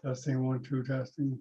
Testing, 1, 2, testing.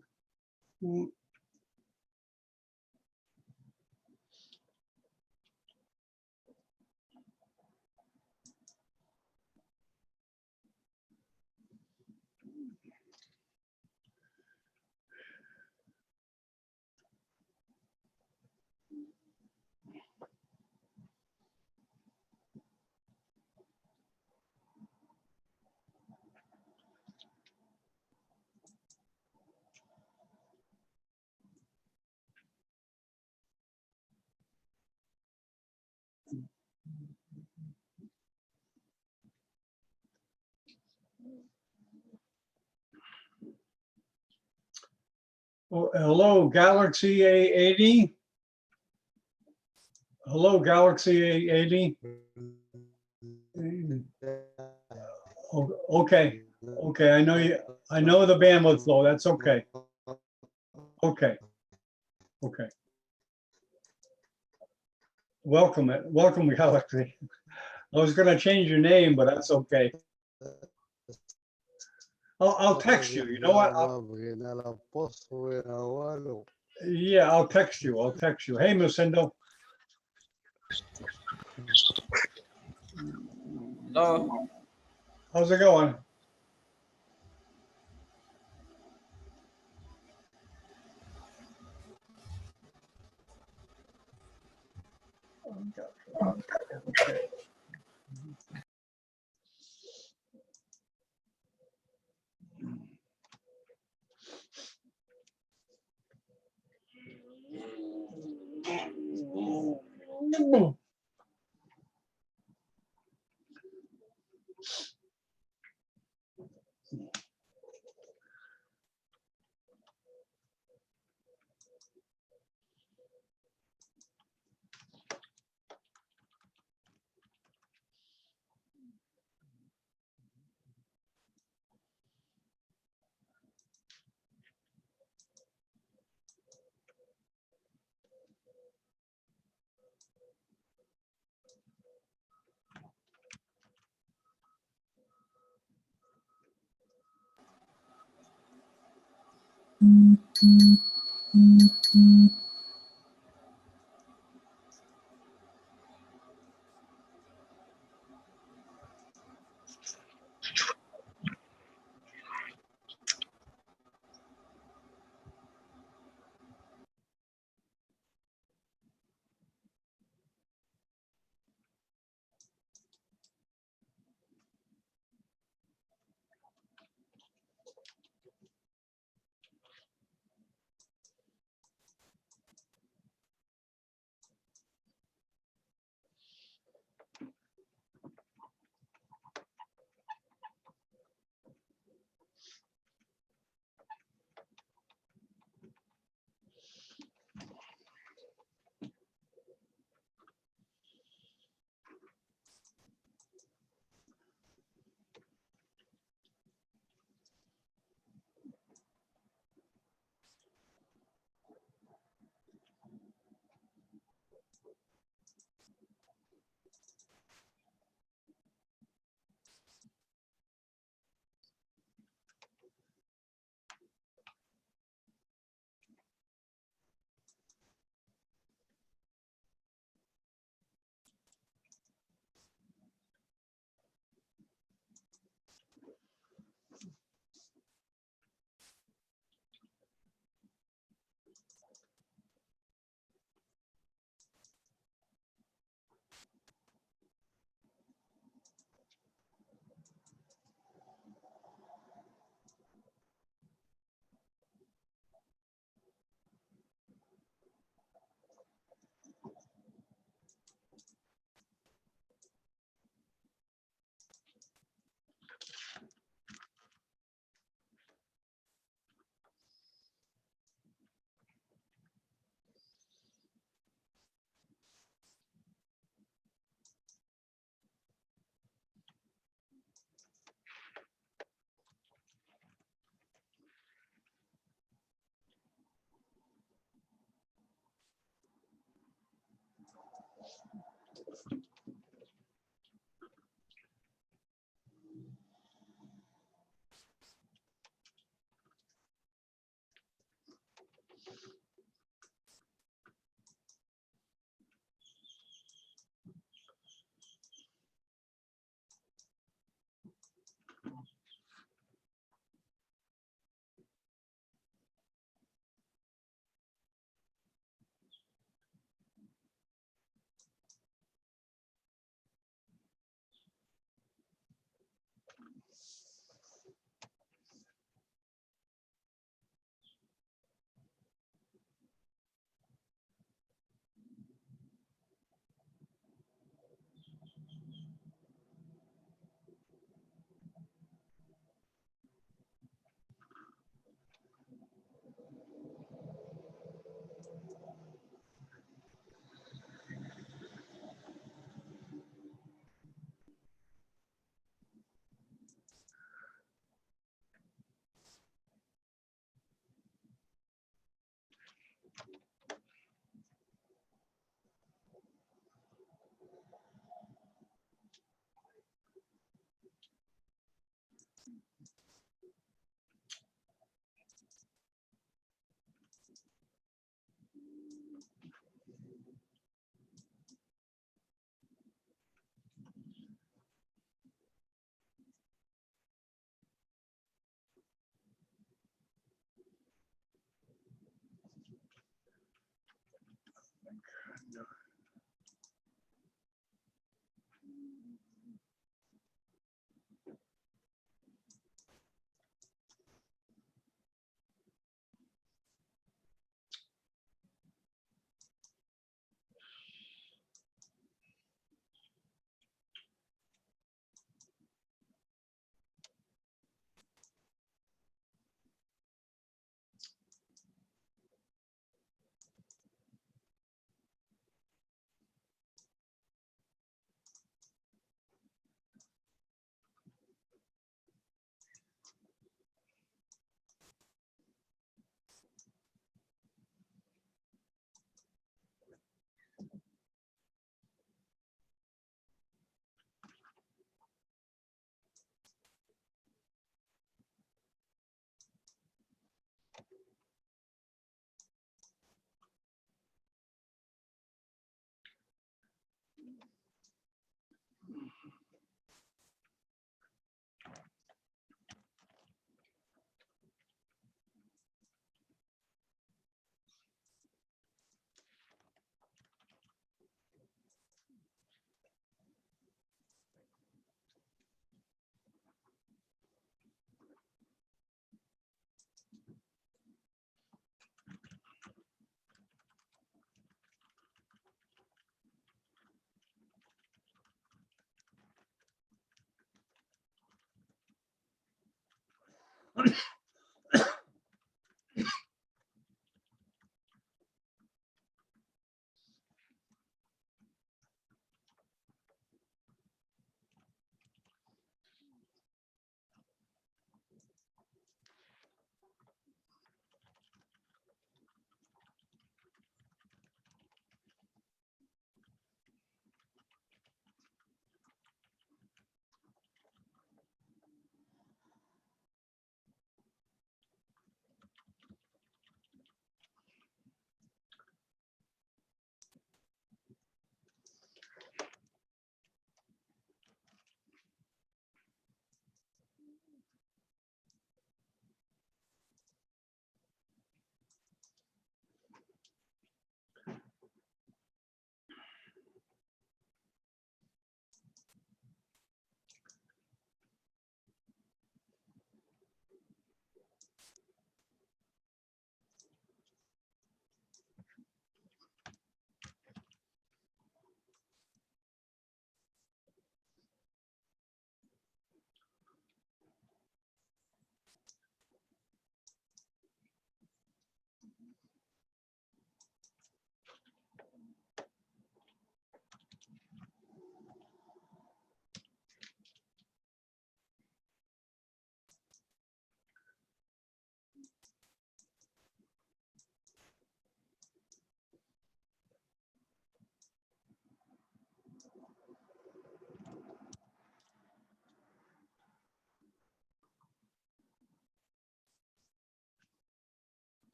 Oh, hello, Galaxy A80. Hello, Galaxy A80. Oh, okay, okay. I know you. I know the bandwidth's low. That's okay. Okay, okay. Welcome, Galaxy. I was gonna change your name, but that's okay. I'll text you. You know what? Yeah, I'll text you. I'll text you. Hey, Lucindo. Hello. How's it going? Okay.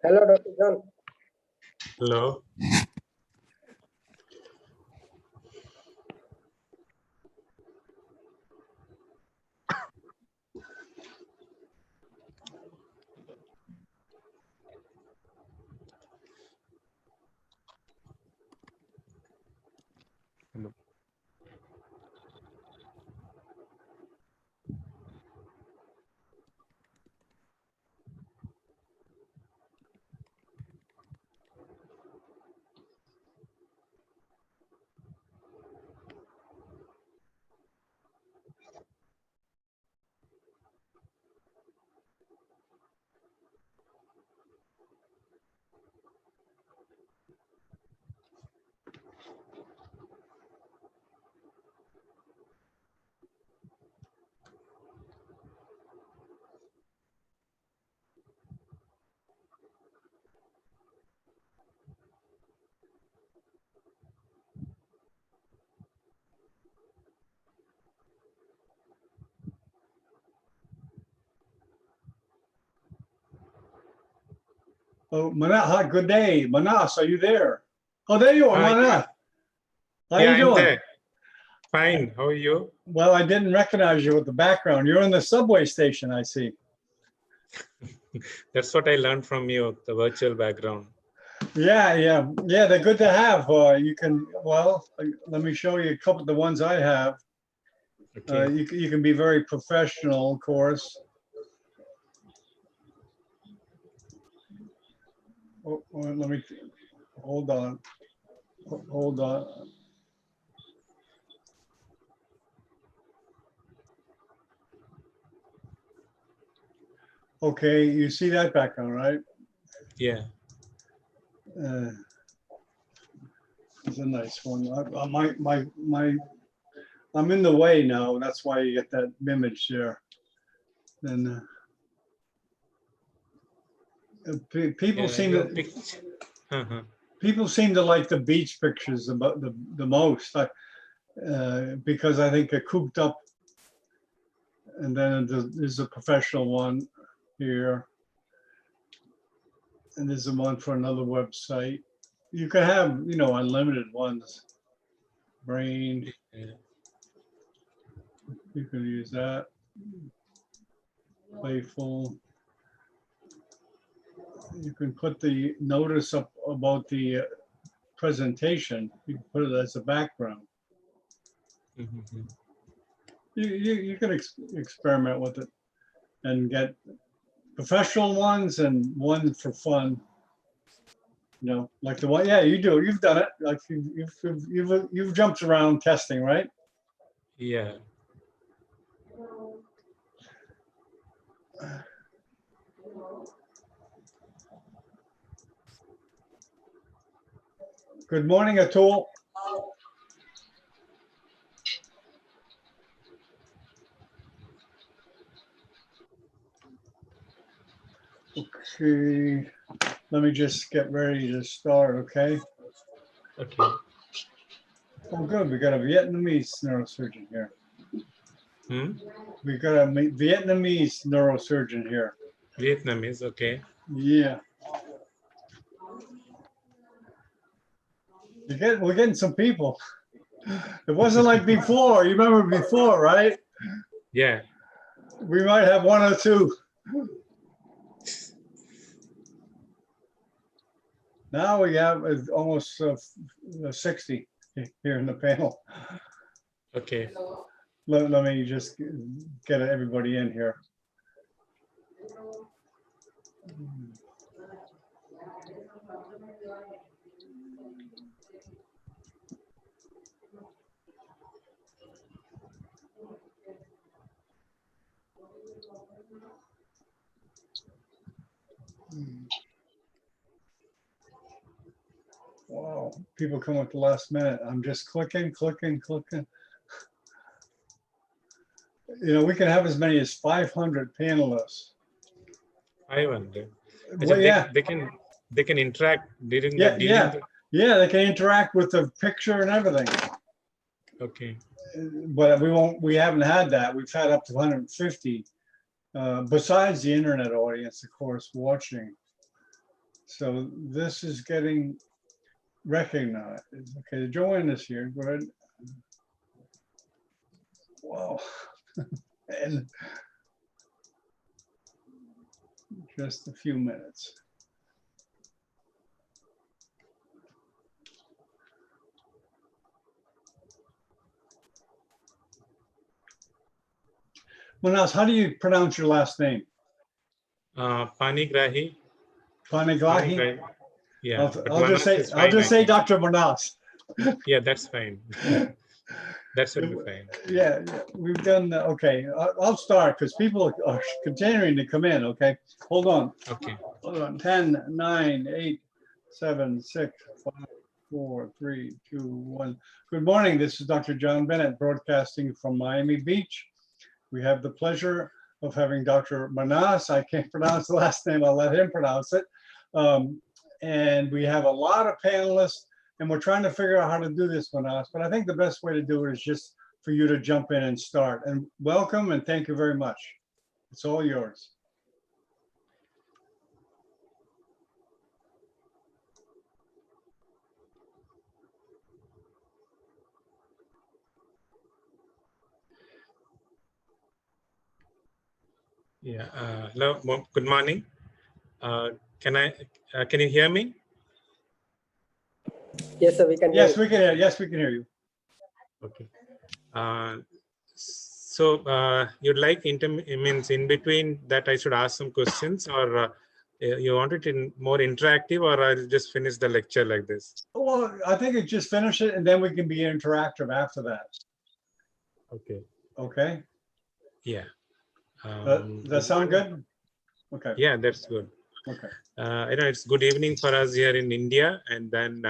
Hello, Dr. John. Hello. Hello. Oh, Manat, hi, good day. Manas, are you there? Oh, there you are, Yeah. Manat. How Yeah, you I'm doing? there. Fine. How are you? Well, I didn't recognize you with the background. You're in the subway station, I see. That's what I learned from you, the virtual background. Yeah, they're good to have. You can, well, let me show you a couple of the ones I have. Okay. You can be very professional, of course. Let me, hold on. Hold on. Okay, you see that background, right? Yeah. It's a nice one. I'm in the way now. That's why you get that image there. And people Yeah, seem your to picture. Uh-huh. people seem to like the beach pictures about the most, because I think they're cooped up. And then there's a professional one here, and there's a one for another website. You can have, unlimited ones. Brain, Yeah. you can use that. Playful. You can put the notice up about the presentation. You can put it as a background. Mhm. You can experiment with it and get professional ones and one for fun. Like the one, yeah, you do. You've done it. Like you've jumped around testing, right? Yeah. Good morning, Atul. Okay, let me just get ready to start, okay? Okay. Oh, good. We got a Vietnamese neurosurgeon here. Hmm? We got a Vietnamese neurosurgeon here. Vietnamese. Okay. Yeah. We're getting some people. It wasn't like before. You remember before, right? Yeah. We might have one or two. Now we have almost 60 here in the panel. Okay. Let me just get everybody in here. Wow, people come at the last minute. I'm just clicking. We can have as many as 500 panelists. 500. Well, yeah, They can interact during yeah, the. yeah. They can interact with the picture and everything. Okay. But we haven't had that. We've had up to 150. besides the internet audience, of course, watching. So this is getting recognized. Okay, Joanne is here. Go ahead. Wow. And just a few minutes. Manas, how do you pronounce your last name? Panigrahi. Paniglahi? Yeah. but I'll just Manas is say, I'll fine, I just say think. Dr. Manas. Yeah, that's fine. That should be fine. Yeah, we've done, okay, I'll start because people are continuing to come in, okay? Hold on, Okay. hold on, 10, 9, 8, 7, 6, 5, 4, 3, 2, 1. Good morning, this is Dr. John Bennett broadcasting from Miami Beach. We have the pleasure of having Dr. Manas. I can't pronounce the last name, I'll let him pronounce it. And we have a lot of panelists, and we're trying to figure out how to do this, Manas, but I think the best way to do it is just for you to jump in and start. And welcome and thank you very much. It's all yours. Yeah. Hello. Good morning. Can you hear me? Yes, sir, we can hear Yes, you. we can hear. Yes, we can hear you. Okay. So you'd like means in between that I should ask some questions, or you want it in more interactive, or I'll just finish the lecture like this? Well, I think it just finish it and then we can be interactive after that. Okay. Okay. Yeah. Does that sound good? Okay. Yeah, that's good. Okay. It's good evening for us here in India, and then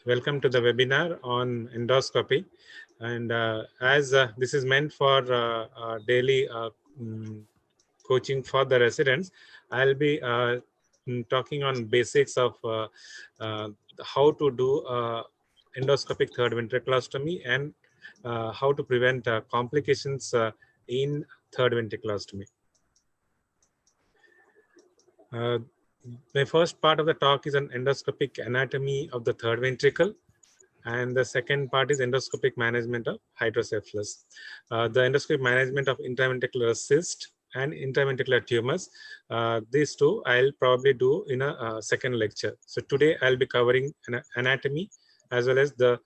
welcome to the webinar on endoscopy. And as this is meant for daily coaching for the residents, I'll be talking on basics of how to do endoscopic third ventriculostomy and how to prevent complications in third ventriculostomy. The first part of the talk is an endoscopic anatomy of the third ventricle, and the second part is endoscopic management of hydrocephalus. The endoscopic management of intraventricular cyst and intraventricular tumors. These two I'll probably do in a second lecture. So today I'll be covering an anatomy as well as the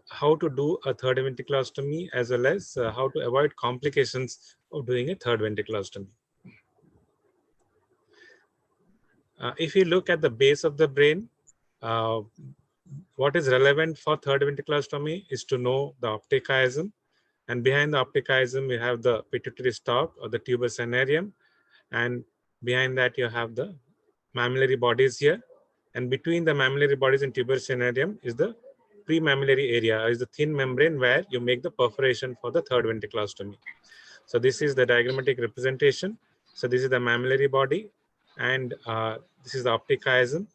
how to do a third ventriculostomy, as well as how to avoid complications of doing a third ventriculostomy. If you look at the base of the brain, what is relevant for third ventriculostomy is to know the optic chiasm, and behind the optic chiasm we have the pituitary stalk or the tuberous cinerarium, and behind that you have the mammillary bodies here, and between the mammillary bodies and tuberous cinerarium is the premammillary area, is the thin membrane where you make the perforation for the third ventriculostomy. So this is the diagrammatic representation. So this is the mammillary body, and this is the optic chiasm,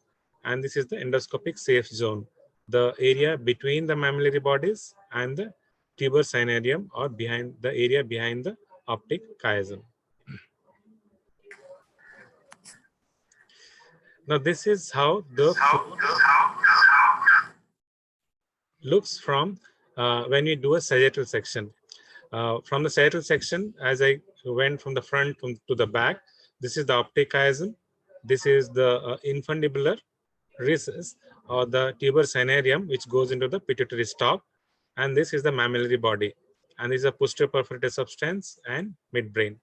and this is the endoscopic safe zone, the area between the mammillary bodies and the tuberous cinerarium, or behind the area behind the optic chiasm. Now this is how the looks from when we do a sagittal section. From the sagittal section, as I went from the front to the back, this is the optic chiasm, this is the infundibular recess or the tuberous cinerarium, which goes into the pituitary stalk, and this is the mammillary body, and this is a posterior perforated substance and midbrain.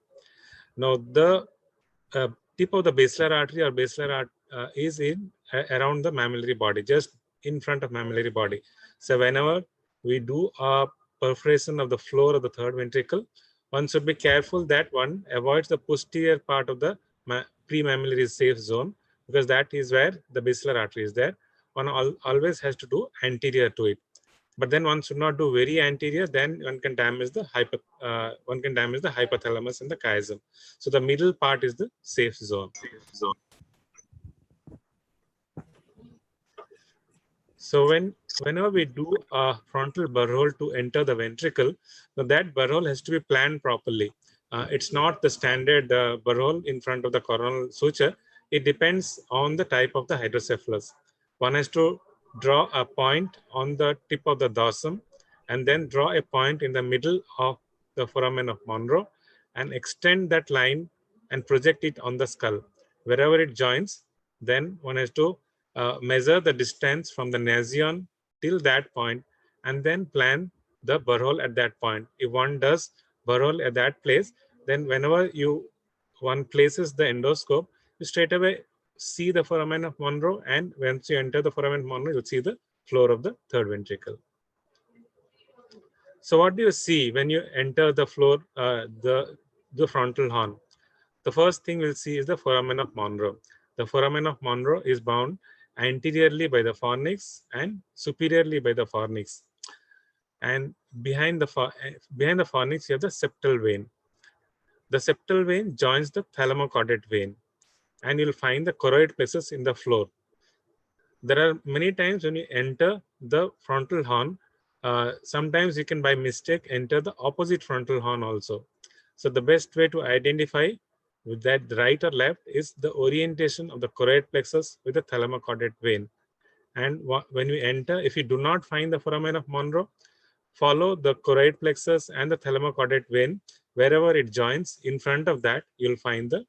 Now the tip of the basilar artery or basilar is in around the mammillary body, just in front of mammillary body. So whenever we do a perforation of the floor of the third ventricle, one should be careful that one avoids the posterior part of the premammillary safe zone, because that is where the basilar artery is there. One always has to do anterior to it, but then one should not do very anterior, then one can damage the hypothalamus and the chiasm. So the middle part is the safe zone. So whenever we do a frontal burrow to enter the ventricle, so that burrow has to be planned properly. It's not the standard burrow in front of the coronal suture. It depends on the type of the hydrocephalus. One has to draw a point on the tip of the dorsum and then draw a point in the middle of the foramen of Monro and extend that line and project it on the skull. Wherever it joins, then one has to measure the distance from the nasion till that point and then plan the burrow at that point. If one does burrow at that place, then whenever one places the endoscope, you straight away see the foramen of Monro, and once you enter the foramen of Monro, you'll see the floor of the third ventricle. So what do you see when you enter the floor, the frontal horn? The first thing we'll see is the foramen of Monro. The foramen of Monro is bound anteriorly by the fornix and superiorly by the fornix. And behind the fornix, you have the septal vein. The septal vein joins the thalamocaudate vein, and you'll find the choroid plexus in the floor. There are many times when you enter the frontal horn, sometimes you can by mistake enter the opposite frontal horn also. So the best way to identify with that right or left is the orientation of the choroid plexus with the thalamocaudate vein. And when you enter, if you do not find the foramen of Monro, follow the choroid plexus and the thalamocaudate vein. Wherever it joins, in front of that, you'll find the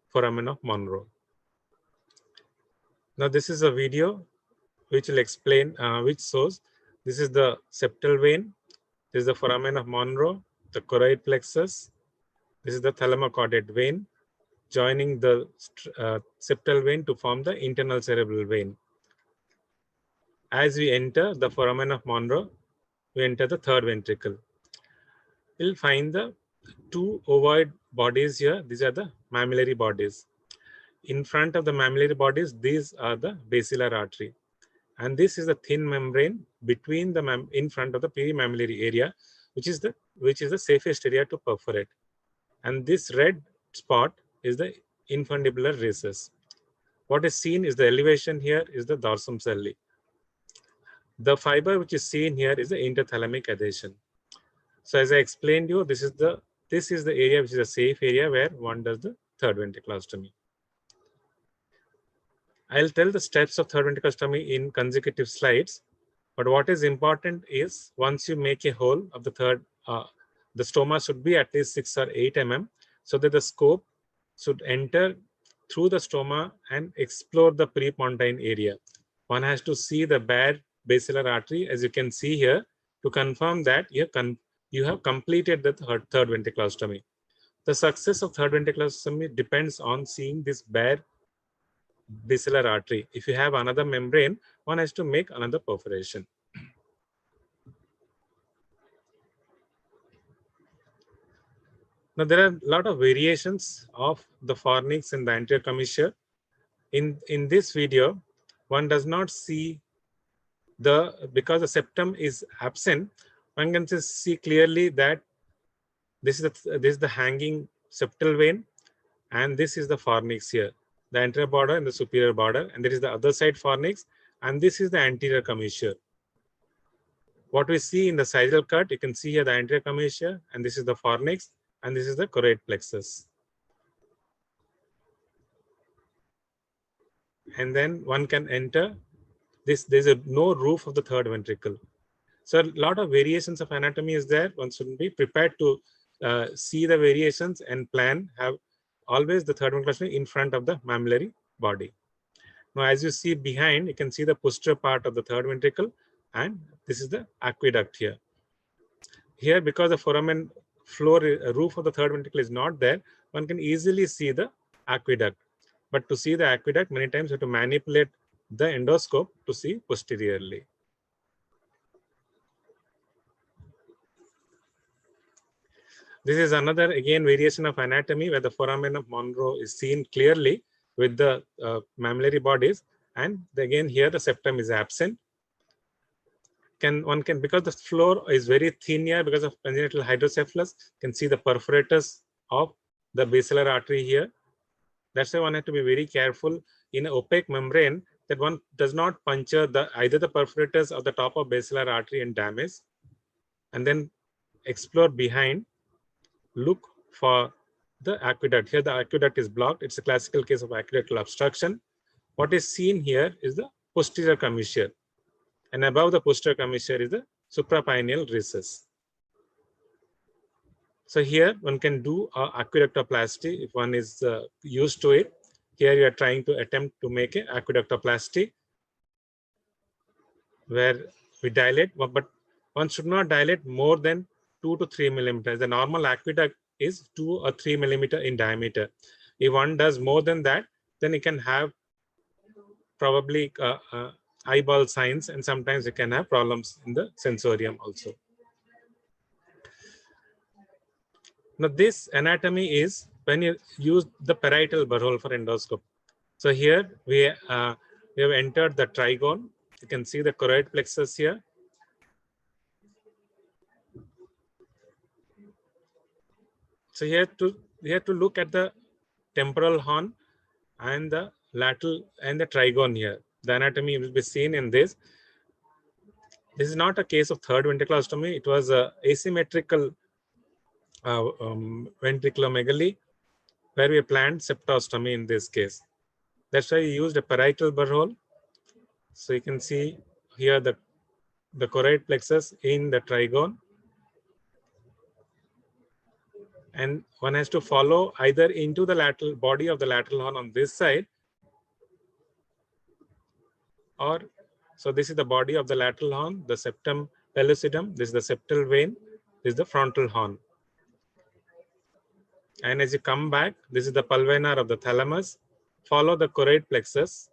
foramen of Monro. Now, this is a video which will explain, which shows this is the septal vein, this is the foramen of Monro, the choroid plexus, this is the thalamocaudate vein, joining the septal vein to form the internal cerebral vein. As we enter the foramen of Monro, we enter the third ventricle. We'll find the two ovoid bodies here. These are the mammillary bodies. In front of the mammillary bodies, these are the basilar artery. And this is the thin membrane between the in front of the peramammillary area, which is the safest area to perforate. And this red spot is the infundibular recess. What is seen is the elevation here is the dorsum celli. The fiber which is seen here is the interthalamic adhesion. So as I explained you, this is the area which is a safe area where one does the third ventriculostomy. I'll tell the steps of third ventriculostomy in consecutive slides, but what is important is once you make a hole of the third, the stoma should be at least 6 or 8 mm, so that the scope should enter through the stoma and explore the prepontine area. One has to see the bare basilar artery, as you can see here, to confirm that you have completed the third ventriculostomy. The success of third ventriculostomy depends on seeing this bare basilar artery. If you have another membrane, one has to make another perforation. Now, there are a lot of variations of the fornix and the anterior commissure. In this video, one does not see because the septum is absent, one can just see clearly that this is the hanging septal vein, and this is the fornix here, the anterior border and the superior border, and there is the other side fornix, and this is the anterior commissure. What we see in the sagittal cut, you can see here the anterior commissure, and this is the fornix, and this is the choroid plexus. And then one can enter this. There's no roof of the third ventricle. So a lot of variations of anatomy is there. One should be prepared to see the variations and plan, have always the third ventricle in front of the mammillary body. Now, as you see behind, you can see the posterior part of the third ventricle, and this is the aqueduct here. Here, because the foramen floor roof of the third ventricle is not there, one can easily see the aqueduct. But to see the aqueduct, many times you have to manipulate the endoscope to see posteriorly. This is another, again, variation of anatomy where the foramen of Monro is seen clearly with the mammillary bodies. And again, here the septum is absent. Because the floor is very thin here because of congenital hydrocephalus, can see the perforators of the basilar artery here. That's why one has to be very careful in an opaque membrane that one does not puncture either the perforators or the top of basilar artery and damage, and then explore behind, look for the aqueduct. Here the aqueduct is blocked. It's a classical case of aqueductal obstruction. What is seen here is the posterior commissure, and above the posterior commissure is the suprapineal recess. So here one can do aqueductoplasty if one is used to it. Here you are trying to attempt to make an aqueductoplasty where we dilate, but one should not dilate more than 2 to 3 millimeters. The normal aqueduct is 2 or 3 millimeter in diameter. If one does more than that, then it can have probably eyeball signs, and sometimes it can have problems in the sensorium also. Now this anatomy is when you use the parietal burr for endoscope. So here we have entered the trigone. You can see the choroid plexus here. So here to look at the temporal horn and the lateral and the trigone here. The anatomy will be seen in this. This is not a case of third ventriculostomy. It was a asymmetrical ventriculomegaly where we planned septostomy in this case. That's why we used a parietal burr hole. So you can see here the choroid plexus in the trigone. And one has to follow either into the lateral body of the lateral horn on this side, or so this is the body of the lateral horn, the septum pellucidum. This is the septal vein. This is the frontal horn. And as you come back, this is the pulvinar of the thalamus. Follow the choroid plexus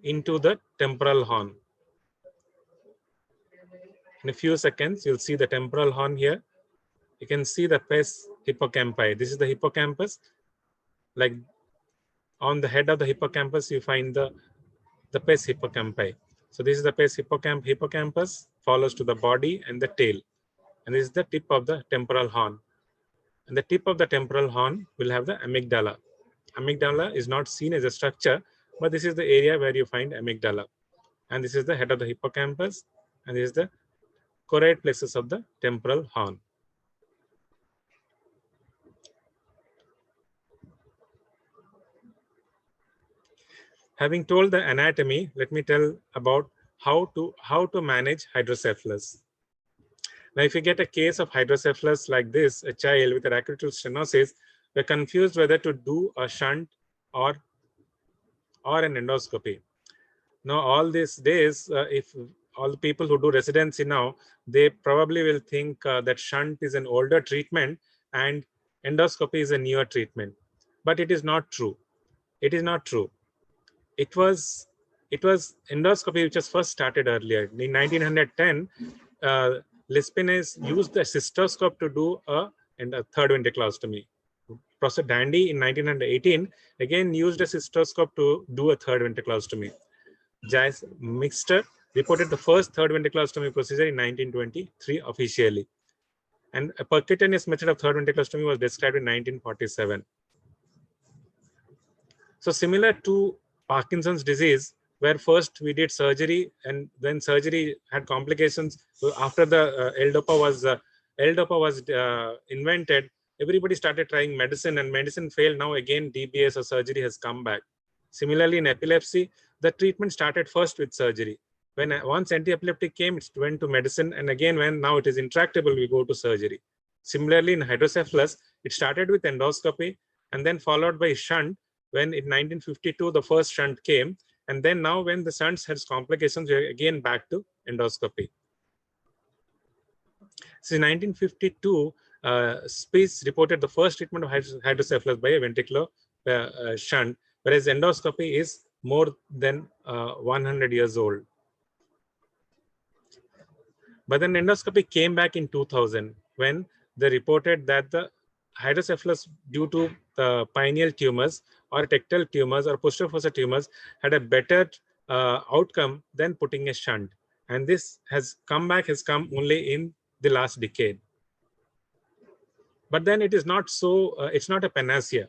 into the temporal horn. In a few seconds, you'll see the temporal horn here. You can see the pes hippocampi. This is the hippocampus. Like on the head of the hippocampus, you find the pes hippocampi. So this is the pes hippocampus, follows to the body and the tail. And this is the tip of the temporal horn. And the tip of the temporal horn will have the amygdala. Amygdala is not seen as a structure, but this is the area where you find amygdala. And this is the head of the hippocampus. And this is the choroid plexus of the temporal horn. Having told the anatomy, let me tell about how to manage hydrocephalus. Now, if you get a case of hydrocephalus like this, a child with a acute stenosis, we're confused whether to do a shunt or an endoscopy. Now, all these days, if all the people who do residency now, they probably will think that shunt is an older treatment and endoscopy is a newer treatment. But it is not true. It is not true. It was endoscopy which was first started earlier. In 1910, Lespinace used the cystoscope to do a third ventriculostomy. Professor Dandy in 1918 again used a cystoscope to do a third ventriculostomy. Jas Mixter reported the first third ventriculostomy procedure in 1923 officially. And a percutaneous method of third ventriculostomy was described in 1947. So similar to Parkinson's disease, where first we did surgery, and then surgery had complications. So after the L-DOPA was invented, everybody started trying medicine, and medicine failed. Now again, DBS or surgery has come back. Similarly, in epilepsy, the treatment started first with surgery. When once anti-epileptic came, it went to medicine, and again, when now it is intractable, we go to surgery. Similarly, in hydrocephalus, it started with endoscopy, and then followed by shunt. When in 1952, the first shunt came, and then now when the shunts has complications, we are again back to endoscopy. So in 1952, Spies reported the first treatment of hydrocephalus by a ventricular shunt, whereas endoscopy is more than 100 years old. But then endoscopy came back in 2000 when they reported that the hydrocephalus due to the pineal tumors or tectal tumors or posterior fossa tumors had a better outcome than putting a shunt. And this has come only in the last decade. But then it is not so, it's not a panacea.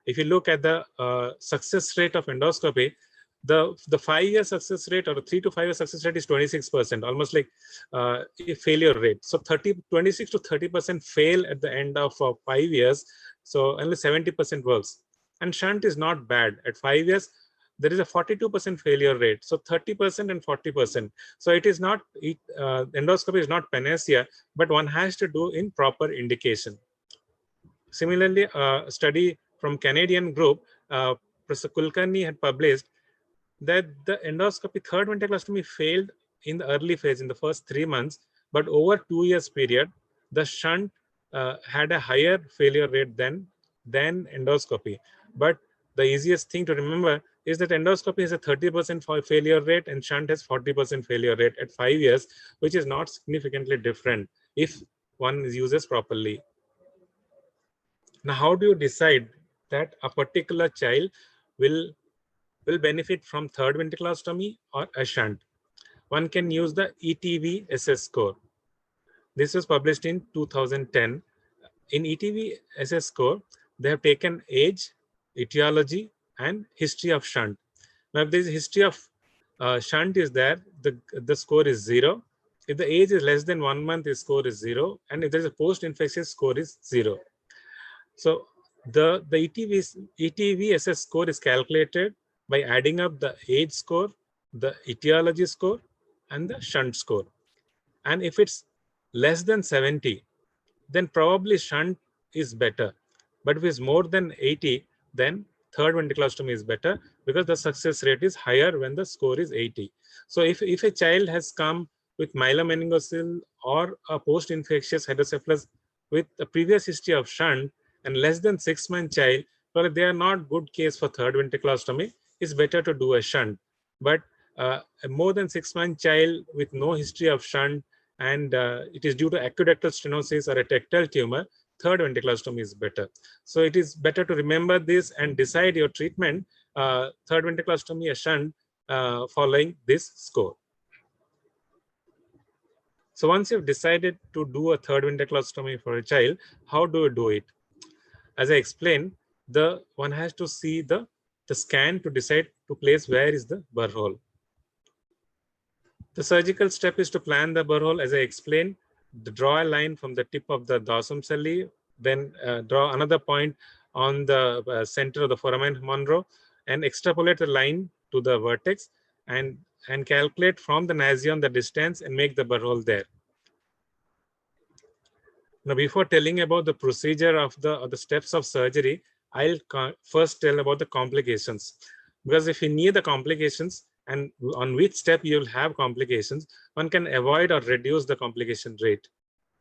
If you look at the success rate of endoscopy, the 5-year success rate or the 3 to 5 year success rate is 26%, almost like a failure rate. So 26 to 30% fail at the end of 5 years. So only 70% works. And shunt is not bad. At 5 years, there is a 42% failure rate. So 30% and 40%. So it is not, endoscopy is not panacea, but one has to do in proper indication. Similarly, a study from Canadian group, Professor Kulkarni had published that the endoscopy third ventriculostomy failed in the early phase in the first 3 months, but over 2 years period, the shunt had a higher failure rate than endoscopy. But the easiest thing to remember is that endoscopy has a 30% failure rate and shunt has 40% failure rate at 5 years, which is not significantly different if one uses properly. Now, how do you decide that a particular child will benefit from third ventriculostomy or a shunt? One can use the ETV-SS score. This was published in 2010. In ETV-SS score, they have taken age, etiology, and history of shunt. Now, if there is a history of shunt is there, the score is 0. If the age is less than 1 month, the score is 0. And if there is a post-infectious score is 0. So the ETV-SS score is calculated by adding up the age score, the etiology score, and the shunt score. And if it's less than 70, then probably shunt is better. But if it's more than 80, then third ventriculostomy is better because the success rate is higher when the score is 80. So if a child has come with myelomeningocele or a post-infectious hydrocephalus with a previous history of shunt and less than 6-month child, well, they are not good case for third ventriculostomy. It's better to do a shunt. But a more than 6-month child with no history of shunt and it is due to aqueductal stenosis or a tectile tumor, third ventriculostomy is better. So it is better to remember this and decide your treatment, third ventriculostomy, a shunt, following this score. So once you've decided to do a third ventriculostomy for a child, how do you do it? As I explained, one has to see the scan to decide to place where is the burr hole. The surgical step is to plan the burr hole. As I explained, draw a line from the tip of the dorsum celli, then draw another point on the center of the foramen Monro and extrapolate the line to the vertex and calculate from the nasion the distance and make the burr hole there. Now, before telling about the procedure of the steps of surgery, I'll first tell about the complications. Because if you knew the complications and on which step you'll have complications, one can avoid or reduce the complication rate.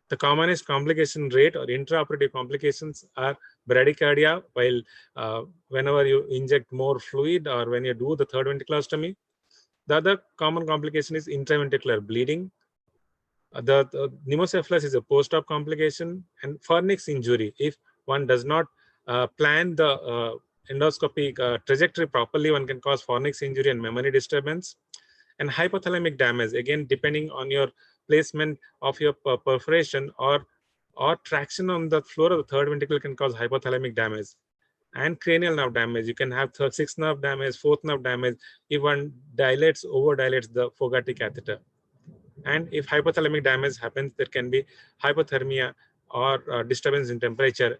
The commonest complication rate or intraoperative complications are bradycardia, while whenever you inject more fluid or when you do the third ventriculostomy. The other common complication is intraventricular bleeding. The pneumocephalus is a post-op complication, and fornix injury. If one does not plan the endoscopic trajectory properly, one can cause fornix injury and memory disturbance. And hypothalamic damage, again, depending on your placement of your perforation or traction on the floor of the third ventricle can cause hypothalamic damage. And cranial nerve damage, you can have sixth nerve damage, fourth nerve damage, if one over dilates the Fogarty catheter. And if hypothalamic damage happens, there can be hypothermia or disturbance in temperature.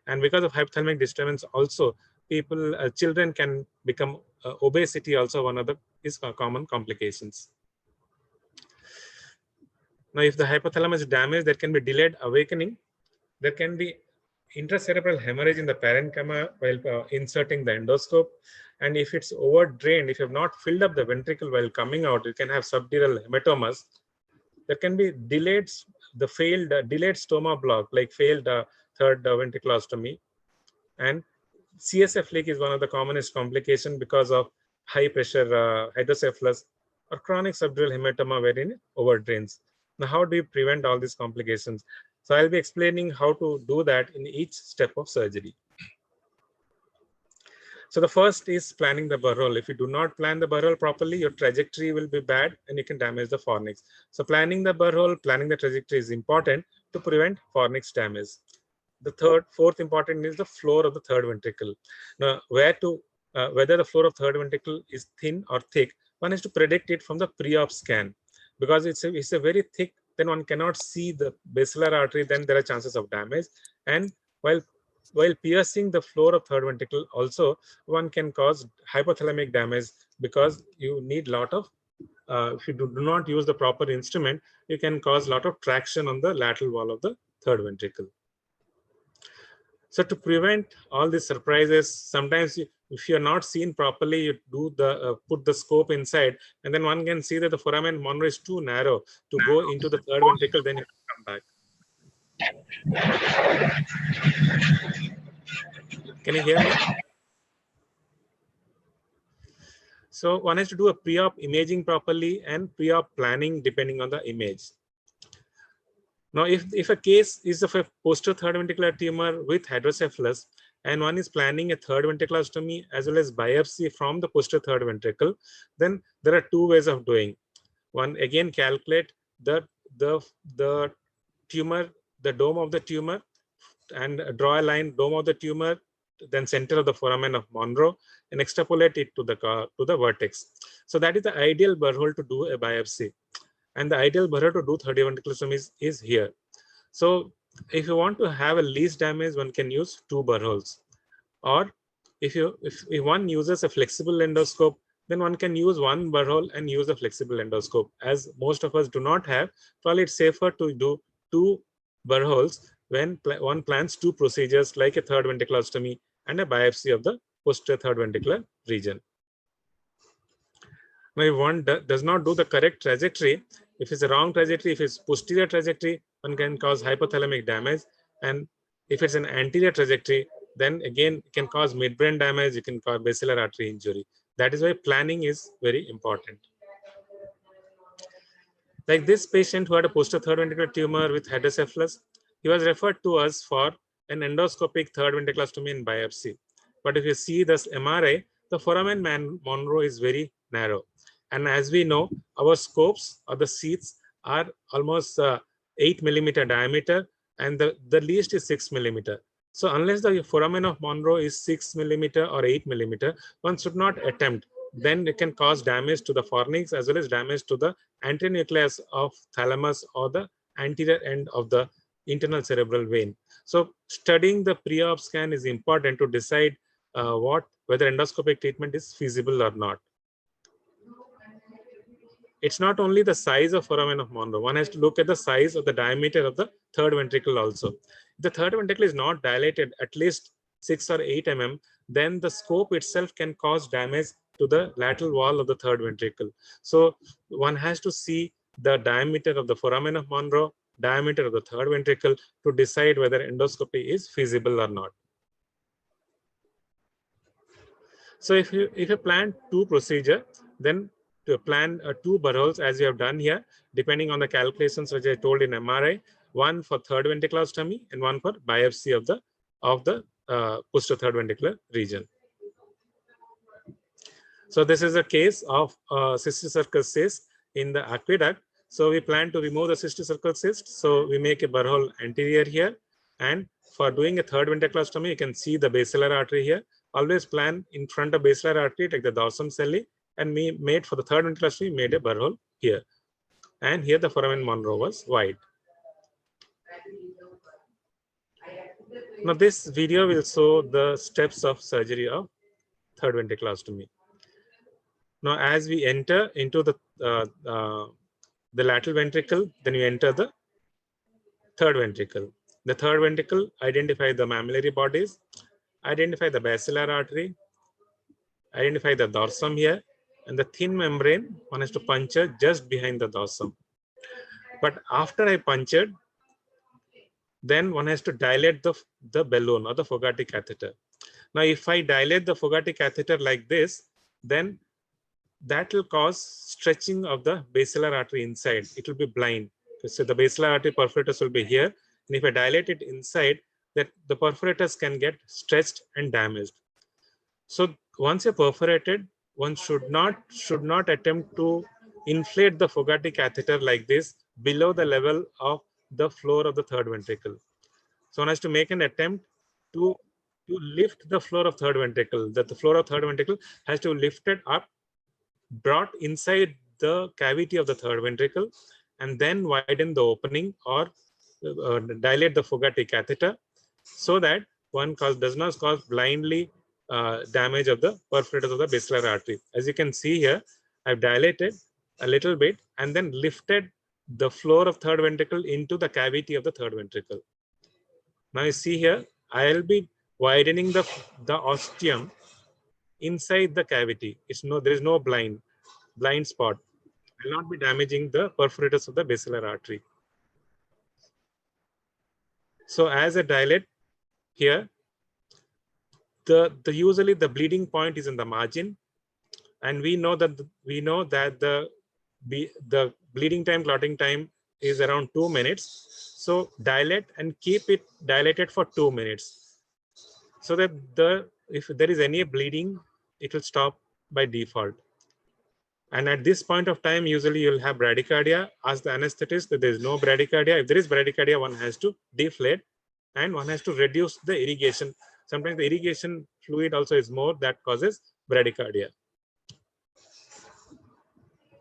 And because of hypothalamic disturbance also, children can become obesity, also one of the common complications. Now, if the hypothalamus is damaged, there can be delayed awakening. There can be intracerebral hemorrhage in the parenchyma while inserting the endoscope. And if it's overdrained, if you have not filled up the ventricle while coming out, you can have subdural hematomas. There can be delayed stoma block, like failed third ventriculostomy. And CSF leak is one of the commonest complications because of high pressure hydrocephalus or chronic subdural hematoma wherein it overdrains. Now, how do you prevent all these complications? So I'll be explaining how to do that in each step of surgery. So the first is planning the burr hole. If you do not plan the burr hole properly, your trajectory will be bad and you can damage the fornix. So planning the burr hole, planning the trajectory is important to prevent fornix damage. The fourth important is the floor of the third ventricle. Now, where to whether the floor of third ventricle is thin or thick, one has to predict it from the pre-op scan, because it's a very thick, then one cannot see the basilar artery, then there are chances of damage. And while piercing the floor of third ventricle also, one can cause hypothalamic damage, because you need lot of if you do not use the proper instrument, you can cause a lot of traction on the lateral wall of the third ventricle. So to prevent all these surprises, sometimes if you are not seen properly, you do the put the scope inside, and then one can see that the foramen Monro is too narrow to go into the third ventricle, then you come back. Can you hear me? So one has to do a pre-op imaging properly and pre-op planning depending on the image. Now, if a case is of a posterior third ventricular tumor with hydrocephalus, and one is planning a third ventriculostomy as well as biopsy from the posterior third ventricle, then there are two ways of doing. One, again, calculate the tumor, the dome of the tumor, and draw a line, dome of the tumor, then center of the foramen of Monro, and extrapolate it to the vertex. So that is the ideal burr-hole to do a biopsy. And the ideal burr to do third ventriculostomy is here. So if you want to have a least damage, one can use two burr holes. Or if one uses a flexible endoscope, then one can use one burr hole and use a flexible endoscope. As most of us do not have, probably it's safer to do two burr holes when one plans two procedures like a third ventriculostomy and a biopsy of the posterior third ventricular region. Now, if one does not do the correct trajectory, if it's a wrong trajectory, if it's posterior trajectory, one can cause hypothalamic damage. And if it's an anterior trajectory, then again, it can cause midbrain damage, it can cause basilar artery injury. That is why planning is very important. Like this patient who had a posterior third ventricular tumor with hydrocephalus, he was referred to us for an endoscopic third ventriculostomy and biopsy. But if you see this MRI, the foramen Monro is very narrow. And as we know, our scopes or the seats are almost 8 millimeter diameter, and the least is 6 millimeter. So unless the foramen of Monro is 6 millimeter or 8 millimeter, one should not attempt. Then it can cause damage to the fornix as well as damage to the anterior nucleus of thalamus or the anterior end of the internal cerebral vein. So studying the pre-op scan is important to decide whether endoscopic treatment is feasible or not. It's not only the size of foramen of Monro. One has to look at the size of the diameter of the third ventricle also. If the third ventricle is not dilated at least 6 or 8 mm, then the scope itself can cause damage to the lateral wall of the third ventricle. So one has to see the diameter of the foramen of Monro, diameter of the third ventricle to decide whether endoscopy is feasible or not. So if you plan two procedure, then to plan two burr holes as you have done here, depending on the calculations which I told in MRI, one for third ventriculostomy and one for biopsy of the posterior third ventricular region. So this is a case of cystic circle cyst in the aqueduct. So we plan to remove the cystic circle cyst. So we make a burr hole anterior here, and for doing a third ventriculostomy, you can see the basilar artery here. Always plan in front of basilar artery, like the dorsum celli, and we made for the third ventriculostomy, made a burr hole here. And here the foramen Monro was wide. Now this video will show the steps of surgery of third ventriculostomy. Now as we enter into the lateral ventricle, then we enter the third ventricle. The third ventricle, identify the mammillary bodies, identify the basilar artery, identify the dorsum here, and the thin membrane, one has to puncture just behind the dorsum. But after I punctured, then one has to dilate the balloon or the Fogarty catheter. Now, if I dilate the Fogarty catheter like this, then that will cause stretching of the basilar artery inside. It will be blind. So the basilar artery perforators will be here. And if I dilate it inside, that the perforators can get stretched and damaged. So once you're perforated, one should not attempt to inflate the Fogarty catheter like this below the level of the floor of the third ventricle. So one has to make an attempt to to lift the floor of third ventricle. That the floor of third ventricle has to be lifted up, brought inside the cavity of the third ventricle, and then widen the opening or dilate the Fogarty catheter, so that one does not cause blindly damage of the perforators of the basilar artery. As you can see here, I've dilated a little bit and then lifted the floor of third ventricle into the cavity of the third ventricle. Now you see here, I'll be widening the ostium inside the cavity. There is no blind spot. I will not be damaging the perforators of the basilar artery. So as I dilate here, usually the bleeding point is in the margin, and we know that the bleeding time, clotting time is around 2 minutes. So dilate and keep it dilated for 2 minutes, so that if there is any bleeding, it will stop by default. And at this point of time, usually you'll have bradycardia. Ask the anesthetist that there is no bradycardia. If there is bradycardia, one has to deflate and one has to reduce the irrigation. Sometimes the irrigation fluid also is more, that causes bradycardia.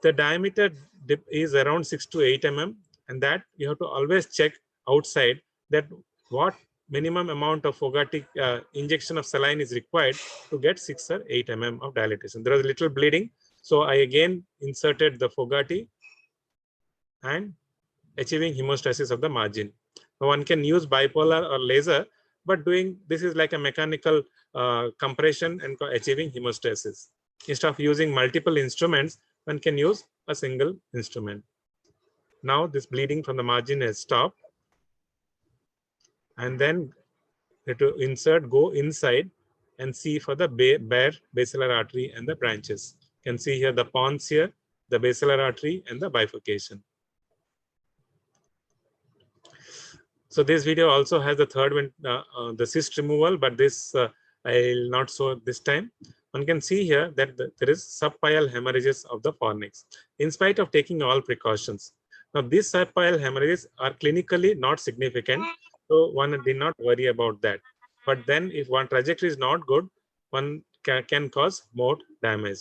The diameter dip is around 6 to 8 mm, and that you have to always check outside that what minimum amount of Fogarty injection of saline is required to get 6 or 8 mm of dilatation. There was a little bleeding, so I again inserted the Fogarty and achieving hemostasis of the margin. Now one can use bipolar or laser, but doing this is like a mechanical compression and achieving hemostasis. Instead of using multiple instruments, one can use a single instrument. Now this bleeding from the margin has stopped, and then to go inside and see for the bare basilar artery and the branches. You can see here the pons here, the basilar artery and the bifurcation. So this video also has the third one, the cyst removal, but this I'll not show this time. One can see here that there is subpial hemorrhages of the fornix, in spite of taking all precautions. Now these subpial hemorrhages are clinically not significant, so one did not worry about that. But then if one trajectory is not good, one can cause more damage.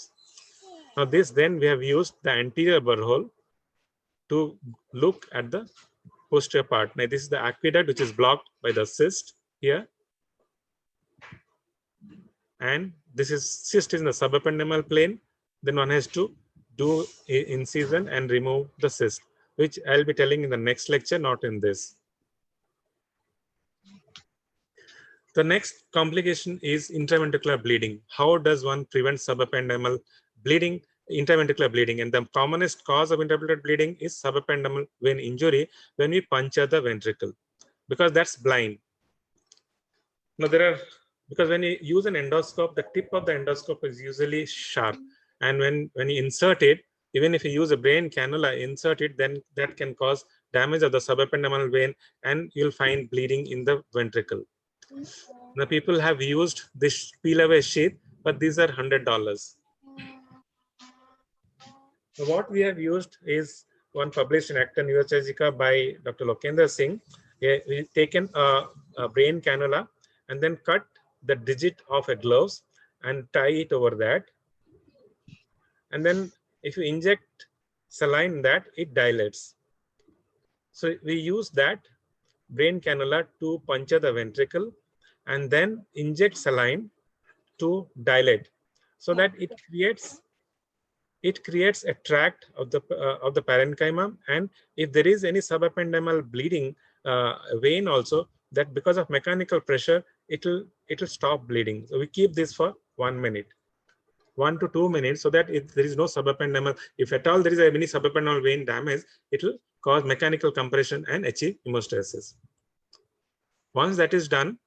Now then we have used the anterior burr hole to look at the posterior part. Now this is the aqueduct which is blocked by the cyst here. And this is cyst is in the subependymal plane. Then one has to do incision and remove the cyst, which I'll be telling in the next lecture, not in this. The next complication is intraventricular bleeding. How does one prevent subependymal bleeding, intraventricular bleeding? And the commonest cause of intraventricular bleeding is subependymal vein injury when we puncture the ventricle, because that's blind. Now because when you use an endoscope, the tip of the endoscope is usually sharp. And when you insert it, even if you use a brain cannula, insert it, then that can cause damage of the subependymal vein and you'll find bleeding in the ventricle. The people have used this peel away sheath, but these are $100. So what we have used is one published in Acta Neurosurgica by Dr. Lokendra Singh. We've taken a brain cannula and then cut the digit of a gloves and tie it over that. And then if you inject saline in that, it dilates. So we use that brain cannula to puncture the ventricle and then inject saline to dilate, so that it creates a tract of the parenchyma. And if there is any subependymal bleeding vein also, that because of mechanical pressure, it'll stop bleeding. So we keep this for 1 minute, 1 to 2 minutes, so that if there is no subependymal, if at all there is any subependymal vein damage, it will cause mechanical compression and achieve hemostasis. Once that is done,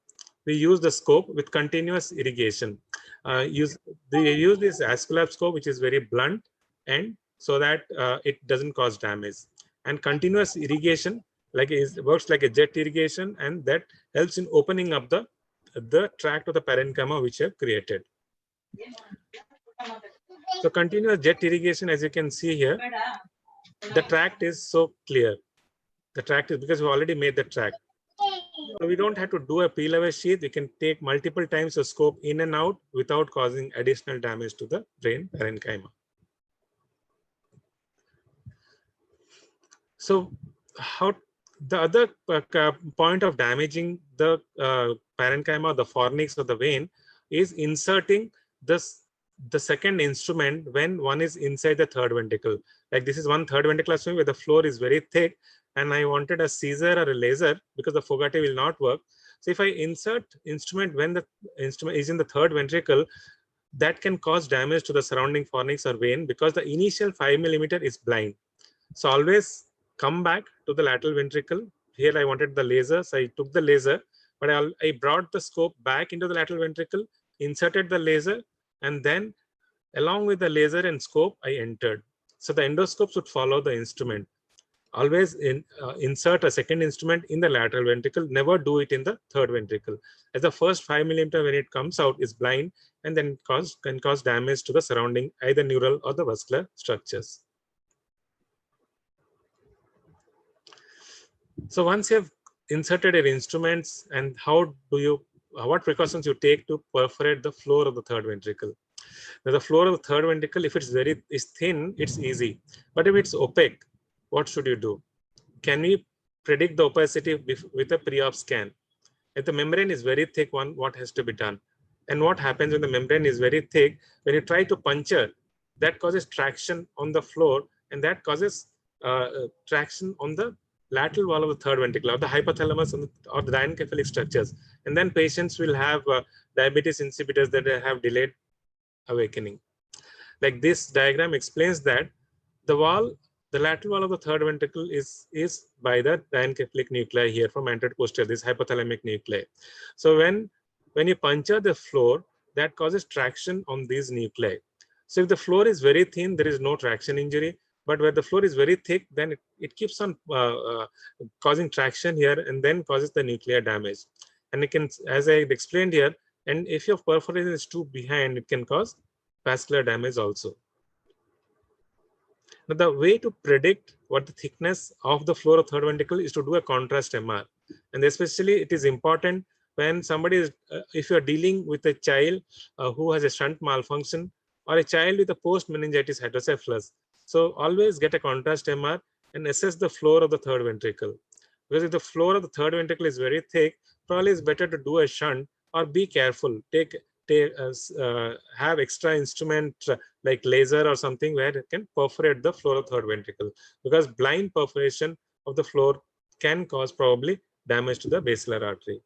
we use the scope with continuous irrigation. They use this Aesculap scope, which is very blunt, and so that it doesn't cause damage. And continuous irrigation works like a jet irrigation, and that helps in opening up the tract of the parenchyma which you have created. So continuous jet irrigation, as you can see here, the tract is so clear. The tract is because we already made the tract. So we don't have to do a P-level sheath. We can take multiple times the scope in and out without causing additional damage to the brain parenchyma. So how the other point of damaging the parenchyma, the fornix or the vein is inserting the second instrument when one is inside the third ventricle. Like this is one third ventricular swing where the floor is very thick and I wanted a Caesar or a laser because the Fogarty will not work. So if I insert instrument when the instrument is in the third ventricle, that can cause damage to the surrounding fornix or vein because the initial 5 mm is blind. So always come back to the lateral ventricle. Here I wanted the laser, so I took the laser, but I brought the scope back into the lateral ventricle, inserted the laser, and then along with the laser and scope, I entered. So the endoscope should follow the instrument. Always insert a second instrument in the lateral ventricle, never do it in the third ventricle. As the first 5 mm when it comes out is blind and then can cause damage to the surrounding either neural or the vascular structures. So once you have inserted your instruments, and what precautions you take to perforate the floor of the third ventricle? Now the floor of the third ventricle, if it's is thin, it's easy. But if it's opaque, what should you do? Can we predict the opacity with a pre-op scan? If the membrane is very thick, what has to be done? And what happens when the membrane is very thick? When you try to puncture, that causes traction on the floor, and that causes traction on the lateral wall of the third ventricle or the hypothalamus or the diencephalic structures. And then patients will have diabetes insipidus that have delayed awakening. Like this diagram explains that the lateral wall of the third ventricle is by the diencephalic nuclei here from anterior to posterior, this hypothalamic nuclei. So when you puncture the floor, that causes traction on these nuclei. So if the floor is very thin, there is no traction injury. But where the floor is very thick, then it keeps on causing traction here and then causes the nuclear damage. And it can, as I explained here, and if your perforation is too behind, it can cause vascular damage also. Now, the way to predict what the thickness of the floor of third ventricle is to do a contrast MR. And especially it is important when somebody is, if you are dealing with a child who has a shunt malfunction or a child with a post-meningitis hydrocephalus. So always get a contrast MR and assess the floor of the third ventricle. Because if the floor of the third ventricle is very thick, probably it's better to do a shunt or be careful. Have extra instrument like laser or something where it can perforate the floor of third ventricle. Because blind perforation of the floor can cause probably damage to the basilar artery.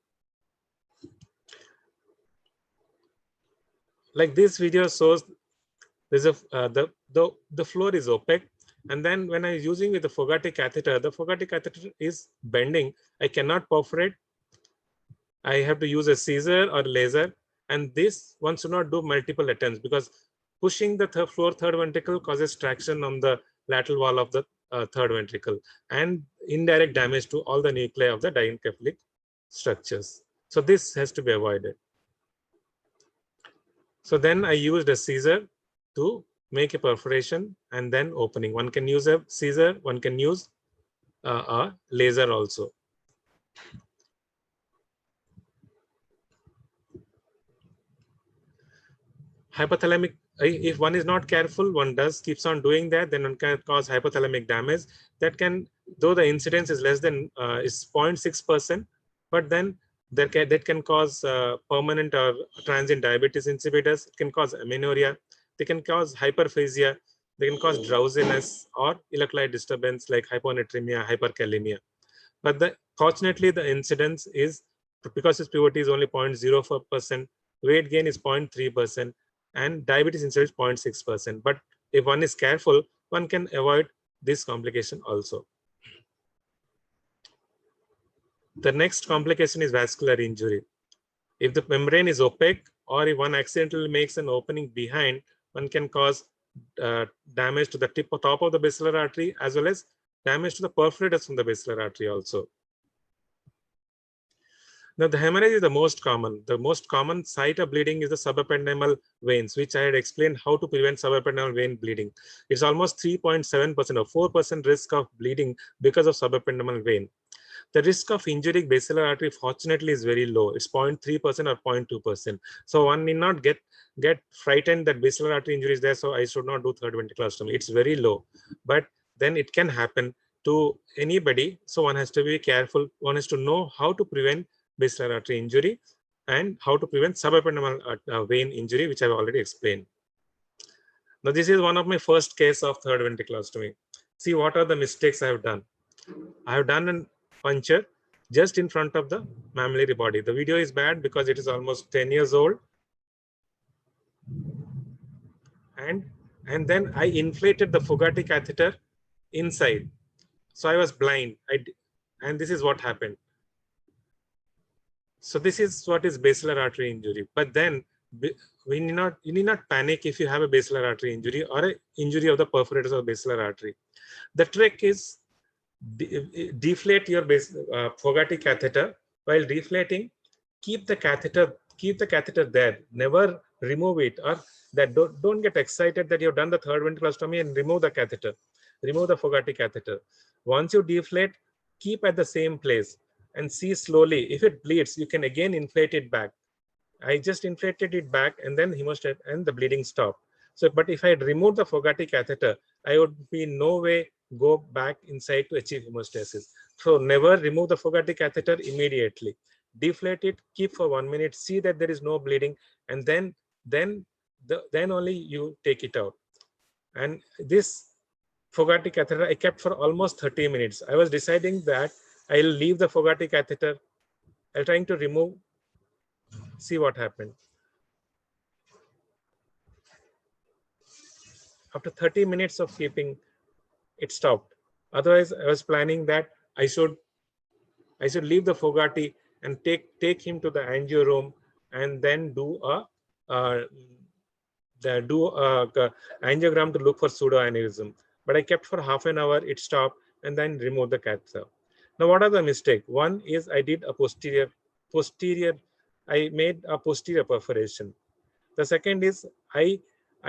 Like this video shows, there's the floor is opaque, and then when I'm using with the Fogarty catheter, the Fogarty catheter is bending. I cannot perforate. I have to use a Caesar or laser, and this one should not do multiple attempts because pushing the floor third ventricle causes traction on the lateral wall of the third ventricle and indirect damage to all the nuclei of the diencephalic structures. So this has to be avoided. So then I used a Caesar to make a perforation and then opening. One can use a Caesar, one can use a laser also. Hypothalamic, if one is not careful, one keeps on doing that, then one can cause hypothalamic damage. That can, though the incidence is less than is 0.6%, but then that can cause permanent or transient diabetes insipidus. It can cause amenorrhea. They can cause hyperphagia. They can cause drowsiness or electrolyte disturbance like hyponatremia, hyperkalemia. But fortunately, the incidence is, because its puberty is only 0.04%, weight gain is 0.3%, and diabetes incidence is 0.6%. But if one is careful, one can avoid this complication also. The next complication is vascular injury. If the membrane is opaque or if one accidentally makes an opening behind, one can cause damage to the top of the basilar artery as well as damage to the perforators from the basilar artery also. Now, the hemorrhage is the most common. The most common site of bleeding is the subependymal veins, which I had explained how to prevent subependymal vein bleeding. It's almost 3.7% or 4% risk of bleeding because of subependymal vein. The risk of injuring basilar artery, fortunately, is very low. It's 0.3% or 0.2%. So one need not get frightened that basilar artery injury is there, so I should not do third ventriculostomy. It's very low, but then it can happen to anybody. So one has to be careful. One has to know how to prevent basilar artery injury and how to prevent subependymal vein injury, which I've already explained. Now, this is one of my first case of third ventriculostomy. See what are the mistakes I have done. I have done a puncture just in front of the mammillary body. The video is bad because it is almost 10 years old. And then I inflated the Fogarty catheter inside. So I was blind. And this is what happened. So this is what is basilar artery injury. But then you need not panic if you have a basilar artery injury or an injury of the perforators of basilar artery. The trick is deflate your Fogarty catheter. While deflating, keep the catheter there. Never remove it, or that don't get excited that you've done the third ventriculostomy and remove the catheter. Remove the Fogarty catheter. Once you deflate, keep at the same place and see slowly. If it bleeds, you can again inflate it back. I just inflated it back and then hemostasis and the bleeding stopped. So, but if I had removed the Fogarty catheter, I would be no way go back inside to achieve hemostasis. So never remove the Fogarty catheter immediately. Deflate it, keep for 1 minute, see that there is no bleeding, and then only you take it out. And this Fogarty catheter I kept for almost 30 minutes. I was deciding that I'll leave the Fogarty catheter. I'm trying to remove. See what happened. After 30 minutes of keeping, it stopped. Otherwise, I was planning that I should leave the Fogarty and take him to the angio room and then do a angiogram to look for pseudoaneurysm. But I kept for half an hour, it stopped, and then removed the catheter. Now, what are the mistakes? One is I did a posterior, I made a posterior perforation. The second is I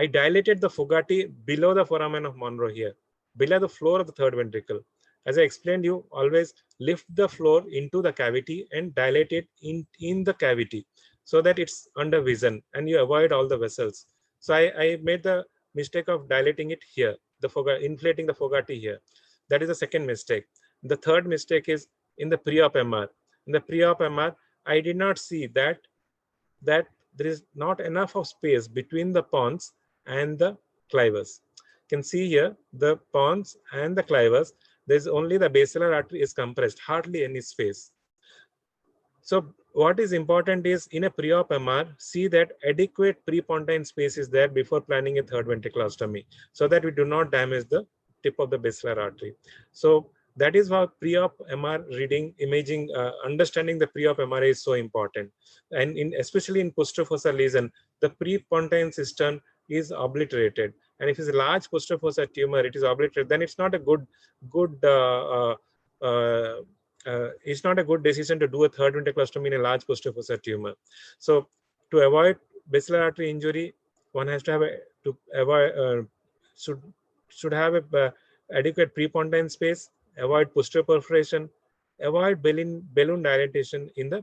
dilated the Fogarty below the foramen of Monro here, below the floor of the third ventricle. As I explained, you always lift the floor into the cavity and dilate it in the cavity so that it's under vision and you avoid all the vessels. So I made the mistake of dilating it here, inflating the Fogarty here. That is the second mistake. The third mistake is in the pre-op MR. In the pre-op MR, I did not see that there is not enough of space between the pons and the clivus. You can see here the pons and the clivus. There's only the basilar artery is compressed, hardly any space. So what is important is in a pre-op MR, see that adequate prepontine space is there before planning a third ventriculostomy, so that we do not damage the tip of the basilar artery. So that is why pre-op MR reading, imaging, understanding the pre-op MRI is so important. And especially in posterior fossa lesion, the prepontine cistern is obliterated. And if it's a large posterior fossa tumor, it is obliterated, then it's not a it's not a good decision to do a third ventriculostomy in a large posterior fossa tumor. So to avoid basilar artery injury, one has to have should have a adequate prepontine space, avoid posterior perforation, avoid balloon dilatation in the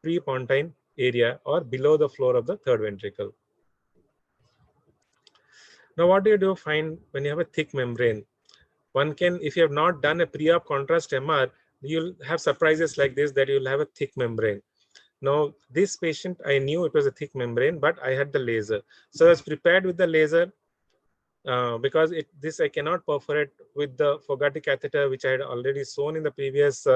prepontine area or below the floor of the third ventricle. Now, what do you find when you have a thick membrane? One can, if you have not done a pre-op contrast MR, you'll have surprises like this, that you'll have a thick membrane. Now, this patient, I knew it was a thick membrane, but I had the laser. So I was prepared with the laser because this I cannot perforate with the Fogarty catheter, which I had already shown in the previous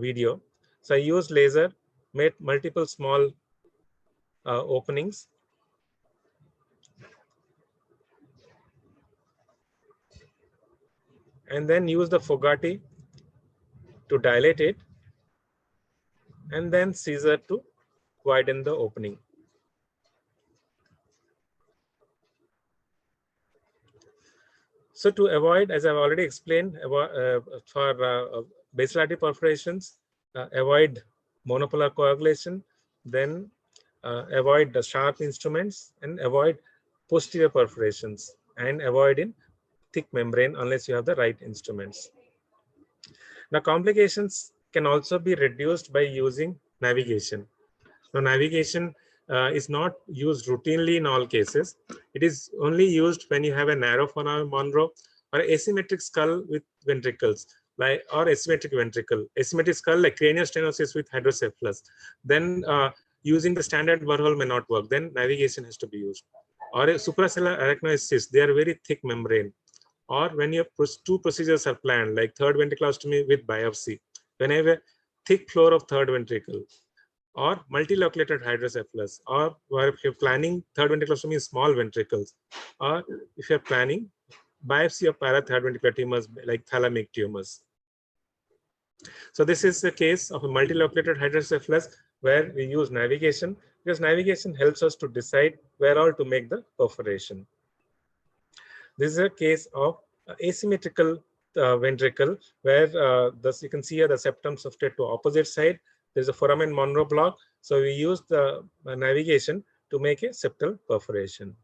video. So I used laser, made multiple small openings. And then use the Fogarty to dilate it, and then scissor to widen the opening. So to avoid, as I've already explained, for basilar artery perforations, avoid monopolar coagulation, then avoid the sharp instruments, and avoid posterior perforations, and avoid in thick membrane unless you have the right instruments. Now, complications can also be reduced by using navigation. Now, navigation is not used routinely in all cases. It is only used when you have a narrow foramen Monro or asymmetric skull with ventricles, like or asymmetric ventricle, asymmetric skull like cranial stenosis with hydrocephalus. Then using the standard burr may not work. Then navigation has to be used. Or a suprasellar arachnoid cyst, they are very thick membrane. Or when your two procedures are planned, like third ventriculostomy with biopsy, when I have a thick floor of third ventricle, or multiloculated hydrocephalus, or if you're planning third ventriculostomy in small ventricles, or if you're planning biopsy of parathird ventricular tumors like thalamic tumors. So this is the case of a multiloculated hydrocephalus where we use navigation, because navigation helps us to decide where all to make the perforation. This is a case of asymmetrical ventricle where you can see here the septum shifted to opposite side. There's a foramen Monro block. So we use the navigation to make a septal perforation.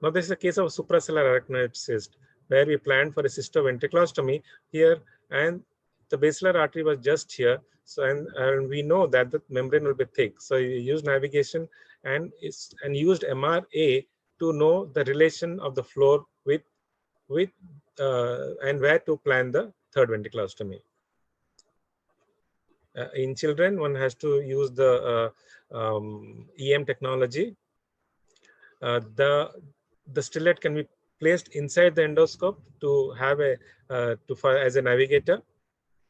Now this is a case of suprasellar arachnoid cyst where we planned for a cystoventriculostomy here, and the basilar artery was just here. So and we know that the membrane will be thick. So you use navigation and used MRA to know the relation of the floor with and where to plan the third ventriculostomy. In children, one has to use the EM technology. The stellate can be placed inside the endoscope to have a as a navigator.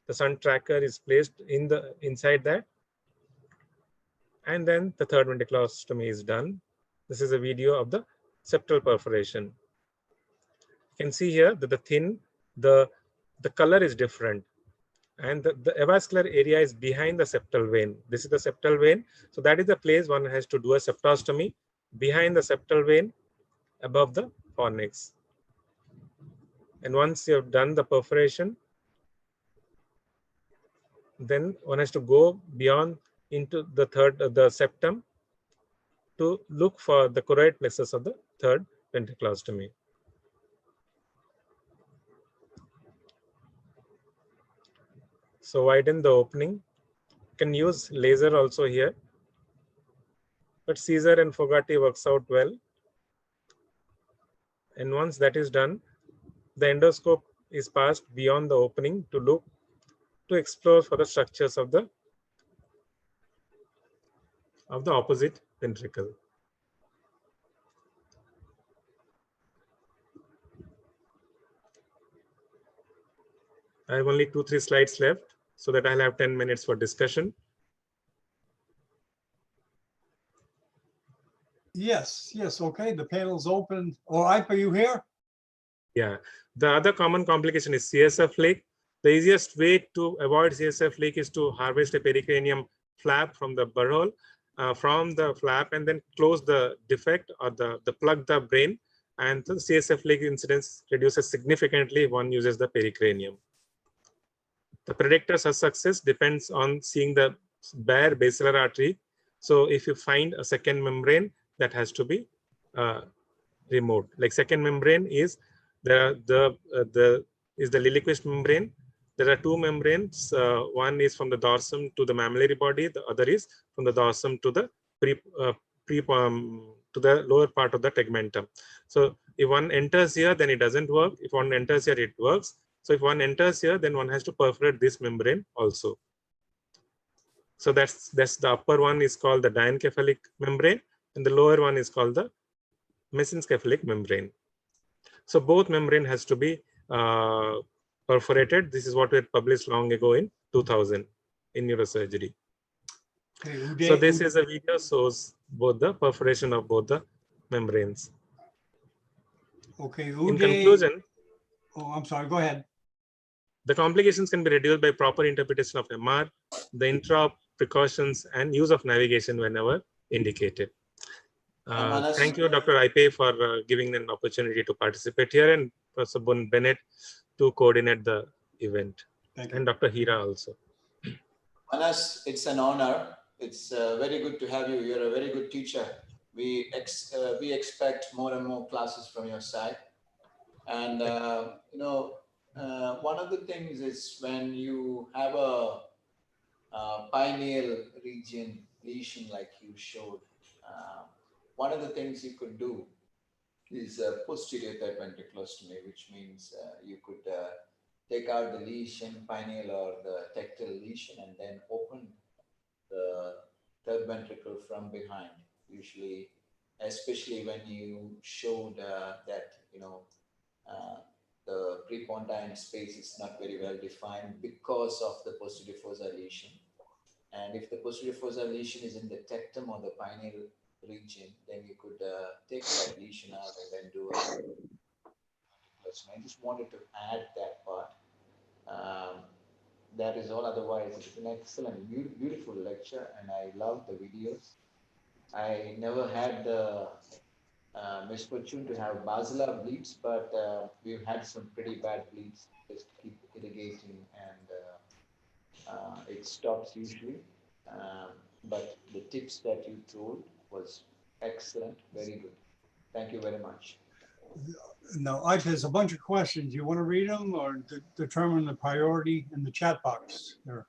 The sun tracker is placed inside that, and then the third ventriculostomy is done. This is a video of the septal perforation. You can see here that the color is different, and the avascular area is behind the septal vein. This is the septal vein. So that is the place one has to do a septostomy, behind the septal vein, above the fornix. And once you have done the perforation, then one has to go beyond into the septum to look for the choroid plexus of the third ventriculostomy. So widen the opening. You can use laser also here, but Caesar and Fogarty works out well. And once that is done, the endoscope is passed beyond the opening to explore for the structures of the opposite ventricle. I have only 2-3 slides left so that I'll have 10 minutes for discussion. Yes, okay, the panel's open. Oh, Ike, are you here? Yeah, the other common complication is CSF leak. The easiest way to avoid CSF leak is to harvest a pericranium flap from the burr hole, from the flap, and then close the defect or plug the brain, and the CSF leak incidence reduces significantly if one uses the pericranium. The predictors of success depends on seeing the bare basilar artery. So if you find a second membrane, that has to be removed. Like second membrane is the Lilliquist membrane. There are two membranes. One is from the dorsum to the mammillary body. The other is from the dorsum to the to the lower part of the tegmentum. So if one enters here, then it doesn't work. If one enters here, it works. So if one enters here, then one has to perforate this membrane also. So that's the upper one is called the diencephalic membrane, and the lower one is called the mesencephalic membrane. So both membrane has to be perforated. This is what we had published long ago in 2000 in neurosurgery. Okay, so this is a video shows both the perforation of both the membranes. Okay. In conclusion, oh, I'm sorry. Go ahead. The complications can be reduced by proper interpretation of MR, the intra precautions, and use of navigation whenever indicated. Thank you, Dr. Ipe, for giving an opportunity to participate here, and Professor Bennett to coordinate the event. Thank you. And Dr. Hira also. Manas, it's an honor. It's very good to have you. You're a very good teacher. We expect more and more classes from your side. And, you know, one of the things is when you have a pineal region lesion like you showed, one of the things you could do is posterior third ventriculostomy, which means you could take out the lesion, pineal or the tectal lesion, and then open the third ventricle from behind. Usually, especially when you showed that, uh, the prepontine space is not very well defined because of the posterior fossa lesion. And if the posterior fossa lesion is in the tectum or the pineal region, then you could take that lesion out and then do a. I just wanted to add that part. Um, that is all. Otherwise, it's an excellent, beautiful lecture, and I love the videos. I never had the misfortune to have basilar bleeds, but we've had some pretty bad bleeds. Just keep irrigating, and it stops usually. Um, but the tips that you told was excellent, very good. Thank you very much. No, there's a bunch of questions. You want to read them or determine the priority in the chat box? There.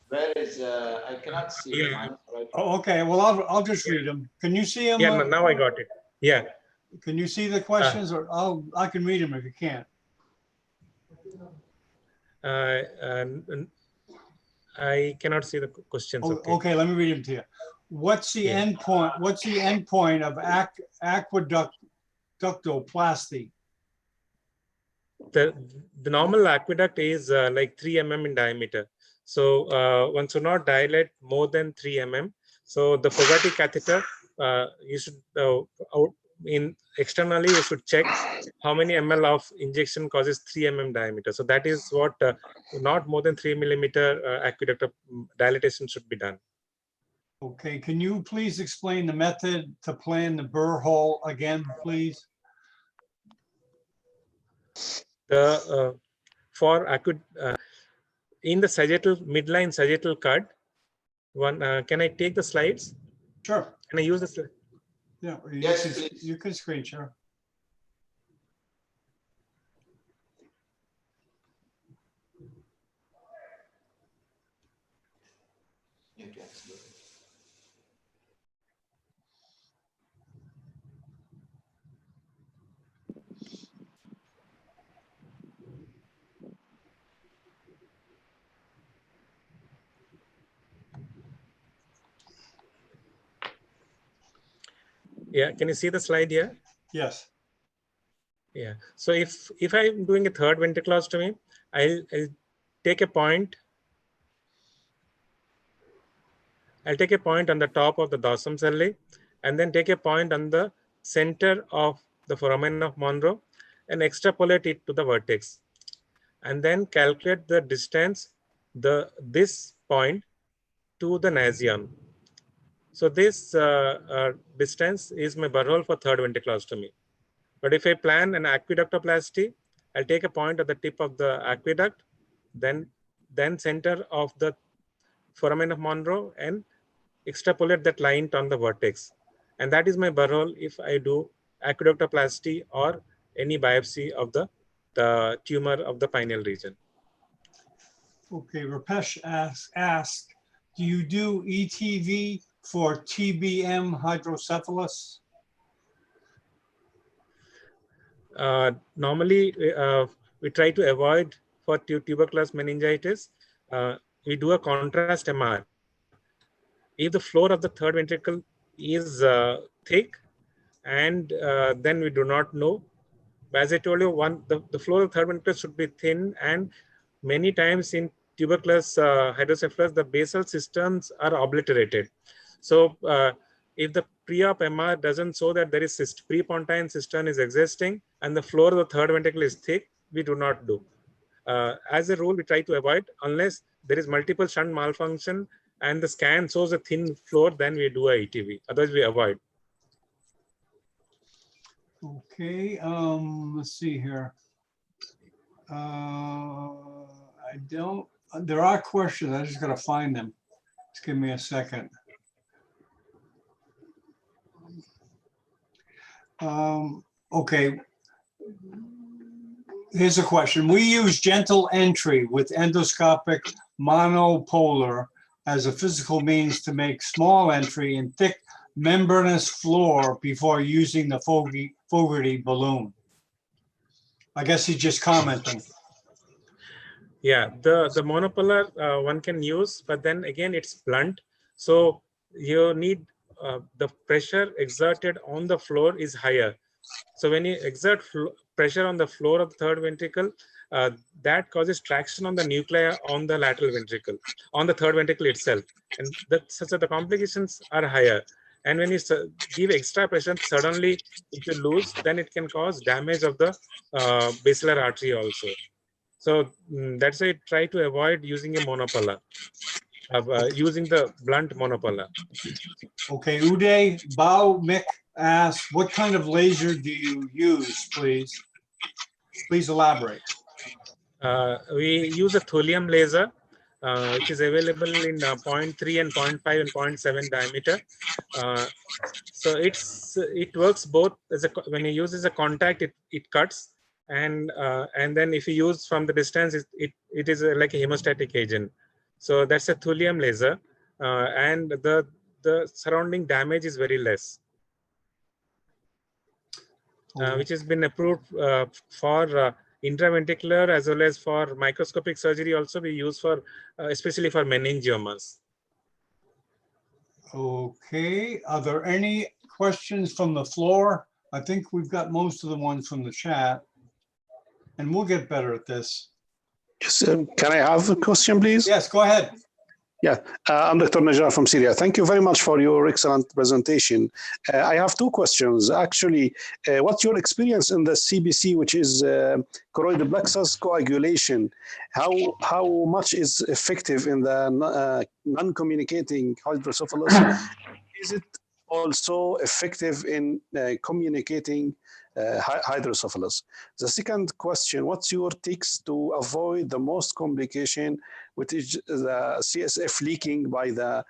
Where is, I cannot see Yeah. mine, right? Oh, okay. Well, I'll just read them. Can you see them? Yeah, now I got it. Yeah. Can you see the questions, or I can read them if you can't. I cannot see the questions. Oh, Okay. okay, let me read them to you. What's the Yeah. endpoint? What's the endpoint of aqueductoplasty? The normal aqueduct is like 3 mm in diameter. So one should not dilate more than 3 mm. So the Fogarty catheter, you should externally you should check how many ml of injection causes 3 mm diameter. So that is what not more than 3 millimeter aqueduct dilatation should be done. Okay, can you please explain the method to plan the burr hole again, please? The for in the sagittal midline sagittal cut, one can I take the slides? Sure. Can I use the slide? Yeah, Yes, please. you can screen share. You can see it. Yeah, can you see the slide here? Yes. Yeah. So if I'm doing a third ventriculostomy, I'll take a point. I'll take a point on the top of the dorsum sellae, and then take a point on the center of the foramen of Monro, and extrapolate it to the vertex, and then calculate the distance this point to the nasion. So this distance is my burr hole for third ventriculostomy. But if I plan an aqueductoplasty, I'll take a point at the tip of the aqueduct, then center of the foramen of Monro, and extrapolate that line on the vertex. And that is my burr hole if I do aqueductoplasty or any biopsy of the tumor of the pineal region. Okay, Rapesh asks, do you do ETV for TBM hydrocephalus? Normally, we try to avoid for tuberculous meningitis. We do a contrast MR. If the floor of the third ventricle is thick, and then we do not know. As I told you, the floor of the third ventricle should be thin, and many times in tuberculous hydrocephalus, the basal cisterns are obliterated. So if the pre-op MR doesn't show that there is prepontine cistern is existing and the floor of the third ventricle is thick, we do not do. As a rule, we try to avoid unless there is multiple shunt malfunction and the scan shows a thin floor, then we do a ETV. Otherwise, we avoid. Okay, let's see here. There are questions. I just gotta find them. Just give me a second. Okay. Here's a question. We use gentle entry with endoscopic monopolar as a physical means to make small entry in thick membranous floor before using the Fogarty balloon. I guess he's just commenting. Yeah, the monopolar one can use, but then again it's blunt. So you need the pressure exerted on the floor is higher. So when you exert pressure on the floor of the third ventricle, that causes traction on the nuclei on the lateral ventricle, on the third ventricle itself. And such that the complications are higher. And when you give extra pressure, suddenly if you lose, then it can cause damage of the basilar artery also. So that's why I try to avoid using a monopolar, using the blunt monopolar. Okay, Uday Baumik asks, what kind of laser do you use, please? Please elaborate. We use a thulium laser, which is available in 0.3 and 0.5 and 0.7 diameter. So it works both as when you use as a contact, it cuts, and then if you use from the distance, it is like a hemostatic agent. So that's a thulium laser, and the surrounding damage is very less. Which has been approved for intraventricular as well as for microscopic surgery. Also, we use for especially for meningiomas. Okay, are there any questions from the floor? I think we've got most of the ones from the chat, and we'll get better at this. Yes, can I have a question, please? Yes, go ahead. Yeah, I'm Dr. Najjar from Syria. Thank you very much for your excellent presentation. I have two questions. Actually, what's your experience in the CBC, which is choroid plexus coagulation? How much is effective in the non-communicating hydrocephalus? Is it also effective in communicating hydrocephalus? The second question, what's your tips to avoid the most complication, which is the CSF leaking by the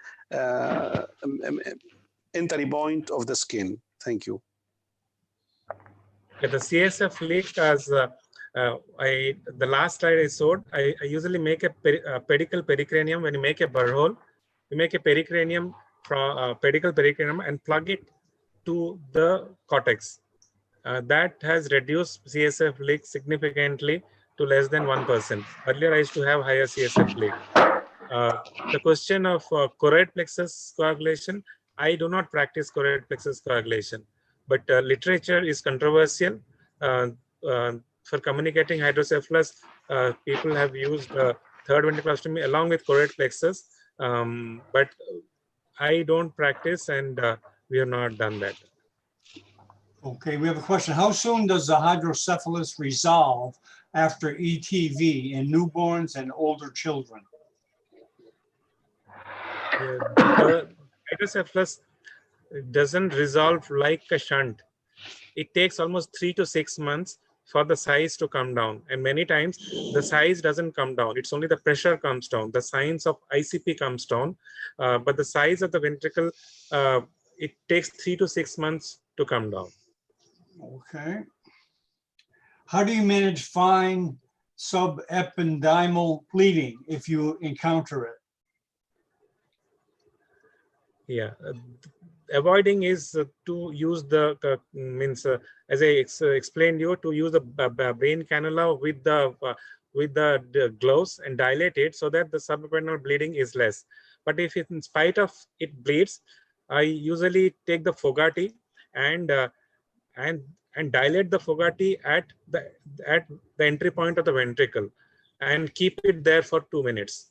entry point of the skin? Thank you. Yeah, the CSF leak, as the last slide I showed, I usually make a pedicle pericranium. When you make a burr hole, you make a pericranium from pedicle pericranium and plug it to the cortex. That has reduced CSF leak significantly to less than 1%. Earlier, I used to have higher CSF leak. The question of choroid plexus coagulation, I do not practice choroid plexus coagulation, but literature is controversial. For communicating hydrocephalus, people have used third ventriculostomy along with choroid plexus, but I don't practice, and we have not done that. Okay, we have a question. How soon does the hydrocephalus resolve after ETV in newborns and older children? The hydrocephalus doesn't resolve like a shunt. It takes almost 3 to 6 months for the size to come down. And many times the size doesn't come down. It's only the pressure comes down. The signs of ICP comes down. But the size of the ventricle, it takes 3 to 6 months to come down. Okay. How do you manage fine subependymal bleeding if you encounter it? Yeah. Avoiding is to use the as I explained you, to use the brain cannula with the gloves and dilate it so that the subependymal bleeding is less. But if in spite of it bleeds, I usually take the Fogarty and dilate the Fogarty at the entry point of the ventricle and keep it there for 2 minutes,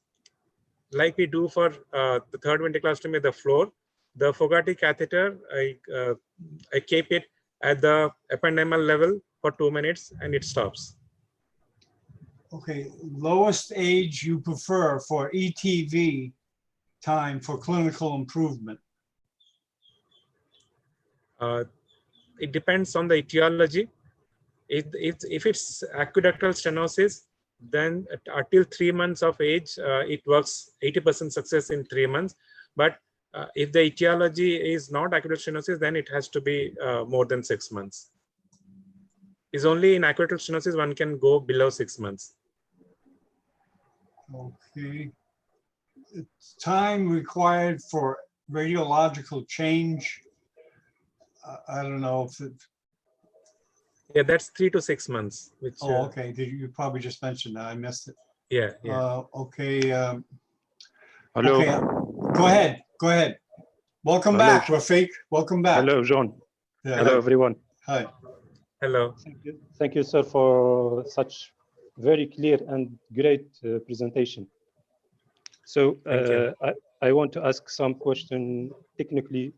like we do for the third ventriculostomy at the floor. The Fogarty catheter, I keep it at the ependymal level for 2 minutes and it stops. Okay, lowest age you prefer for ETV time for clinical improvement? It depends on the etiology. If it's aqueductal stenosis, then until 3 months of age, it works 80% success in 3 months. But if the etiology is not aqueductal stenosis, then it has to be more than 6 months. Is only in acute stenosis one can go below 6 months. Okay. It's time required for radiological change. I don't know if it, Yeah, that's 3 to 6 months, which, oh, okay. You probably just mentioned that. I missed it. yeah, yeah. Okay. Hello. Okay. Go ahead. Go ahead. Welcome Hello. back, Rafiq. Welcome back. Hello, John. Yeah, Hello, hi. everyone. Hi. Hello. Thank you, sir, for such very clear and great presentation. So Thank you. I want to ask some question technically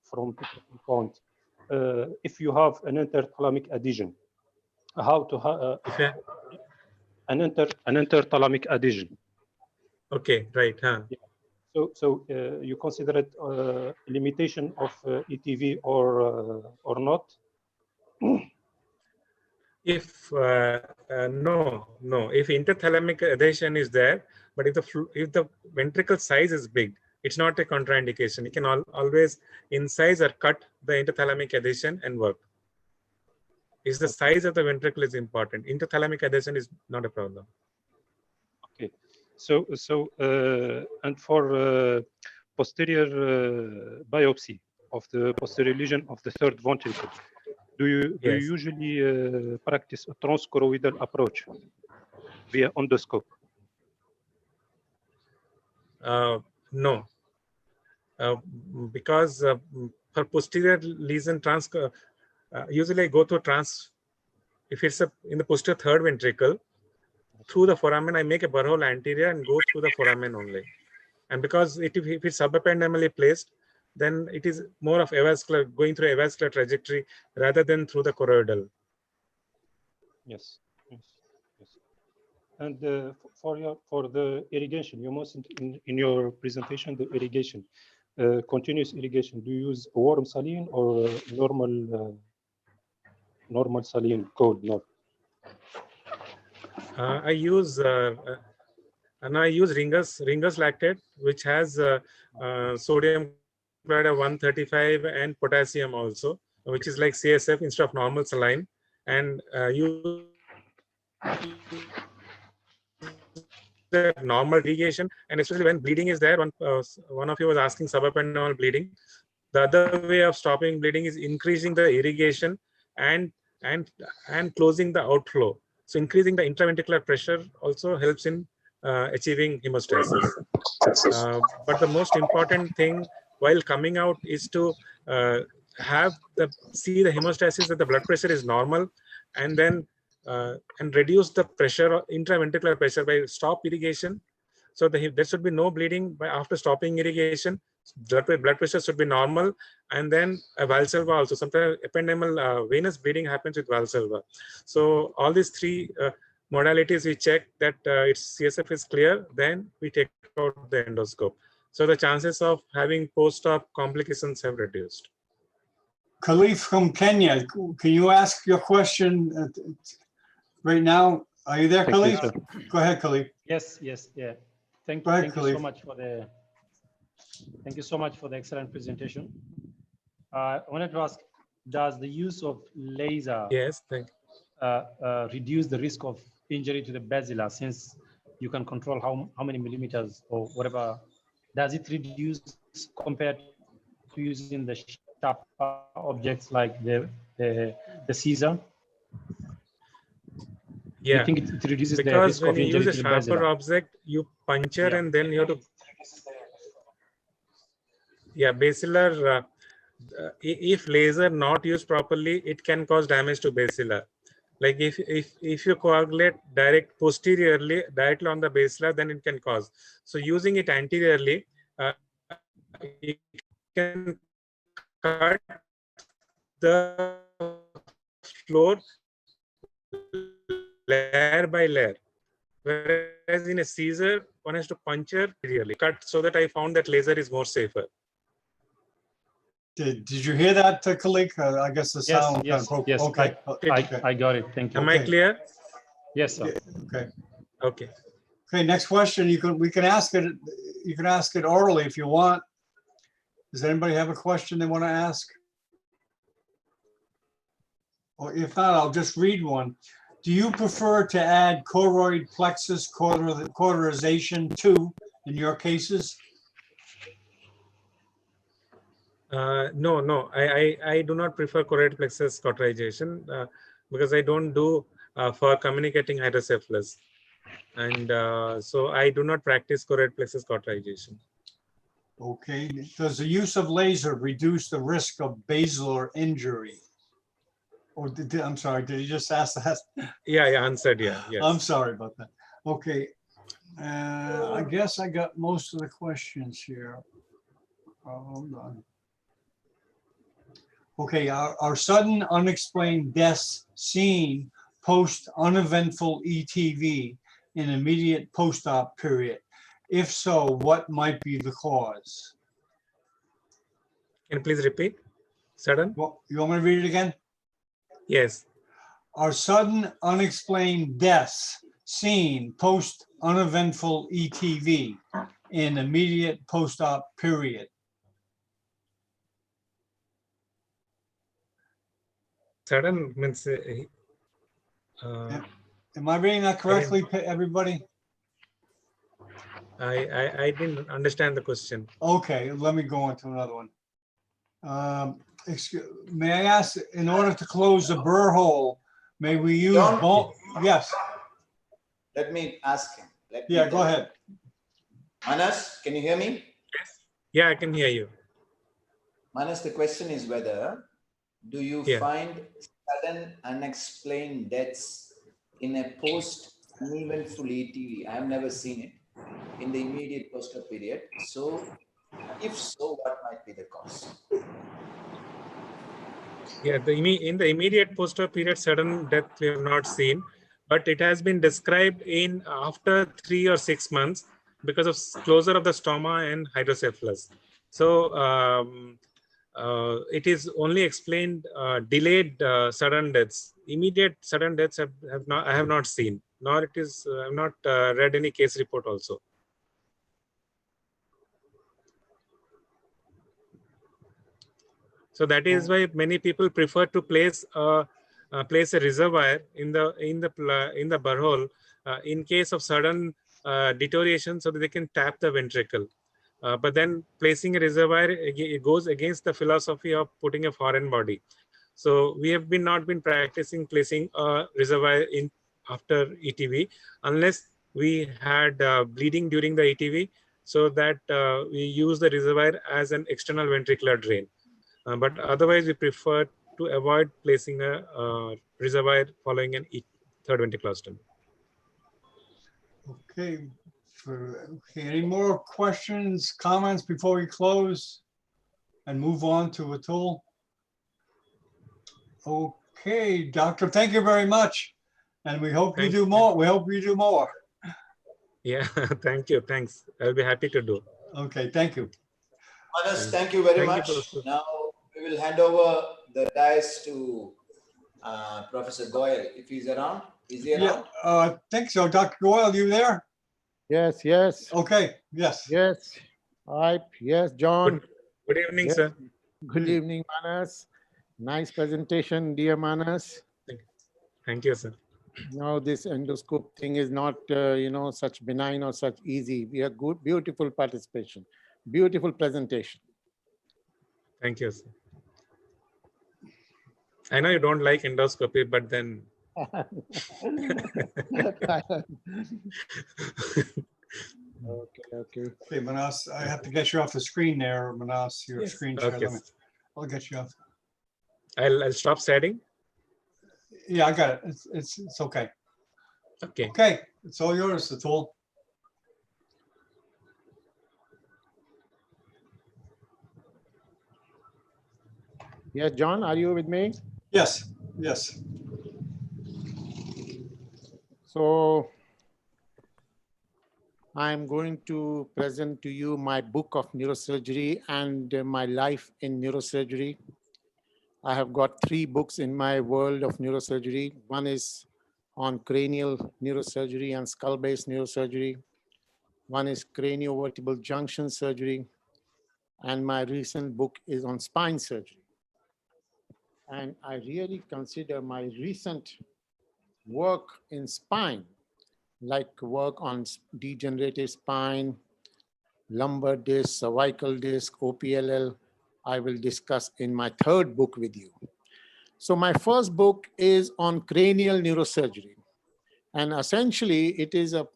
from technical point. If you have an interthalamic adhesion, how to Okay. an interthalamic adhesion? Okay, right. Huh. So you consider it limitation of ETV or not? If no, if interthalamic adhesion is there, but if the ventricle size is big, it's not a contraindication. You can always incise or cut the interthalamic adhesion and work. Is the size of the ventricle is important. Interthalamic adhesion is not a problem. Okay. So and for posterior biopsy of the posterior lesion of the third ventricle, do you Yes. usually practice a transchoroidal approach via endoscope? No, because for posterior lesion usually I go to if it's in the posterior third ventricle, through the foramen I make a burrhole anterior and go through the foramen only. And because if it's subependymally placed, then it is more of avascular, going through avascular trajectory rather than through the choroidal. Yes. And for the irrigation, you mentioned in your presentation the irrigation, continuous irrigation. Do you use warm saline or normal saline, cold? No. I use Ringer's lactate, which has sodium chloride of 135 and potassium also, which is like CSF instead of normal saline, and use the normal irrigation, and especially when bleeding is there. One of you was asking subependymal bleeding. The other way of stopping bleeding is increasing the irrigation and closing the outflow. So increasing the intraventricular pressure also helps in achieving hemostasis. But the most important thing while coming out is to see the hemostasis, that the blood pressure is normal, and then and reduce the pressure, intraventricular pressure, by stop irrigation. So there should be no bleeding after stopping irrigation. Blood pressure should be normal, and then a Valsalva also. Sometimes ependymal venous bleeding happens with Valsalva. So all these three modalities we check that its CSF is clear, then we take out the endoscope. So the chances of having post-op complications have reduced. Khalif from Kenya, can you ask your question right now? Are you there, Khalif? Go ahead, Khalif. Yes, yeah. Thank Khalif. you so much for the excellent presentation. I wanted to ask, does the use of laser reduce the risk of injury to the basilar, since you can control how many millimeters or whatever? Does it reduce compared to using the sharp objects like the Caesar? Yeah, you think it reduces the because risk when of you injury use a to the sharper basilar? object, you puncture and then you have to. Yeah, basilar. If laser not used properly, it can cause damage to basilar. Like if you coagulate posteriorly directly on the basilar, then it can cause. So using it anteriorly, you can cut the floor layer by layer. Whereas in a Caesar, one has to puncture really cut, so that I found that laser is more safer. Did you hear that, Khalif? I guess the sound. Yes. Okay. I got it. Thank you. Am I clear? Yes, sir. Okay. Next question. We can ask it. You can ask it orally if you want. Does anybody have a question they want to ask? or if not, I'll just read one. Do you prefer to add choroid plexus cauterization to in your cases? No. I do not prefer choroid plexus cauterization because I don't do for communicating hydrocephalus. And so I do not practice choroid plexus cauterization. Okay. Does the use of laser reduce the risk of basilar injury? Or I'm sorry, did you just ask that? Yeah, I answered. Yeah, yes. I'm sorry about that. Okay. I guess I got most of the questions here. Hold on. Okay, are sudden unexplained deaths seen post uneventful ETV in immediate post-op period? If so, what might be the cause? Can you please repeat? Sudden? Well, you want me to read it again? Yes. Are sudden unexplained deaths seen post uneventful ETV in immediate post-op period? Sudden means. Am I reading that correctly, everybody? I didn't understand the question. Okay, let me go on to another one. May I ask, in order to close the burr hole, may we use John? bone? Yes, Let me ask him. yeah, go ahead. Manas, can you hear me? Yeah, I can hear you. Manas, the question is whether do you Yeah. find sudden unexplained deaths in a post uneventful ETV? I have never seen it in the immediate post-op period. So if so, what might be the cause? Yeah, in the immediate post-op period, sudden death we have not seen, but it has been described in after 3 or 6 months because of closure of the stoma and hydrocephalus. So it is only explained delayed sudden deaths. Immediate sudden deaths I have not seen, nor it is I have not read any case report also. So that is why many people prefer to place a reservoir in the burr hole in case of sudden deterioration, so that they can tap the ventricle. But then placing a reservoir, it goes against the philosophy of putting a foreign body. So we have not been practicing placing a reservoir in after ETV unless we had bleeding during the ETV, so that we use the reservoir as an external ventricular drain. But otherwise, we prefer to avoid placing a reservoir following an third ventricular. Okay. Any more questions, comments before we close and move on to Atul? Okay, doctor, thank you very much. And we hope you do more. We hope you do more. Yeah, thank you. Thanks. I'll be happy to do. Okay, thank you. Manas, thank you very much. Now we will hand over the dais to Professor Goyal, if he's around. Is he around? Yeah, I think so. Dr. Goyal, you there? Yes, yes. Okay, yes. Yes. Hi. Yes, John. Good evening, Yes. sir. Good evening, Manas. Nice presentation, dear Manas. Thank you, sir. Now, this endoscope thing is not, such benign or such easy. We have good, beautiful participation, beautiful presentation. Thank you, sir. I know you don't like endoscopy, but then. Okay. Okay, Manas, I have to get you off the screen there, Manas, your screen share. Okay. I'll get you off. I'll stop sharing. Yeah, I got it. It's okay. Okay. Okay, it's all yours, Atul. Yes, John, are you with me? Yes, yes. So I'm going to present to you my book of neurosurgery and my life in neurosurgery. I have got 3 books in my world of neurosurgery. One is on cranial neurosurgery and skull-based neurosurgery. One is craniovertebral junction surgery. And my recent book is on spine surgery. And I really consider my recent work in spine, like work on degenerative spine, lumbar disc, cervical disc, OPLL, I will discuss in my third book with you. So my first book is on cranial neurosurgery. And essentially it is a,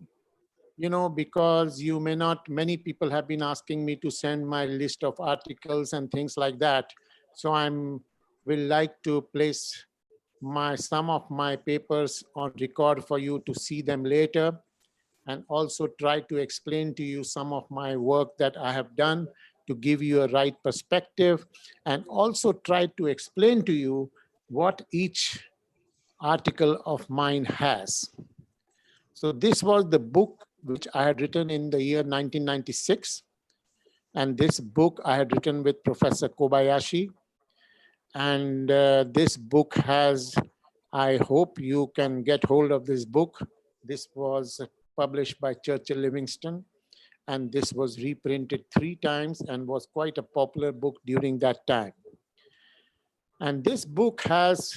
because you may not, many people have been asking me to send my list of articles and things like that. So will like to place some of my papers on record for you to see them later, and also try to explain to you some of my work that I have done to give you a right perspective, and also try to explain to you what each article of mine has. So this was the book which I had written in the year 1996. And this book I had written with Professor Kobayashi. And this book has, I hope you can get hold of this book. This was published by Churchill Livingston, and this was reprinted 3 times and was quite a popular book during that time. And this book has,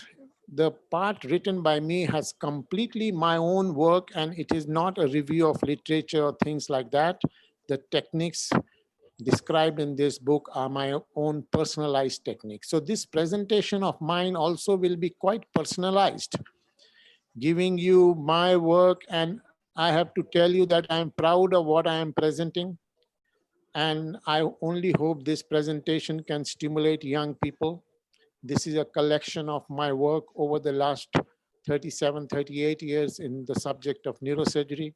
the part written by me has completely my own work, and it is not a review of literature or things like that. The techniques described in this book are my own personalized techniques. So this presentation of mine also will be quite personalized, giving you my work, and I have to tell you that I'm proud of what I am presenting. And I only hope this presentation can stimulate young people. This is a collection of my work over the last 37, 38 years in the subject of neurosurgery.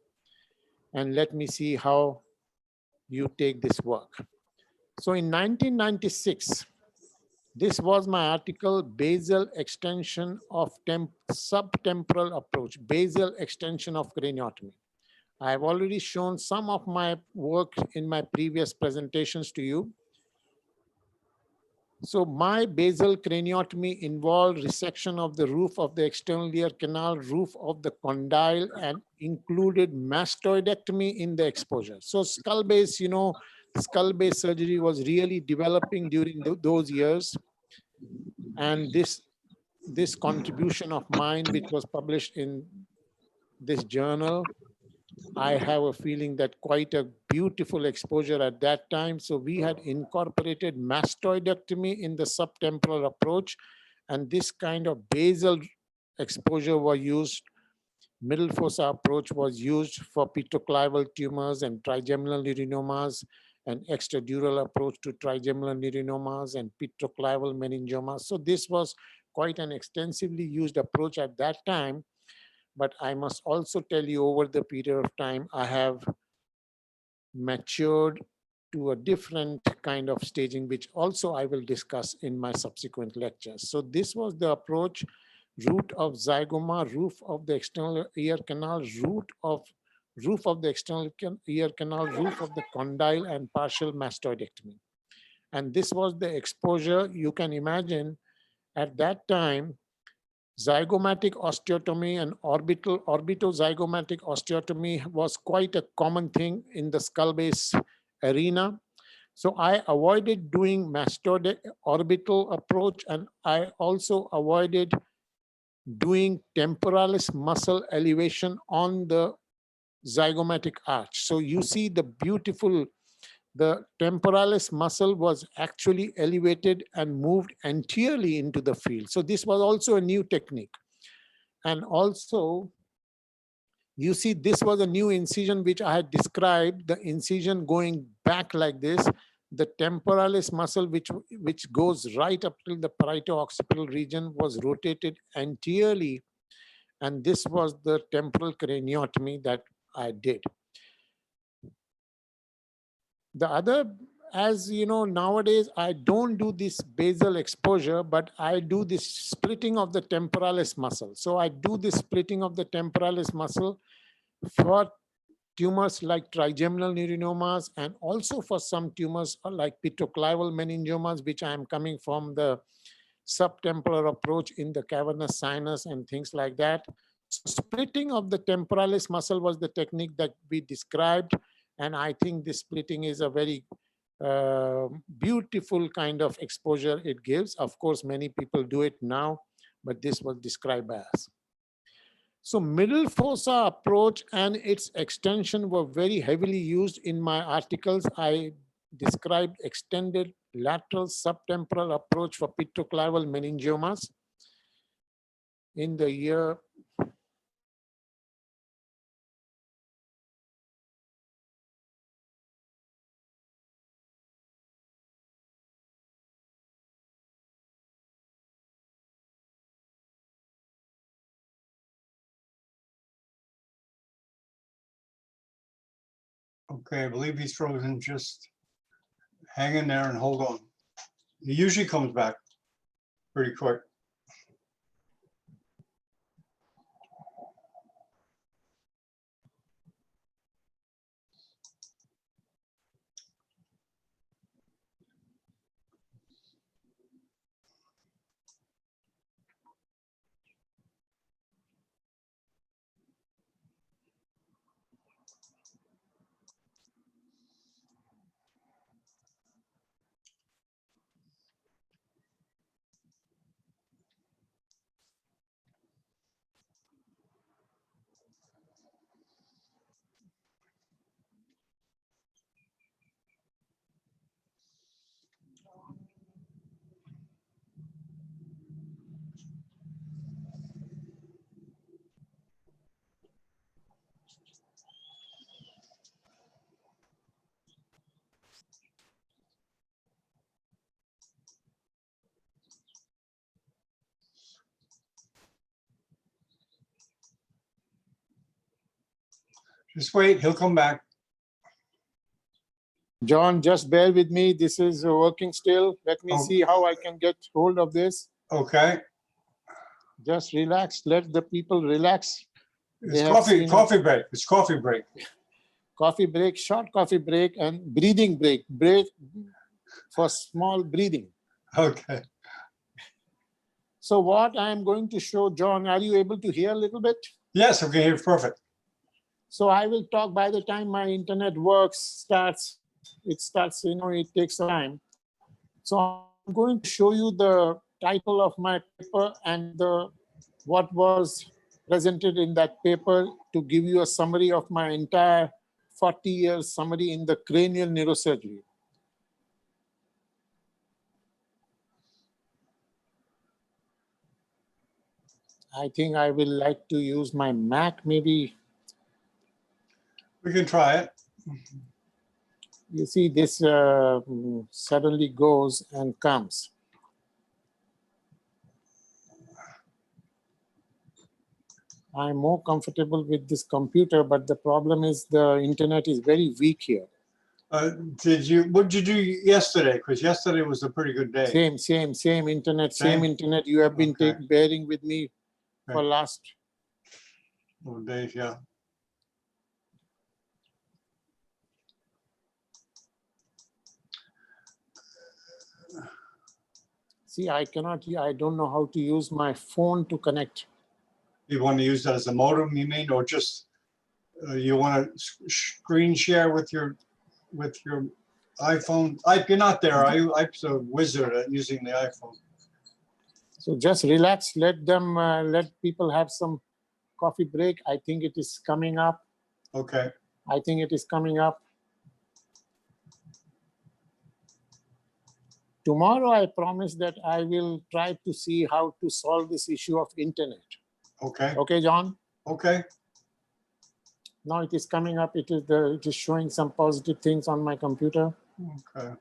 And let me see how you take this work. So in 1996, this was my article, Basal Extension of Subtemporal Approach, Basal Extension of Craniotomy. I have already shown some of my work in my previous presentations to you. So my basal craniotomy involved resection of the roof of the external ear canal, roof of the condyle, and included mastoidectomy in the exposure. So skull base, skull base surgery was really developing during those years. And this contribution of mine, which was published in this journal, I have a feeling that quite a beautiful exposure at that time. So we had incorporated mastoidectomy in the subtemporal approach, and this kind of basal exposure was used. Middle fossa approach was used for petroclival tumors and trigeminal neurinomas, and extradural approach to trigeminal neurinomas and petroclival meningiomas. So this was quite an extensively used approach at that time. But I must also tell you, over the period of time, I have matured to a different kind of staging, which also I will discuss in my subsequent lectures. So this was the approach: root of zygoma, roof of the external ear canal, roof of the external ear canal, roof of the condyle, and partial mastoidectomy. And this was the exposure. You can imagine at that time, zygomatic osteotomy and orbitozygomatic osteotomy was quite a common thing in the skull base arena. So I avoided doing orbital approach, and I also avoided doing temporalis muscle elevation on the zygomatic arch. So you see the beautiful, the temporalis muscle was actually elevated and moved anteriorly into the field. So this was also a new technique. And also, you see, this was a new incision which I had described, the incision going back like this. The temporalis muscle, which goes right up till the parieto-occipital region, was rotated anteriorly. And this was the temporal craniotomy that I did. The other, as you know, nowadays, I don't do this basal exposure, but I do this splitting of the temporalis muscle. So I do this splitting of the temporalis muscle for tumors like trigeminal neurinomas, and also for some tumors like petroclival meningiomas, which I am coming from the subtemporal approach in the cavernous sinus and things like that. So splitting of the temporalis muscle was the technique that we described. And I think this splitting is a very beautiful kind of exposure it gives. Of course, many people do it now, but this was described by us. So middle fossa approach and its extension were very heavily used in my articles. I described extended lateral subtemporal approach for petroclival meningiomas in the year Okay, I believe he's frozen. Just hang in there and hold on. He usually comes back pretty quick. Just wait, he'll come back. John, just bear with me. This is working still. Let me Oh. see how I can get hold of this. Okay. Just relax. Let the people relax. It's They have coffee, seen coffee break. It's coffee break. Coffee break, short coffee break, and breathing break. Break for small breathing. Okay. So what I am going to show, John, are you able to hear a little bit? Yes, okay, here, perfect. So I will talk by the time my internet works, starts, it takes time. So I'm going to show you the title of my paper and what was presented in that paper to give you a summary of my entire 40 years summary in the cranial neurosurgery. I think I will like to use my Mac maybe. We can try it. You see, this suddenly goes and comes. I'm more comfortable with this computer, but the problem is the internet is very weak here. What did you do yesterday? Because yesterday was a pretty good day. Same internet, Same? same internet. You have been Okay. bearing with me for Okay. last. Oh, days, yeah. See, I don't know how to use my phone to connect. You want to use that as a modem, you mean, or just you want to screen share with your iPhone? You're not there, are you? I'm a wizard at using the iPhone. So just relax, let people have some coffee break. I think it is coming up. Okay. I think it is coming up. Tomorrow, I promise that I will try to see how to solve this issue of internet. Okay. Okay, John? Okay. Now it is coming up. It is showing some positive things on my computer. Okay.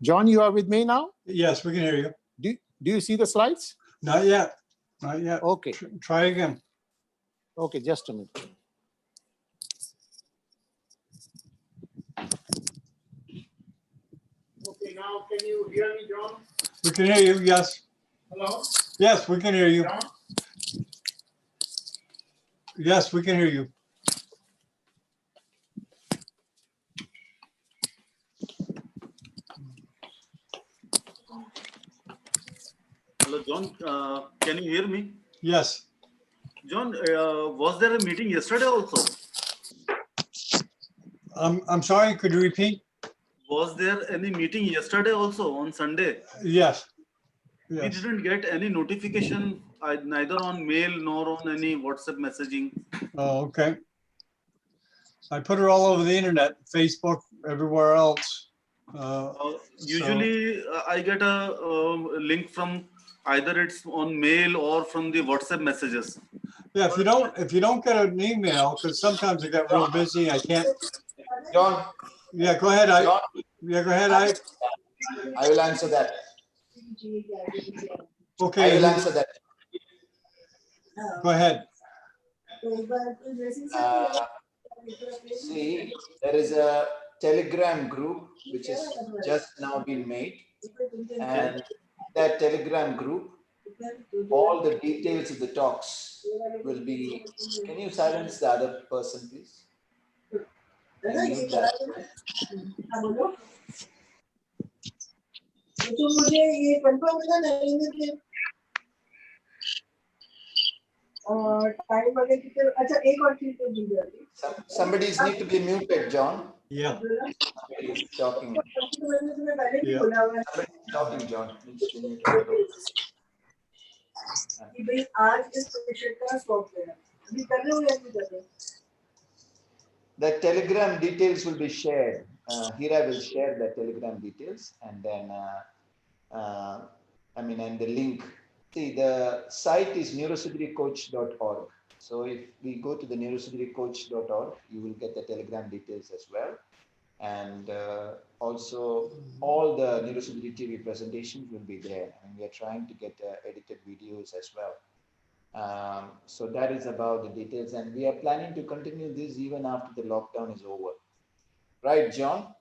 John, you are with me now? Yes, we can hear you. Do you see the slides? Not yet. Not yet. Okay. Try again. Okay, just a minute. Okay, now can you hear me, John? We can hear you, yes. Hello? Yes, we can hear you. Yes, we can hear you. Hello, John. Can you hear me? Yes. John, was there a meeting yesterday also? I'm sorry, could you repeat? Was there any meeting yesterday also on Sunday? Yes. We Yes. didn't get any notification neither on mail nor on any WhatsApp messaging. Oh, okay. I put her all over the internet, Facebook, everywhere else. Usually I get a link from either it's on mail or from the WhatsApp messages. Yeah, if you don't get an email, because sometimes I get real busy, I can't. John, Yeah, go ahead. John, Yeah, go ahead. I will answer that. Okay. I will answer that. Go ahead. See, there is a Telegram group which has just now been made, and that Telegram group, all the details of the talks will be. Can you silence the other person, please? And mute that. Somebody's need to be muted, John. Yeah. Somebody's talking. Yeah. Somebody's talking, John. Needs to be muted. The Telegram details will be shared. Hira will share the Telegram details, and then and the link. See, the site is neurosurgerycoach.org. So if we go to the neurosurgerycoach.org, you will get the Telegram details as well. And also all the neurosurgery TV presentations will be there. And we are trying to get edited videos as well. So that is about the details. And we are planning to continue this even after the lockdown is over. Right, John?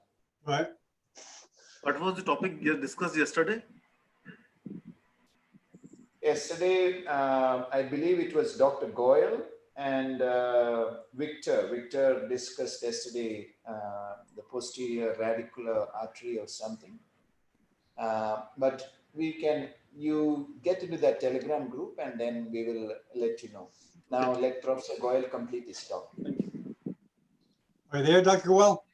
Right. What was the topic you discussed yesterday? Yesterday, I believe it was Dr. Goyal and Victor. Victor discussed yesterday the posterior radicular artery or something. But you get into that Telegram group and then we will let you know. Now let Professor Goyal complete his talk. Are you there, Dr. Well?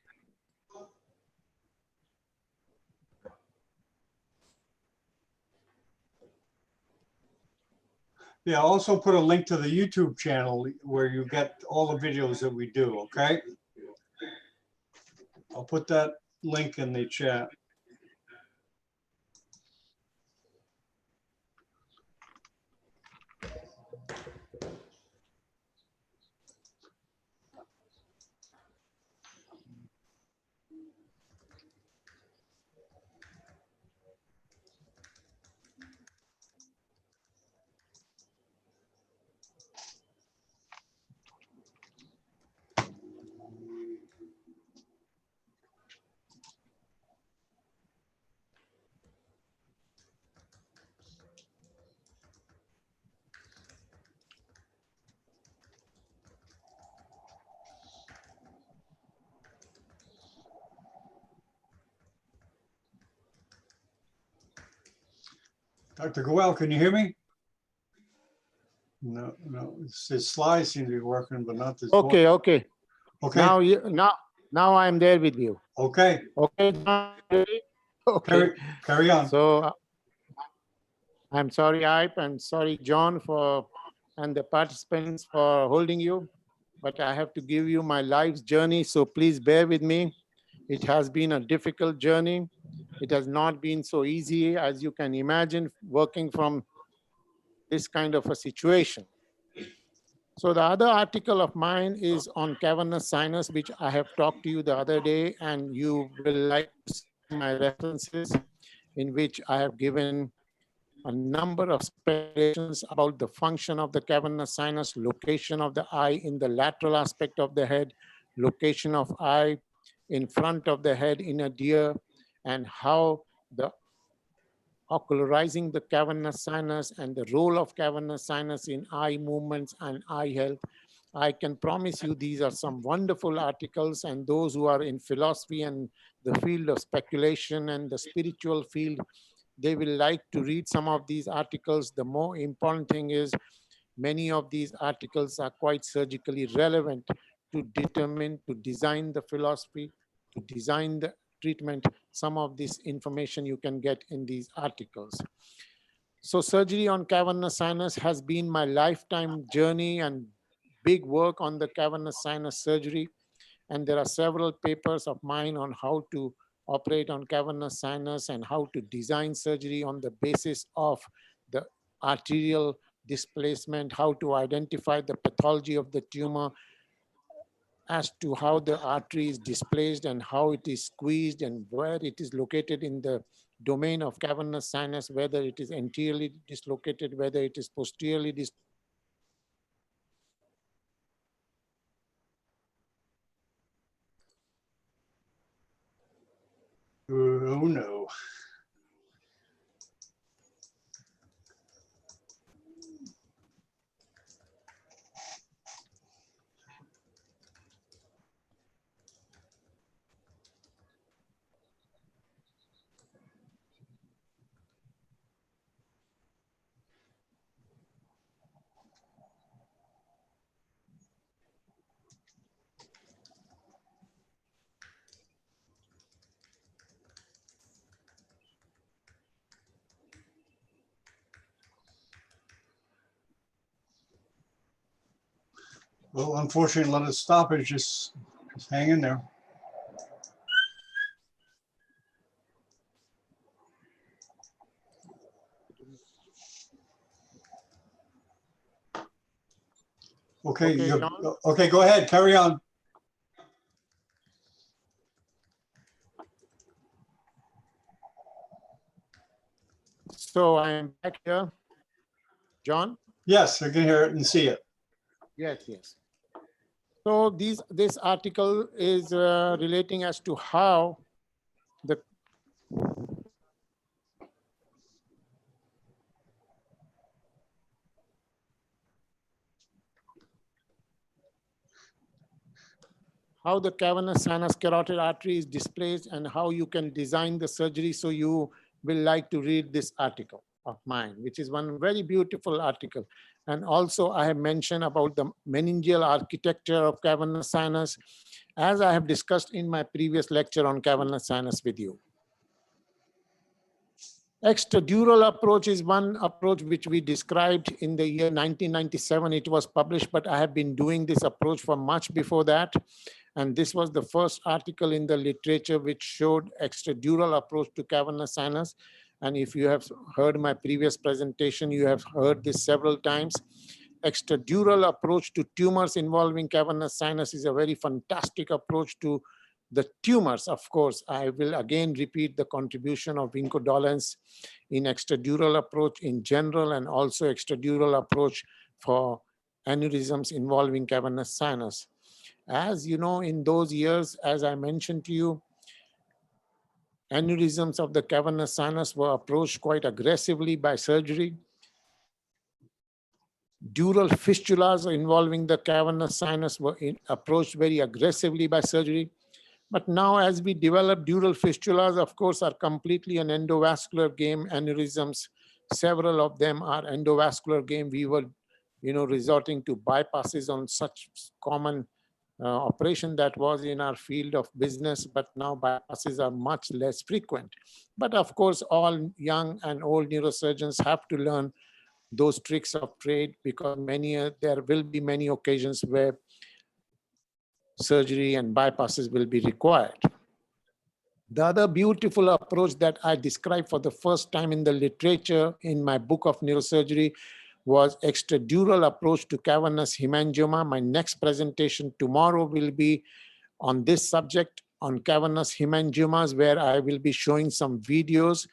Yeah, also put a link to the YouTube channel where you get all the videos that we do, okay? I'll put that link in the chat. Dr. Goel, can you hear me? No, his slides seem to be working, but not this. Okay, voice. okay. Okay. Now I'm there with you. Okay. Okay. Okay. Carry on. So I'm sorry, Ipe, and sorry, John, and the participants for holding you, but I have to give you my life's journey, so please bear with me. It has been a difficult journey. It has not been so easy as you can imagine working from this kind of a situation. So the other article of mine is on cavernous sinus, which I have talked to you the other day, and you will like to see my references in which I have given a number of speculations about the function of the cavernous sinus, location of the eye in the lateral aspect of the head, location of eye in front of the head in a deer, and how the ocularizing the cavernous sinus and the role of cavernous sinus in eye movements and eye health. I can promise you these are some wonderful articles, and those who are in philosophy and the field of speculation and the spiritual field, they will like to read some of these articles. The more important thing is many of these articles are quite surgically relevant to determine, to design the philosophy, to design the treatment. Some of this information you can get in these articles. So surgery on cavernous sinus has been my lifetime journey and big work on the cavernous sinus surgery. And there are several papers of mine on how to operate on cavernous sinus and how to design surgery on the basis of the arterial displacement, how to identify the pathology of the tumor as to how the artery is displaced and how it is squeezed and where it is located in the domain of cavernous sinus, whether it is anteriorly dislocated, whether it is posteriorly dislocated. Oh no. Well, unfortunately, let it stop. It's just hang in there. Okay, Okay, you- John? okay, go ahead, carry on. So I am back here. John? Yes, I can hear it and see it. Yes, yes. So this article is relating as to how the cavernous sinus carotid artery is displaced and how you can design the surgery. So you will like to read this article of mine, which is one very beautiful article. And also I have mentioned about the meningeal architecture of cavernous sinus, as I have discussed in my previous lecture on cavernous sinus with you. Extradural approach is one approach which we described in the year 1997. It was published, but I have been doing this approach for much before that. And this was the first article in the literature which showed extradural approach to cavernous sinus. And if you have heard my previous presentation, you have heard this several times. Extradural approach to tumors involving cavernous sinus is a very fantastic approach to the tumors. Of course, I will again repeat the contribution of incodolence in extradural approach in general, and also extradural approach for aneurysms involving cavernous sinus. As you know, in those years, as I mentioned to you, aneurysms of the cavernous sinus were approached quite aggressively by surgery. Dural fistulas involving the cavernous sinus were approached very aggressively by surgery. But now as we develop dural fistulas, of course, are completely an endovascular game. Aneurysms, several of them are endovascular game. We were, resorting to bypasses on such common operation that was in our field of business, but now bypasses are much less frequent. But of course, all young and old neurosurgeons have to learn those tricks of trade, because there will be many occasions where surgery and bypasses will be required. The other beautiful approach that I described for the first time in the literature in my book of neurosurgery was extradural approach to cavernous hemangioma. My next presentation tomorrow will be on this subject, on cavernous hemangiomas, where I will be showing some videos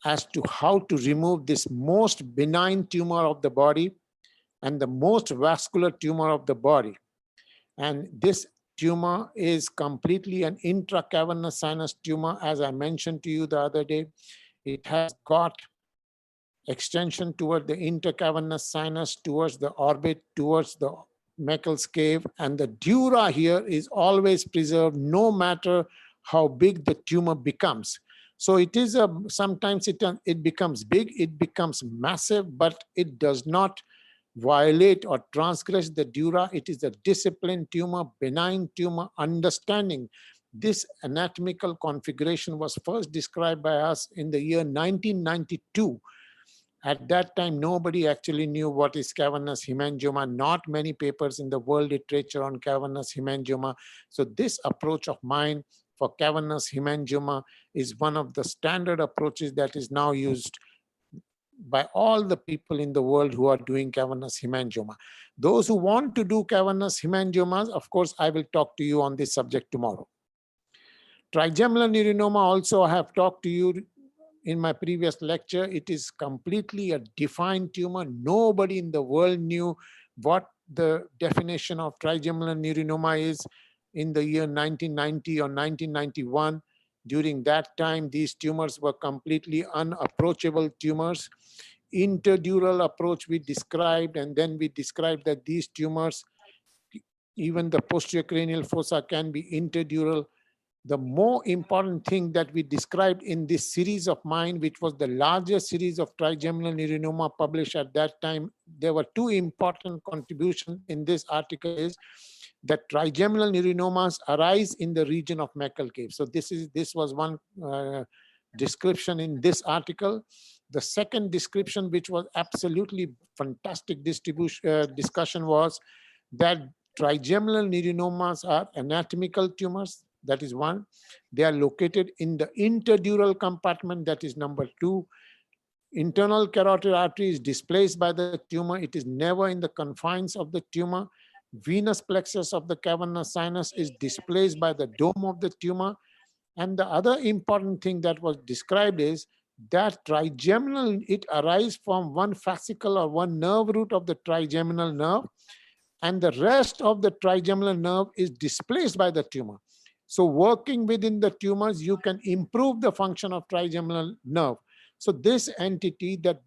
as to how to remove this most benign tumor of the body and the most vascular tumor of the body. And this tumor is completely an intracavernous sinus tumor, as I mentioned to you the other day. It has got extension toward the intercavernous sinus, towards the orbit, towards the Meckel's cave, and the dura here is always preserved no matter how big the tumor becomes. So it is sometimes it becomes big, it becomes massive, but it does not violate or transgress the dura. It is a disciplined tumor, benign tumor. Understanding this anatomical configuration was first described by us in the year 1992. At that time, nobody actually knew what is cavernous hemangioma. Not many papers in the world literature on cavernous hemangioma. So this approach of mine for cavernous hemangioma is one of the standard approaches that is now used by all the people in the world who are doing cavernous hemangioma. Those who want to do cavernous hemangiomas, of course, I will talk to you on this subject tomorrow. Trigeminal neurinoma also I have talked to you in my previous lecture. It is completely a defined tumor. Nobody in the world knew what the definition of trigeminal neurinoma is in the year 1990 or 1991. During that time, these tumors were completely unapproachable tumors. Interdural approach we described, and then we described that these tumors, even the posterior cranial fossa, can be interdural. The more important thing that we described in this series of mine, which was the largest series of trigeminal neurinoma published at that time, there were two important contributions in this article is that trigeminal neurinomas arise in the region of Meckel cave. So this was one description in this article. The second description, which was absolutely fantastic discussion, was that trigeminal neurinomas are anatomical tumors. That is one. They are located in the interdural compartment. That is number two. Internal carotid artery is displaced by the tumor. It is never in the confines of the tumor. Venous plexus of the cavernous sinus is displaced by the dome of the tumor. And the other important thing that was described is that trigeminal, it arises from one fascicle or one nerve root of the trigeminal nerve, and the rest of the trigeminal nerve is displaced by the tumor. So working within the tumors, you can improve the function of trigeminal nerve. So this entity, that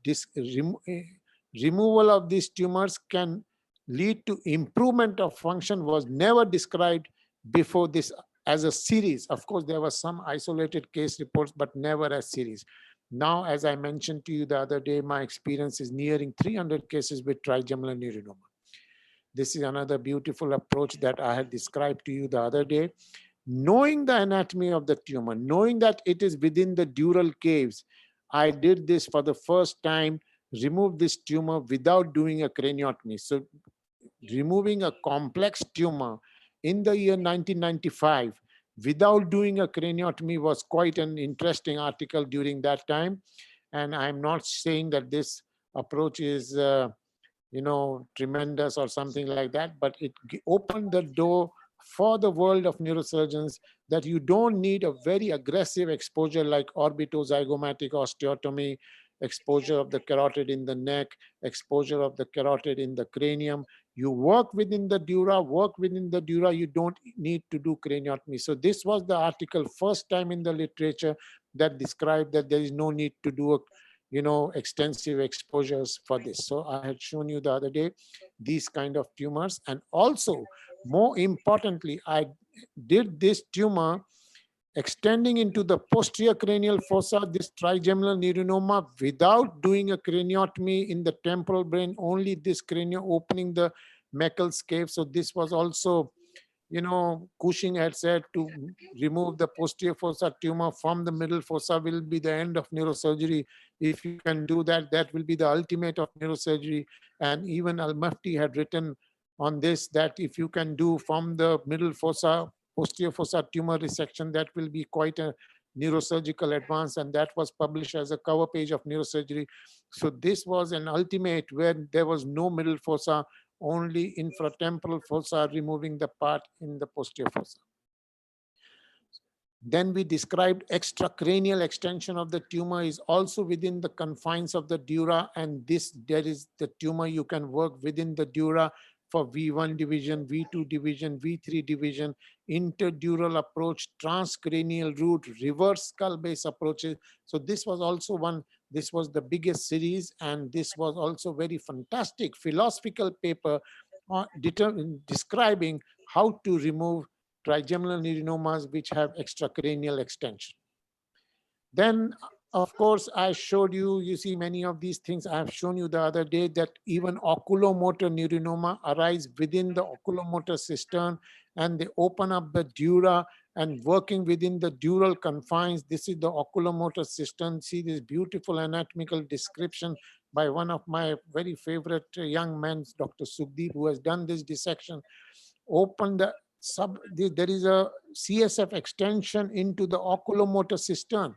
removal of these tumors can lead to improvement of function, was never described before this as a series. Of course, there were some isolated case reports, but never as series. Now, as I mentioned to you the other day, my experience is nearing 300 cases with trigeminal neurinoma. This is another beautiful approach that I had described to you the other day. Knowing the anatomy of the tumor, knowing that it is within the dural caves, I did this for the first time, remove this tumor without doing a craniotomy. So removing a complex tumor in the year 1995 without doing a craniotomy was quite an interesting article during that time. And I'm not saying that this approach is, tremendous or something like that, but it opened the door for the world of neurosurgeons that you don't need a very aggressive exposure like orbitozygomatic osteotomy, exposure of the carotid in the neck, exposure of the carotid in the cranium. You work within the dura, you don't need to do craniotomy. So this was the article first time in the literature that described that there is no need to do extensive exposures for this. So I had shown you the other day these kind of tumors. And also, more importantly, I did this tumor extending into the posterior cranial fossa, this trigeminal neurinoma, without doing a craniotomy in the temporal brain, only this cranial opening the Meckel's cave. So this was also, Cushing had said to remove the posterior fossa tumor from the middle fossa will be the end of neurosurgery. If you can do that, that will be the ultimate of neurosurgery. And even Al-Mufti had written on this, that if you can do from the middle fossa, posterior fossa tumor resection, that will be quite a neurosurgical advance, and that was published as a cover page of Neurosurgery. So this was an ultimate where there was no middle fossa, only infratemporal fossa, removing the part in the posterior fossa. Then we described extracranial extension of the tumor is also within the confines of the dura, and there is the tumor you can work within the dura for V1 division, V2 division, V3 division, interdural approach, transcranial route, reverse skull base approaches. So this was also one, this was the biggest series, and this was also very fantastic philosophical paper describing how to remove trigeminal neurinomas which have extracranial extension. Then, of course, I showed you, you see many of these things I have shown you the other day, that even oculomotor neurinoma arise within the oculomotor cistern, and they open up the dura and working within the dural confines. This is the oculomotor cistern. See this beautiful anatomical description by one of my very favorite young men, Dr. Sukhdeep, who has done this dissection. Open the there is a CSF extension into the oculomotor cistern,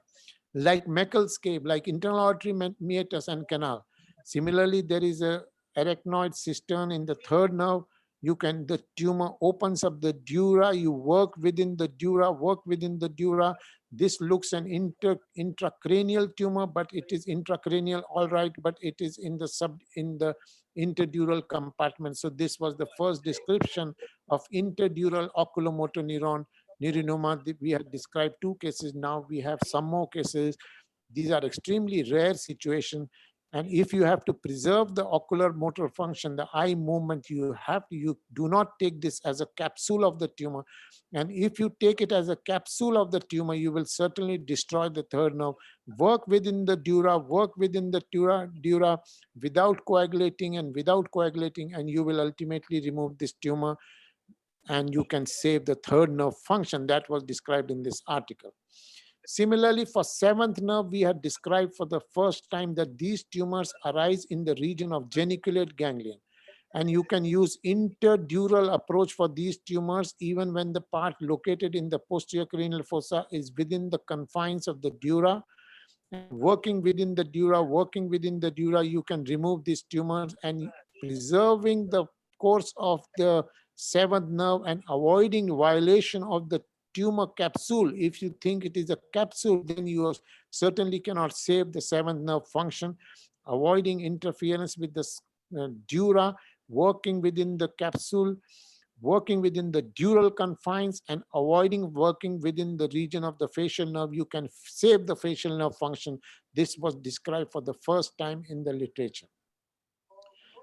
like Meckel's cave, like internal artery meatus and canal. Similarly, there is a arachnoid cistern in the third nerve. You can, the tumor opens up the dura, you work within the dura, This looks an intracranial tumor, but it is intracranial, all right, but it is in the interdural compartment. So this was the first description of interdural oculomotor neurinoma. We had described 2 cases. Now we have some more cases. These are extremely rare situations. And if you have to preserve the ocular motor function, the eye movement, you do not take this as a capsule of the tumor. And if you take it as a capsule of the tumor, you will certainly destroy the third nerve. Work within the dura, dura without coagulating, and you will ultimately remove this tumor, and you can save the third nerve function that was described in this article. Similarly, for 7th nerve, we had described for the first time that these tumors arise in the region of geniculate ganglion. And you can use interdural approach for these tumors even when the part located in the posterior cranial fossa is within the confines of the dura. And working within the dura, you can remove these tumors, and preserving the course of the 7th nerve and avoiding violation of the tumor capsule. If you think it is a capsule, then you certainly cannot save the 7th nerve function. Avoiding interference with the dura, working within the capsule, working within the dural confines, and avoiding working within the region of the facial nerve, you can save the facial nerve function. This was described for the first time in the literature.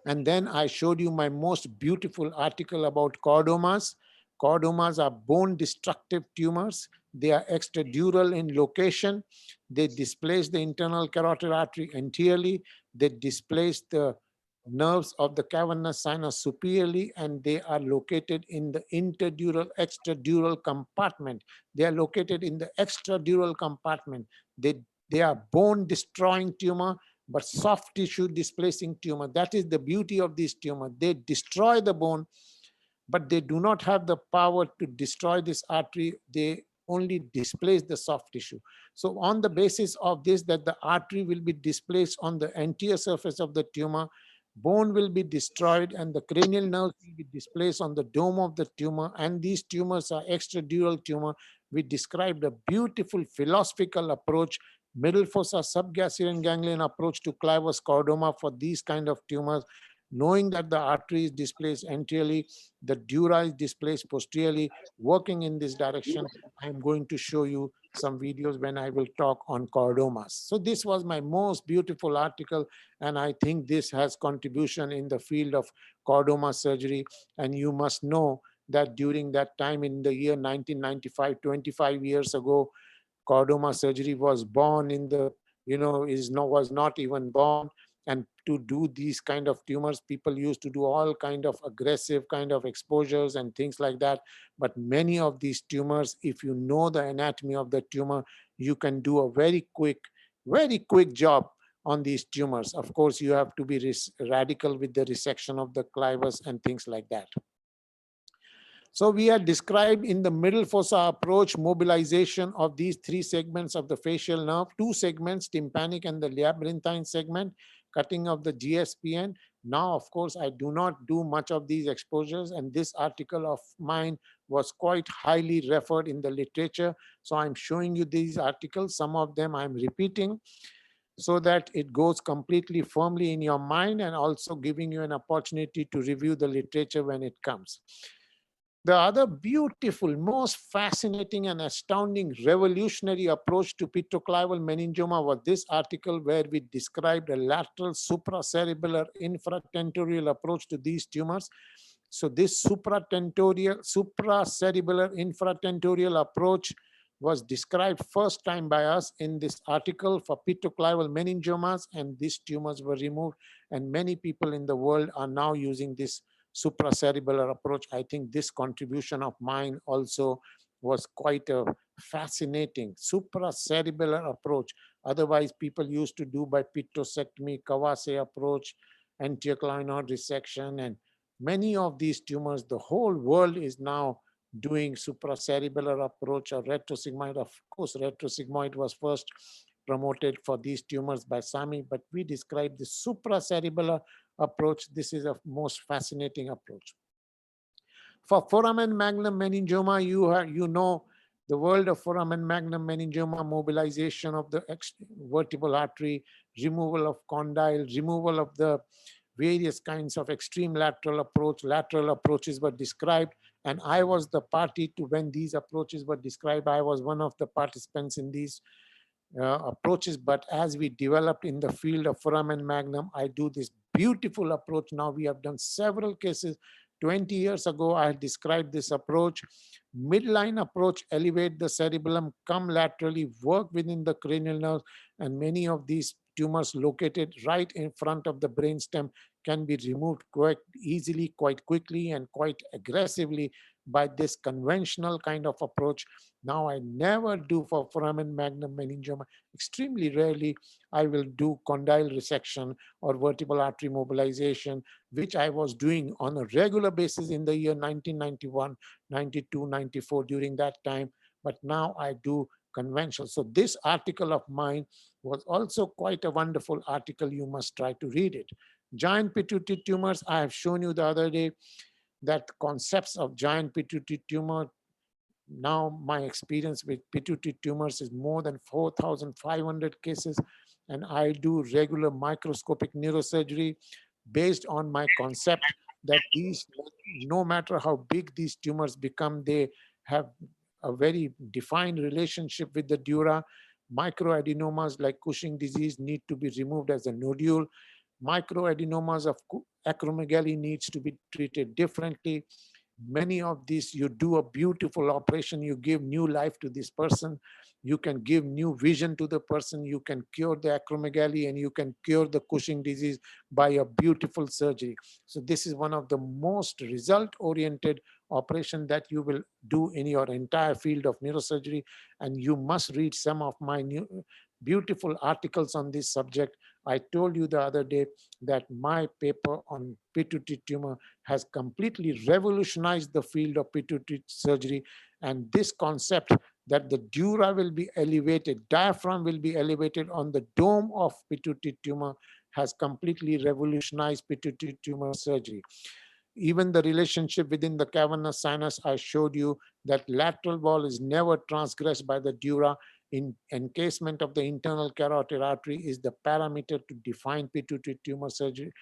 And then I showed you my most beautiful article about chordomas. Chordomas are bone destructive tumors. They are extradural in location. They displace the internal carotid artery anteriorly. They displace the nerves of the cavernous sinus superiorly, and they are located in the interdural extradural compartment. They are located in the extradural compartment. They are bone destroying tumor, but soft tissue displacing tumor. That is the beauty of this tumor. They destroy the bone, but they do not have the power to destroy this artery. They only displace the soft tissue. So on the basis of this, that the artery will be displaced on the anterior surface of the tumor, bone will be destroyed, and the cranial nerves will be displaced on the dome of the tumor. And these tumors are extradural tumor. We described a beautiful philosophical approach, middle fossa subgastrian ganglion approach to clivus chordoma for these kind of tumors. Knowing that the artery is displaced anteriorly, the dura is displaced posteriorly, working in this direction. I'm going to show you some videos when I will talk on chordomas. So this was my most beautiful article, and I think this has contribution in the field of chordoma surgery. And you must know that during that time in the year 1995, 25 years ago, chordoma surgery was born in the, was not even born. And to do these kind of tumors, people used to do all kind of aggressive kind of exposures and things like that. But many of these tumors, if you know the anatomy of the tumor, you can do a very quick job on these tumors. Of course, you have to be radical with the resection of the clivus and things like that. So we are described in the middle fossa approach mobilization of these 3 segments of the facial nerve, 2 segments, tympanic and the labyrinthine segment, cutting of the GSPN. Now, of course, I do not do much of these exposures, and this article of mine was quite highly referred in the literature. So I'm showing you these articles. Some of them I'm repeating. so that it goes completely firmly in your mind, and also giving you an opportunity to review the literature when it comes. The other beautiful, most fascinating and astounding revolutionary approach to petroclival meningioma was this article, where we described a lateral supracerebellar infratentorial approach to these tumors. So this supracerebellar infratentorial approach was described first time by us in this article for petroclival meningiomas, and these tumors were removed, and many people in the world are now using this supracerebellar approach. I think this contribution of mine also was quite a fascinating supracerebellar approach. Otherwise, people used to do by petrosectomy, Kawase approach, anterior clinoid resection, and many of these tumors, the whole world is now doing supracerebellar approach or retrosigmoid. Of course, retrosigmoid was first promoted for these tumors by Sami, but we described the supracerebellar approach. This is a most fascinating approach. For foramen magnum meningioma, you know the world of foramen magnum meningioma, mobilization of the vertebral artery, removal of condyle, removal of the various kinds of extreme lateral approach. Lateral approaches were described, and I was the party to when these approaches were described. I was one of the participants in these approaches, but as we developed in the field of foramen magnum, I do this beautiful approach. Now we have done several cases. 20 years ago, I had described this approach. Midline approach, elevate the cerebellum, come laterally, work within the cranial nerves, and many of these tumors located right in front of the brainstem can be removed quite easily, quite quickly, and quite aggressively by this conventional kind of approach. Now I never do for foramen magnum meningioma. Extremely rarely I will do condyle resection or vertebral artery mobilization, which I was doing on a regular basis in the year 1991, 92, 94 during that time. But now I do conventional. So this article of mine was also quite a wonderful article. You must try to read it. Giant pituitary tumors, I have shown you the other day that concepts of giant pituitary tumor. Now my experience with pituitary tumors is more than 4,500 cases, and I do regular microscopic neurosurgery based on my concept that these, no matter how big these tumors become, they have a very defined relationship with the dura. Microadenomas like Cushing disease need to be removed as a nodule. Microadenomas of acromegaly needs to be treated differently. Many of these, you do a beautiful operation, you give new life to this person, you can give new vision to the person, you can cure the acromegaly, and you can cure the Cushing disease by a beautiful surgery. So this is one of the most result-oriented operation that you will do in your entire field of neurosurgery, and you must read some of my new beautiful articles on this subject. I told you the other day that my paper on pituitary tumor has completely revolutionized the field of pituitary surgery. And this concept that the dura will be elevated, diaphragm will be elevated on the dome of pituitary tumor has completely revolutionized pituitary tumor surgery. Even the relationship within the cavernous sinus, I showed you that lateral wall is never transgressed by the dura. In encasement of the internal carotid artery is the parameter to define pituitary tumor surgery.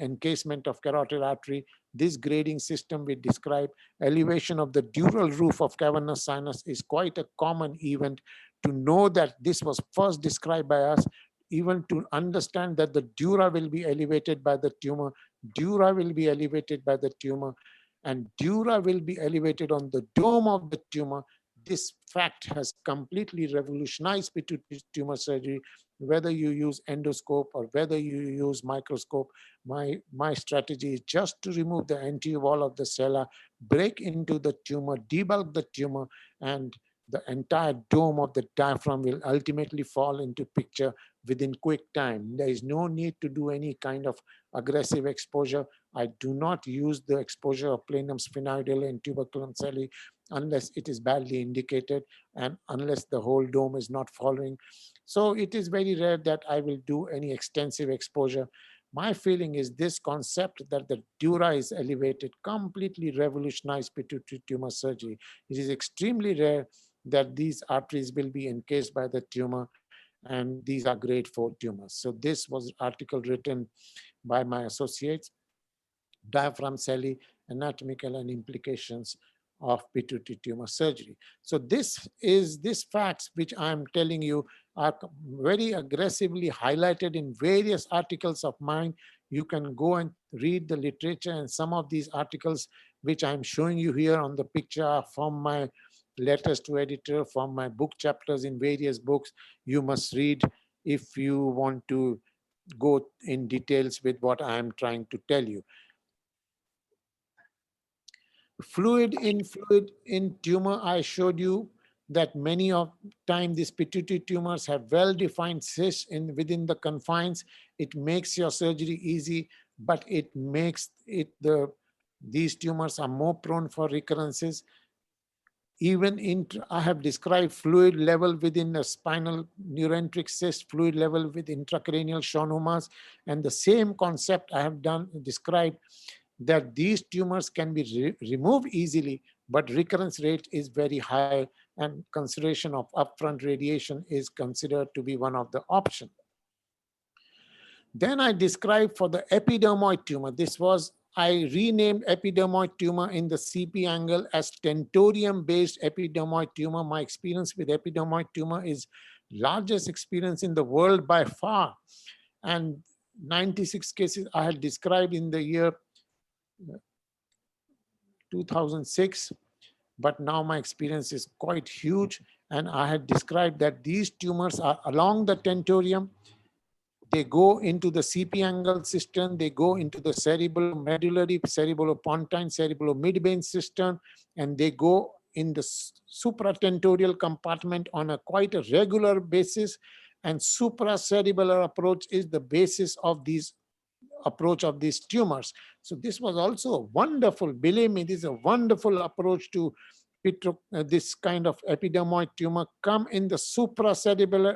Encasement of carotid artery, this grading system we describe, elevation of the dural roof of cavernous sinus is quite a common event. To know that this was first described by us, even to understand that the dura will be elevated by the tumor, dura will be elevated by the tumor, and dura will be elevated on the dome of the tumor. This fact has completely revolutionized pituitary tumor surgery. Whether you use endoscope or whether you use microscope, my strategy is just to remove the anterior wall of the sella, break into the tumor, debulk the tumor, and the entire dome of the diaphragm will ultimately fall into picture within quick time. There is no need to do any kind of aggressive exposure. I do not use the exposure of planum sphenoidal and tuberculum celli unless it is badly indicated and unless the whole dome is not following. So it is very rare that I will do any extensive exposure. My feeling is this concept that the dura is elevated completely revolutionized pituitary tumor surgery. It is extremely rare that these arteries will be encased by the tumor. and these are grade 4 tumors. So this was article written by my associates, Diaphragm Celli, Anatomical and Implications of Pituitary Tumor Surgery. So these facts which I'm telling you are very aggressively highlighted in various articles of mine. You can go and read the literature, and some of these articles which I'm showing you here on the picture are from my letters to editor, from my book chapters in various books. You must read if you want to go in details with what I'm trying to tell you. Fluid in tumor, I showed you that many of time these pituitary tumors have well-defined cysts within the confines. It makes your surgery easy, but it makes these tumors are more prone for recurrences. Even I have described fluid level within a spinal neuroenteric cyst, fluid level with intracranial schwannomas, and the same concept I have described, that these tumors can be removed easily, but recurrence rate is very high, and consideration of upfront radiation is considered to be one of the options. Then I described for the epidermoid tumor. I renamed epidermoid tumor in the CP angle as tentorium-based epidermoid tumor. My experience with epidermoid tumor is largest experience in the world by far. And 96 cases I had described in the year 2006, but now my experience is quite huge. And I had described that these tumors are along the tentorium. They go into the CP angle system, they go into the cerebellomedullary, cerebellopontine, cerebellomidvein system, and they go in the supratentorial compartment on a quite a regular basis. And supracerebellar approach is the basis of these approach of these tumors. So this was also a wonderful, believe me, this is a wonderful approach to this kind of epidermoid tumor. Come in the supracerebellar,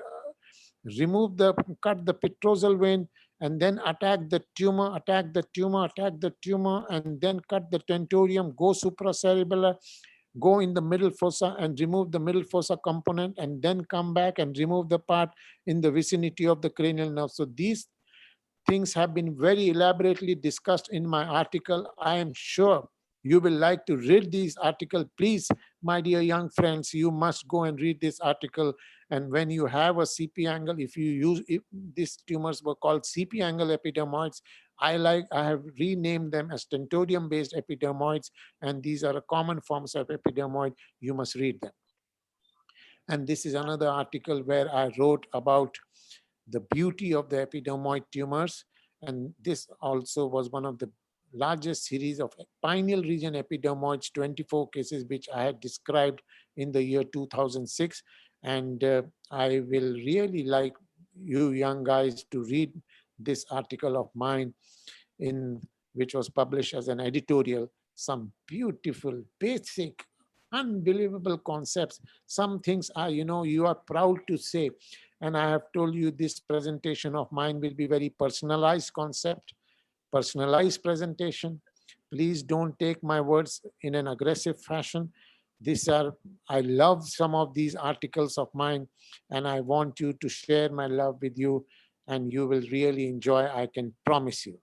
cut the petrosal vein, and then attack the tumor, attack the tumor, attack the tumor, and then cut the tentorium, go supracerebellar, go in the middle fossa and remove the middle fossa component, and then come back and remove the part in the vicinity of the cranial nerve. So these things have been very elaborately discussed in my article. I am sure you will like to read this article. Please, my dear young friends, you must go and read this article. And when you have a CP angle, if these tumors were called CP angle epidermoids, I have renamed them as tentorium-based epidermoids, and these are common forms of epidermoid. You must read them. And this is another article where I wrote about the beauty of the epidermoid tumors. And this also was one of the largest series of pineal region epidermoids, 24 cases, which I had described in the year 2006. And I will really like you young guys to read this article of mine, which was published as an editorial. Some beautiful, basic, unbelievable concepts. Some things are, you are proud to say. And I have told you this presentation of mine will be very personalized concept, personalized presentation. Please don't take my words in an aggressive fashion. I love some of these articles of mine, and I want you to share my love with you, and you will really enjoy, I can promise you.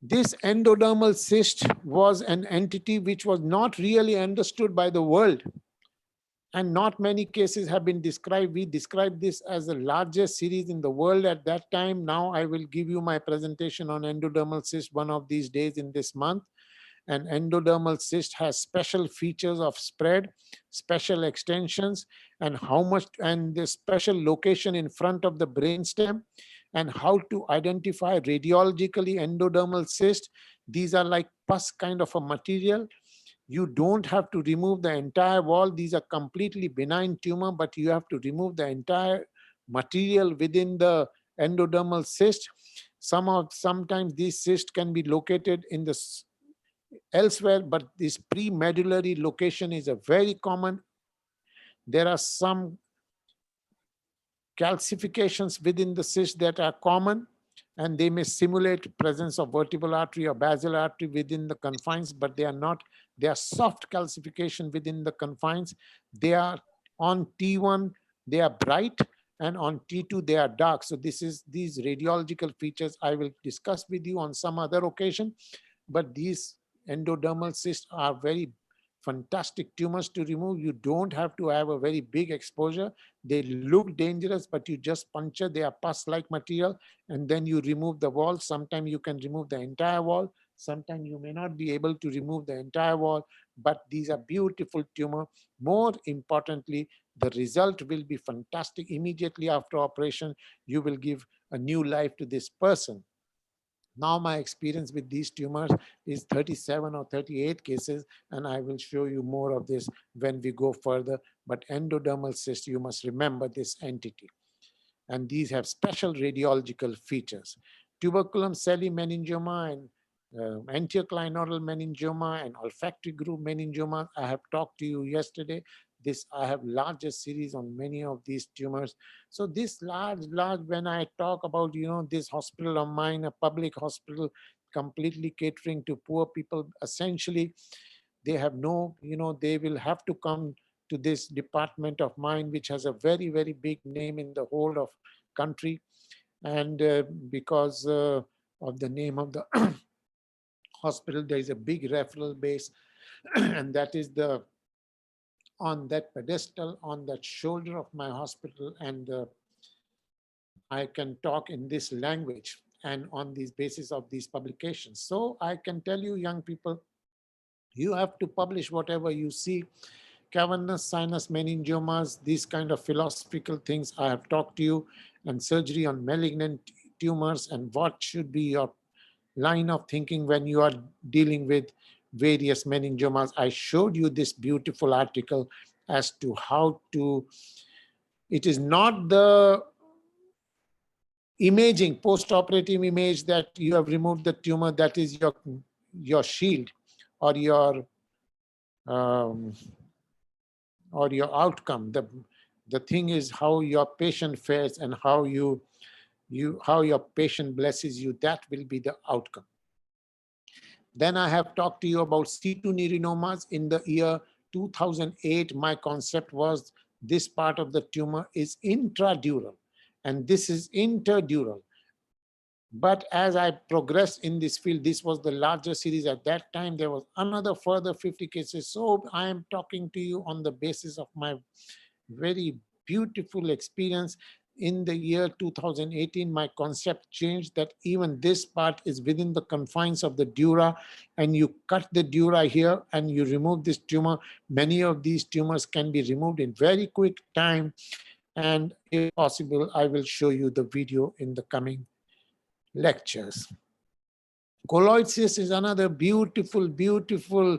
This endodermal cyst was an entity which was not really understood by the world. And not many cases have been described. We described this as the largest series in the world at that time. Now I will give you my presentation on endodermal cyst one of these days in this month. And endodermal cyst has special features of spread, special extensions, and the special location in front of the brainstem, and how to identify radiologically endodermal cyst. These are like pus kind of a material. You don't have to remove the entire wall. These are completely benign tumor, but you have to remove the entire material within the endodermal cyst. Sometimes these cysts can be located in elsewhere, but this premedullary location is a very common. There are some calcifications within the cyst that are common, and they may simulate presence of vertebral artery or basilar artery within the confines, but they are not. They are soft calcification within the confines. They are on T1 they are bright, and on T2 they are dark. So these radiological features I will discuss with you on some other occasion, but these endodermal cysts are very fantastic tumors to remove. You don't have to have a very big exposure. They look dangerous, but you just puncture, they are pus-like material, and then you remove the wall. Sometimes you can remove the entire wall. Sometimes you may not be able to remove the entire wall, but these are beautiful tumor. More importantly, the result will be fantastic. Immediately after operation, you will give a new life to this person. Now my experience with these tumors is 37 or 38 cases, and I will show you more of this when we go further. But endodermal cyst, you must remember this entity. And these have special radiological features. Tuberculum celli meningioma and anterior-clinoidal meningioma and olfactory groove meningioma. I have talked to you yesterday. I have larger series on many of these tumors. So this large, when I talk about, this hospital of mine, a public hospital, completely catering to poor people, essentially, they have no, they will have to come to this department of mine, which has a very, very big name in the whole of country. And because of the name of the hospital, there is a big referral base, and that is on that pedestal, on that shoulder of my hospital, and I can talk in this language and on this basis of these publications. So I can tell you, young people, you have to publish whatever you see. Cavernous sinus meningiomas, these kind of philosophical things I have talked to you, and surgery on malignant tumors, and what should be your line of thinking when you are dealing with various meningiomas. I showed you this beautiful article as to how to, it is not the imaging, post-operative image that you have removed the tumor, that is your shield or your outcome. The thing is how your patient fares and how your patient blesses you. That will be the outcome. Then I have talked to you about C2 neurinomas. In the year 2008, my concept was this part of the tumor is intradural and this is interdural. But as I progressed in this field, this was the larger series. At that time, there was another further 50 cases. So I am talking to you on the basis of my very beautiful experience. In the year 2018, my concept changed that even this part is within the confines of the dura, and you cut the dura here and you remove this tumor. Many of these tumors can be removed in very quick time. And if possible, I will show you the video in the coming lectures. Colloid cyst is another beautiful, beautiful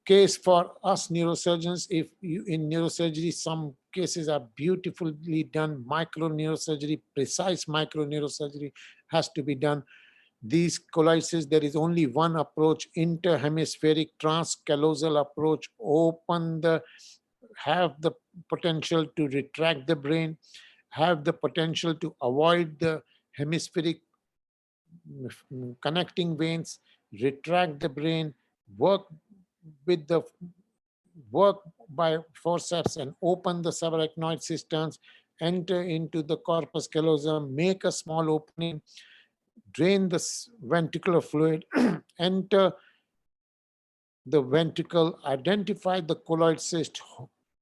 case for us neurosurgeons. If you in neurosurgery, some cases are beautifully done. Microneurosurgery, precise microneurosurgery has to be done. These colloid cysts, there is only one approach, interhemispheric transcallosal approach. Have the potential to retract the brain, have the potential to avoid the hemispheric connecting veins, retract the brain, work by forceps and open the subarachnoid cisterns, enter into the corpus callosum, make a small opening, drain the ventricular fluid, enter the ventricle, identify the colloid cyst,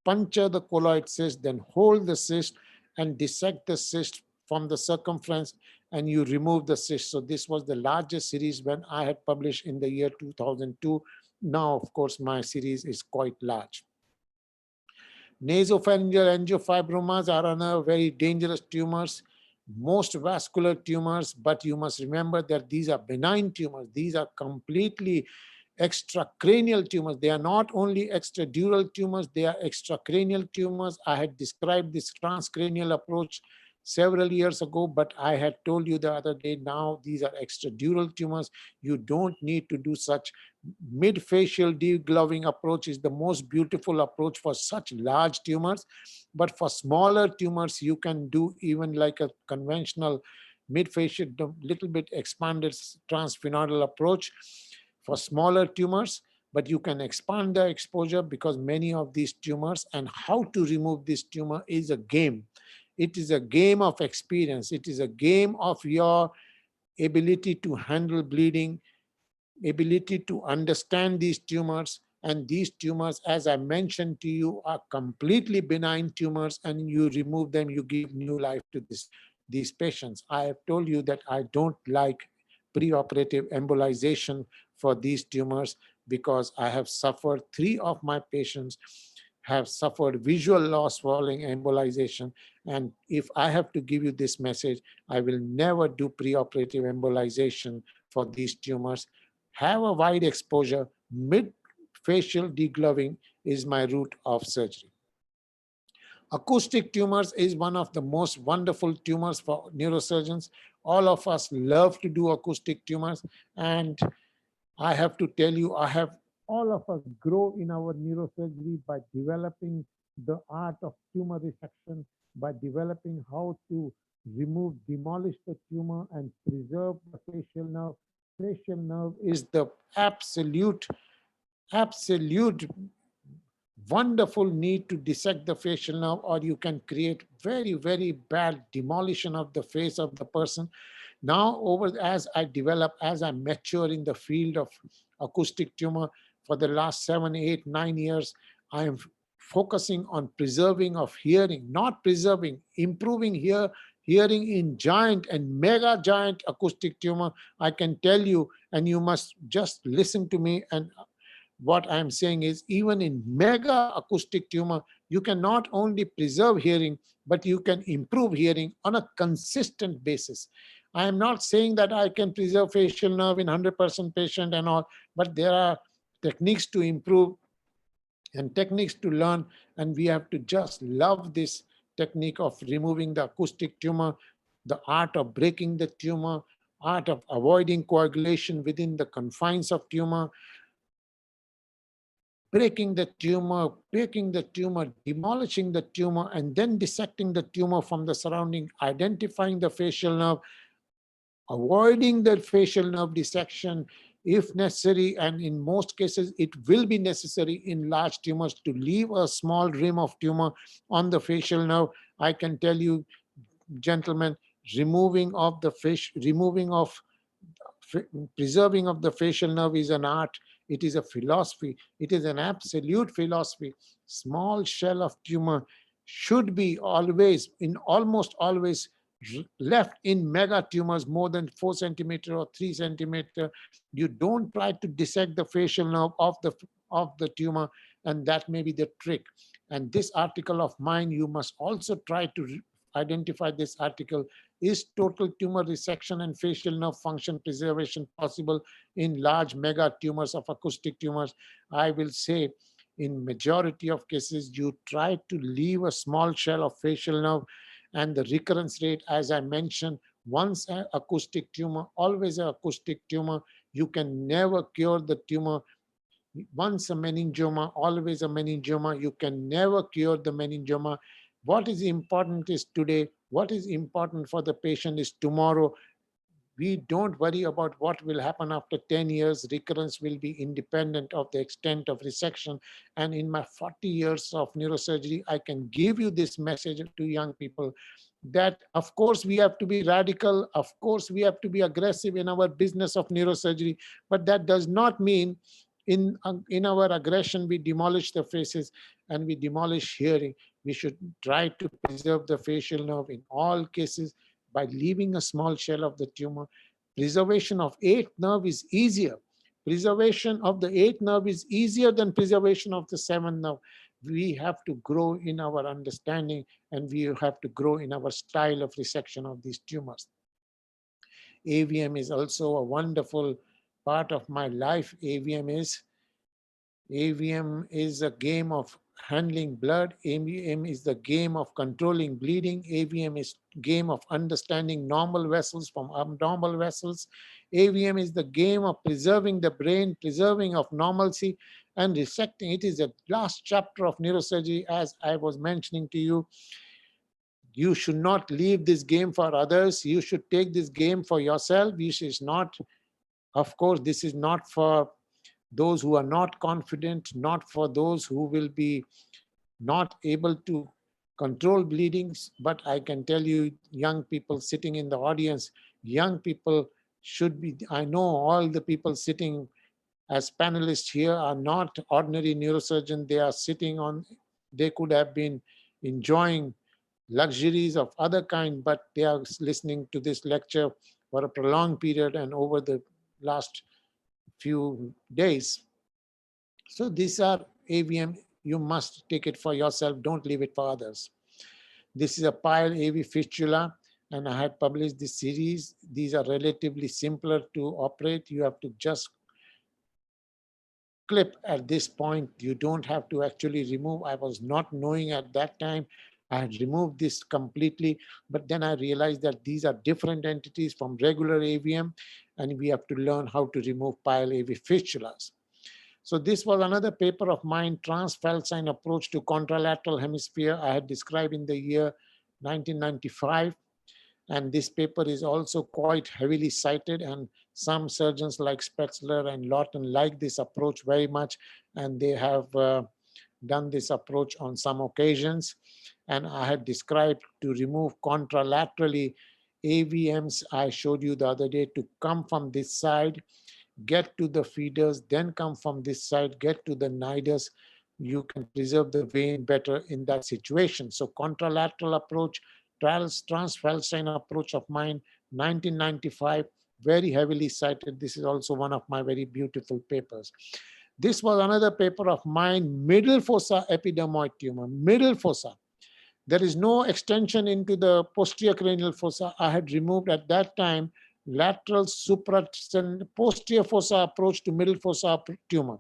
puncture the colloid cyst, then hold the cyst and dissect the cyst from the circumference, and you remove the cyst. So this was the largest series when I had published in the year 2002. Now, of course, my series is quite large. Nasopharyngeal angiofibromas are another very dangerous tumors, most vascular tumors, but you must remember that these are benign tumors. These are completely extracranial tumors. They are not only extradural tumors, they are extracranial tumors. I had described this transcranial approach several years ago, but I had told you the other day, now these are extradural tumors. You don't need to do such. Mid-facial degloving approach is the most beautiful approach for such large tumors. But for smaller tumors, you can do even like a conventional mid-facial, little bit expanded transsphenoidal approach for smaller tumors. but you can expand the exposure because many of these tumors, and how to remove this tumor is a game. It is a game of experience. It is a game of your ability to handle bleeding, ability to understand these tumors. And these tumors, as I mentioned to you, are completely benign tumors, and you remove them, you give new life to these patients. I have told you that I don't like preoperative embolization for these tumors because I have suffered, 3 of my patients have suffered visual loss following embolization. And if I have to give you this message, I will never do preoperative embolization for these tumors. Have a wide exposure. Mid-facial degloving is my route of surgery. Acoustic tumors is one of the most wonderful tumors for neurosurgeons. All of us love to do acoustic tumors. And I have to tell you, all of us grow in our neurosurgery by developing the art of tumor resection, by developing how to demolish the tumor and preserve the facial nerve. Facial nerve is the absolute wonderful need to dissect the facial nerve, or you can create very, very bad demolition of the face of the person. Now, as I mature in the field of acoustic tumor for the last 7, 8, 9 years, I am focusing on preserving of hearing, not preserving, improving hearing in giant and mega giant acoustic tumor. I can tell you, and you must just listen to me, and what I'm saying is, even in mega acoustic tumor, you can not only preserve hearing, but you can improve hearing on a consistent basis. I am not saying that I can preserve facial nerve in 100% patient and all, but there are techniques to improve and techniques to learn, and we have to just love this technique of removing the acoustic tumor, the art of breaking the tumor, art of avoiding coagulation within the confines of tumor, breaking the tumor, demolishing the tumor, and then dissecting the tumor from the surrounding, identifying the facial nerve, avoiding the facial nerve dissection if necessary, and in most cases it will be necessary in large tumors to leave a small rim of tumor on the facial nerve. I can tell you, gentlemen, preserving of the facial nerve is an art. It is a philosophy. It is an absolute philosophy. Small shell of tumor should be almost always left in mega tumors more than 4 centimeter or 3 centimeter. You don't try to dissect the facial nerve of the tumor, and that may be the trick. And this article of mine, you must also try to identify this article. Is total tumor resection and facial nerve function preservation possible in large mega tumors of acoustic tumors? I will say, in majority of cases, you try to leave a small shell of facial nerve, and the recurrence rate, as I mentioned, once an acoustic tumor, always an acoustic tumor. You can never cure the tumor. Once a meningioma, always a meningioma. You can never cure the meningioma. What is important is today. What is important for the patient is tomorrow. We don't worry about what will happen after 10 years. Recurrence will be independent of the extent of resection. And in my 40 years of neurosurgery, I can give you this message to young people that, of course, we have to be radical. Of course, we have to be aggressive in our business of neurosurgery. But that does not mean in our aggression, we demolish the faces and we demolish hearing. We should try to preserve the facial nerve in all cases by leaving a small shell of the tumor. Preservation of 8th nerve is easier. Preservation of the 8th nerve is easier than preservation of the 7th nerve. We have to grow in our understanding, and we have to grow in our style of resection of these tumors. AVM is also a wonderful part of my life. AVM is a game of handling blood. AVM is the game of controlling bleeding. AVM is game of understanding normal vessels from abnormal vessels. AVM is the game of preserving the brain, preserving of normalcy, and resecting. It is the last chapter of neurosurgery, as I was mentioning to you. You should not leave this game for others. You should take this game for yourself. This is not, of course, this is not for those who are not confident, not for those who will be not able to control bleedings. But I can tell you, young people sitting in the audience, young people should be, I know all the people sitting as panelists here are not ordinary neurosurgeons. They are sitting on, they could have been enjoying luxuries of other kind, but they are listening to this lecture for a prolonged period and over the last few days. So these are AVM. You must take it for yourself. Don't leave it for others. This is a pile AV fistula, and I had published this series. These are relatively simpler to operate. You have to just clip at this point. You don't have to actually remove. I was not knowing at that time. I had removed this completely, but then I realized that these are different entities from regular AVM, and we have to learn how to remove pile AV fistulas. So this was another paper of mine, transfalcine approach to contralateral hemisphere. I had described in the year 1995. And this paper is also quite heavily cited, and some surgeons like Spetzler and Lawton like this approach very much, and they have done this approach on some occasions. And I had described to remove contralaterally AVMs I showed you the other day to come from this side, get to the feeders, then come from this side, get to the nidus. You can preserve the vein better in that situation. So contralateral approach, transfalcine approach of mine, 1995, very heavily cited. This is also one of my very beautiful papers. This was another paper of mine, middle fossa epidermoid tumor, middle fossa. There is no extension into the posterior cranial fossa. I had removed at that time lateral posterior fossa approach to middle fossa tumor.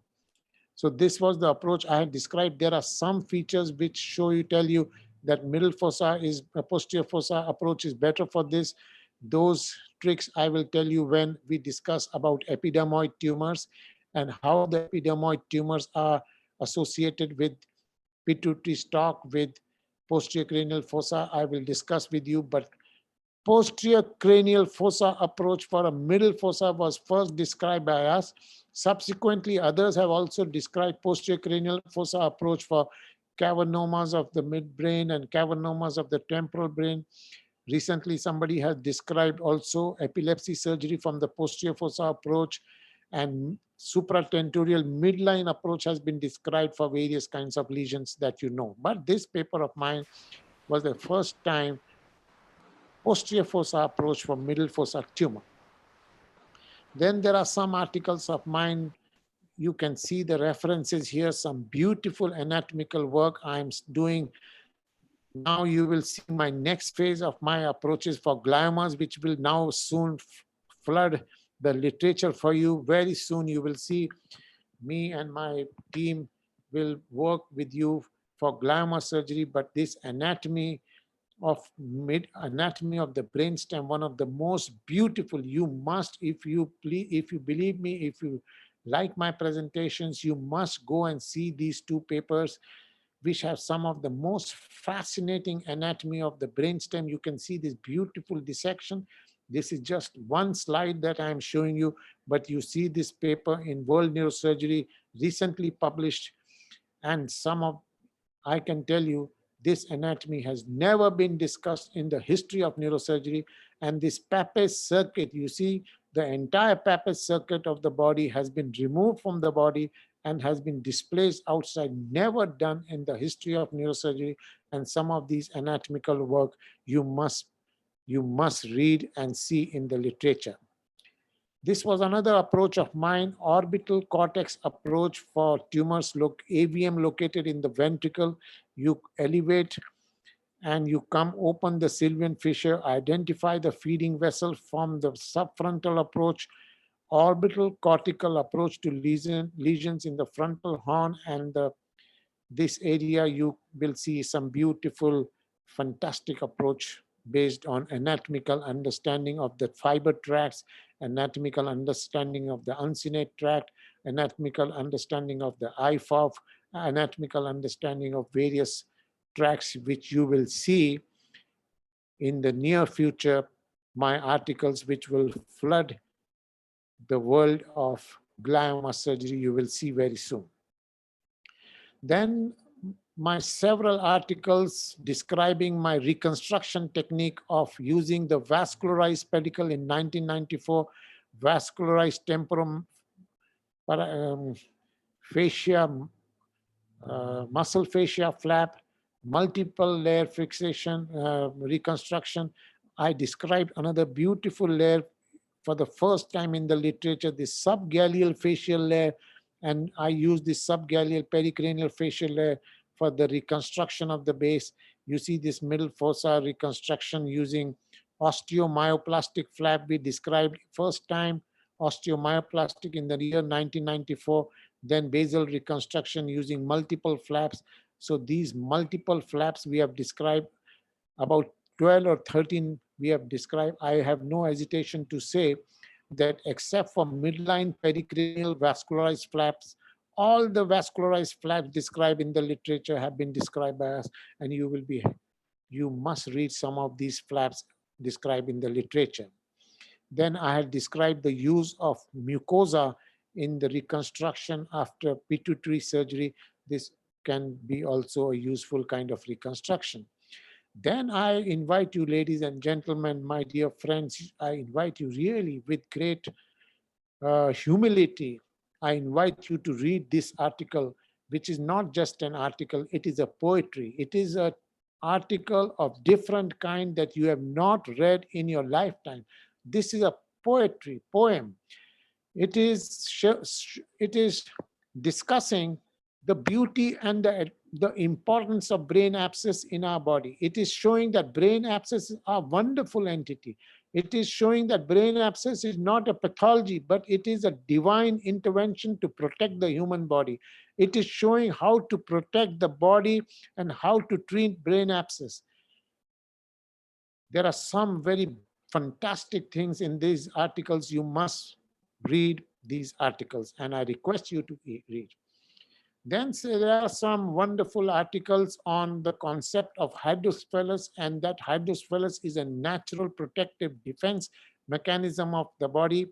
So this was the approach I had described. There are some features which show you, tell you that middle fossa is a posterior fossa approach is better for this. Those tricks I will tell you when we discuss about epidermoid tumors and how the epidermoid tumors are associated with pituitary stalk, with posterior cranial fossa. I will discuss with you, but posterior cranial fossa approach for a middle fossa was first described by us. Subsequently, others have also described posterior cranial fossa approach for cavernomas of the midbrain and cavernomas of the temporal brain. Recently, somebody has described also epilepsy surgery from the posterior fossa approach, and supratentorial midline approach has been described for various kinds of lesions that you know. But this paper of mine was the first time posterior fossa approach for middle fossa tumor. Then there are some articles of mine. You can see the references here, some beautiful anatomical work I'm doing. Now you will see my next phase of my approaches for gliomas, which will now soon flood the literature for you. Very soon you will see me and my team will work with you for glioma surgery, but this anatomy of the brainstem, one of the most beautiful. You must, if you believe me, if you like my presentations, you must go and see these two papers, which have some of the most fascinating anatomy of the brainstem. You can see this beautiful dissection. This is just one slide that I'm showing you, but you see this paper in World Neurosurgery recently published, and I can tell you, this anatomy has never been discussed in the history of neurosurgery. And this Papez circuit, you see, the entire Papez circuit of the body has been removed from the body and has been displaced outside, never done in the history of neurosurgery. And some of these anatomical work you must read and see in the literature. This was another approach of mine, orbital cortex approach for tumors, AVM located in the ventricle. You elevate and you come open the sylvian fissure, identify the feeding vessel from the subfrontal approach, orbital cortical approach to lesions in the frontal horn, and this area you will see some beautiful, fantastic approach based on anatomical understanding of the fiber tracts, anatomical understanding of the uncinate tract, anatomical understanding of the IFOF, anatomical understanding of various tracts, which you will see in the near future, my articles which will flood the world of glioma surgery you will see very soon. Then my several articles describing my reconstruction technique of using the vascularized pedicle in 1994, vascularized temporum fascia, muscle fascia flap, multiple layer fixation, reconstruction. I described another beautiful layer for the first time in the literature, the subgaleal facial layer, and I use this subgaleal pericranial facial layer for the reconstruction of the base. You see this middle fossa reconstruction using osteomyoplastic flap. We described first time osteomyoplastic in the year 1994, then basal reconstruction using multiple flaps. So these multiple flaps we have described, about 12 or 13 we have described. I have no hesitation to say that except for midline pericranial vascularized flaps, all the vascularized flaps described in the literature have been described by us, and you must read some of these flaps described in the literature. Then I had described the use of mucosa in the reconstruction after pituitary surgery. This can be also a useful kind of reconstruction. Then I invite you, ladies and gentlemen, my dear friends, I invite you really with great humility. I invite you to read this article, which is not just an article, it is a poetry. It is an article of different kind that you have not read in your lifetime. This is a poetry, poem. It is discussing the beauty and the importance of brain abscess in our body. It is showing that brain abscesses are a wonderful entity. It is showing that brain abscess is not a pathology, but it is a divine intervention to protect the human body. It is showing how to protect the body and how to treat brain abscess. There are some very fantastic things in these articles. You must read these articles, and I request you to read. Then there are some wonderful articles on the concept of hydrocephalus, and that hydrocephalus is a natural protective defense mechanism of the body.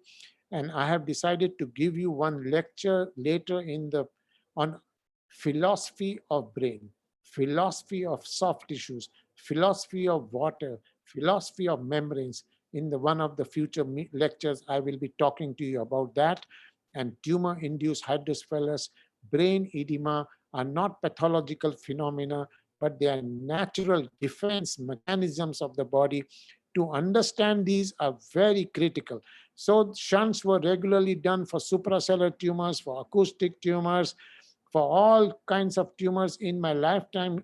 And I have decided to give you one lecture later on philosophy of brain, philosophy of soft tissues, philosophy of water, philosophy of membranes. In one of the future lectures, I will be talking to you about that. And tumor-induced hydrocephalus, brain edema are not pathological phenomena, but they are natural defense mechanisms of the body. To understand these are very critical. So shunts were regularly done for supracellular tumors, for acoustic tumors, for all kinds of tumors. In my lifetime,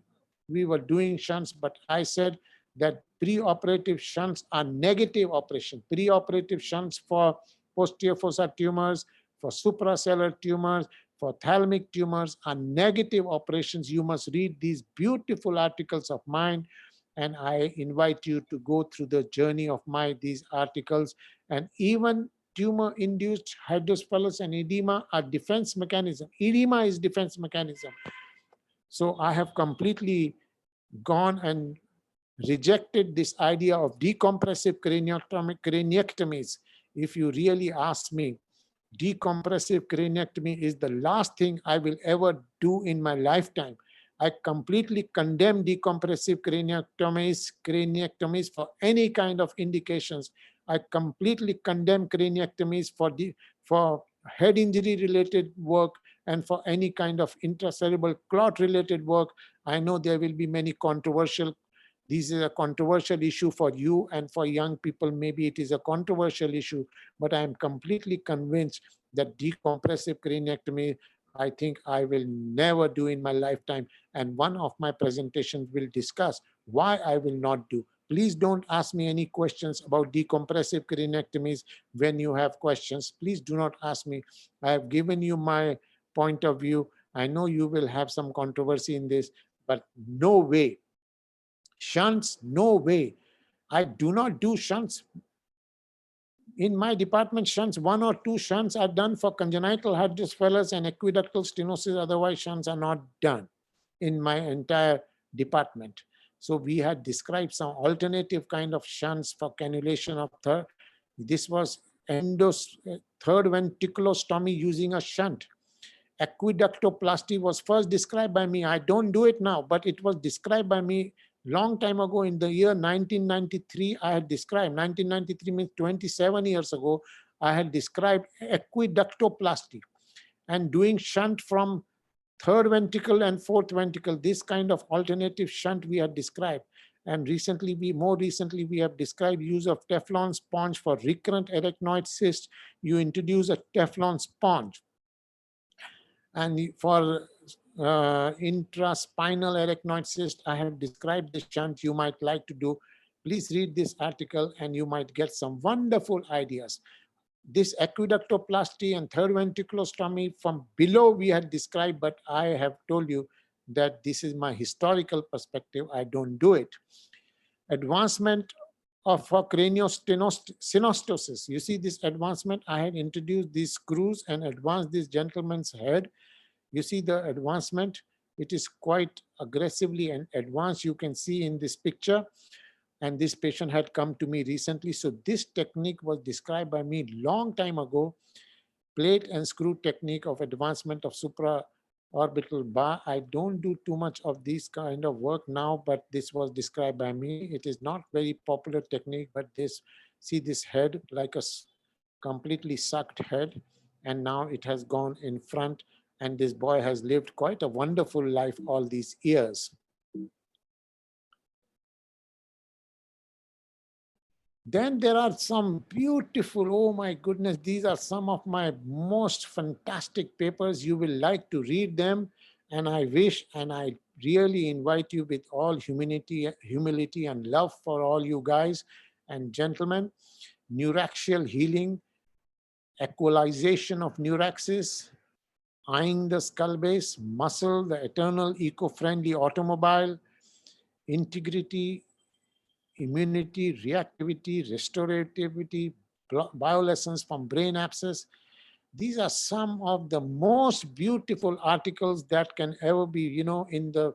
we were doing shunts, but I said that preoperative shunts are negative operation. Preoperative shunts for posterior fossa tumors, for supracellular tumors, for thalamic tumors are negative operations. You must read these beautiful articles of mine, and I invite you to go through the journey of these articles. And even tumor-induced hydrocephalus and edema are defense mechanism. Edema is defense mechanism. So I have completely gone and rejected this idea of decompressive craniectomies. If you really ask me, decompressive craniectomy is the last thing I will ever do in my lifetime. I completely condemn decompressive craniectomies for any kind of indications. I completely condemn craniectomies for head injury related work and for any kind of intracerebral clot related work. I know there will be many controversial. This is a controversial issue for you and for young people. Maybe it is a controversial issue, but I am completely convinced that decompressive craniectomy, I think I will never do in my lifetime. And one of my presentations will discuss why I will not do. Please don't ask me any questions about decompressive craniectomies when you have questions. Please do not ask me. I have given you my point of view. I know you will have some controversy in this, but no way. Shunts, no way. I do not do shunts. In my department, shunts, 1 or 2 shunts are done for congenital hydrocephalus and aqueductal stenosis. Otherwise, shunts are not done in my entire department. So we had described some alternative kind of shunts for cannulation of third. This was third ventriculostomy using a shunt. Aqueductoplasty was first described by me. I don't do it now, but it was described by me long time ago. In the year 1993, I had described, 1993 means 27 years ago, I had described aqueductoplasty and doing shunt from third ventricle and fourth ventricle. This kind of alternative shunt we had described. And more recently, we have described use of Teflon sponge for recurrent arachnoid cysts. You introduce a Teflon sponge. And for intraspinal arachnoid cyst, I have described the shunt you might like to do. Please read this article and you might get some wonderful ideas. This aqueductoplasty and third ventriculostomy from below we had described, but I have told you that this is my historical perspective. I don't do it. Advancement of craniosynostosis. You see this advancement, I had introduced these screws and advanced this gentleman's head. You see the advancement, it is quite aggressively and advanced. You can see in this picture, and this patient had come to me recently. So this technique was described by me long time ago, plate and screw technique of advancement of supraorbital bar. I don't do too much of this kind of work now, but this was described by me. It is not very popular technique, but see this head like a completely sucked head, and now it has gone in front, and this boy has lived quite a wonderful life all these years. Then there are some beautiful, oh my goodness, these are some of my most fantastic papers. You will like to read them, and I wish and I really invite you with all humility and love for all you guys and gentlemen. Neuraxial healing, equalization of neuraxis, eyeing the skull base, muscle, the eternal eco-friendly automobile, integrity, immunity, reactivity, restorativity, bioluminescence from brain abscess. These are some of the most beautiful articles that can ever be, in the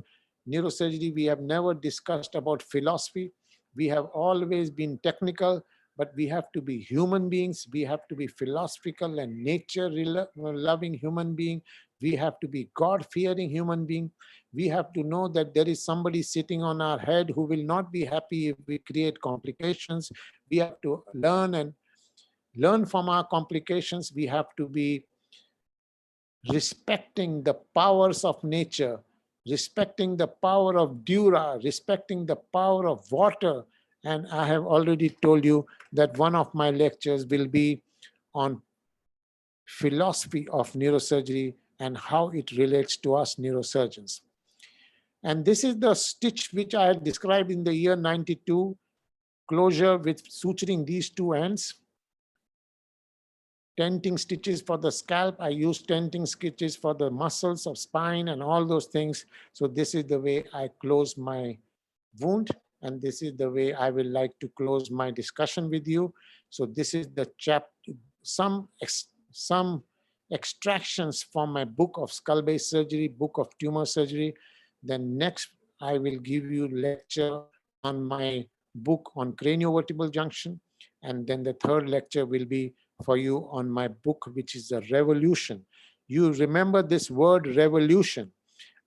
neurosurgery. We have never discussed about philosophy. We have always been technical, but we have to be human beings. We have to be philosophical and nature-loving human being. We have to be God-fearing human being. We have to know that there is somebody sitting on our head who will not be happy if we create complications. We have to learn from our complications. We have to be respecting the powers of nature, respecting the power of dura, respecting the power of water. And I have already told you that one of my lectures will be on philosophy of neurosurgery and how it relates to us neurosurgeons. And this is the stitch which I had described in the year 92, closure with suturing these two ends. Tenting stitches for the scalp. I use tenting stitches for the muscles of spine and all those things. So this is the way I close my wound. And this is the way I will like to close my discussion with you. So this is the some extractions from my book of skull-base surgery, book of tumor surgery. Then next, I will give you lecture on my book on craniovertebral junction. And then the third lecture will be for you on my book, which is a revolution. You remember this word revolution.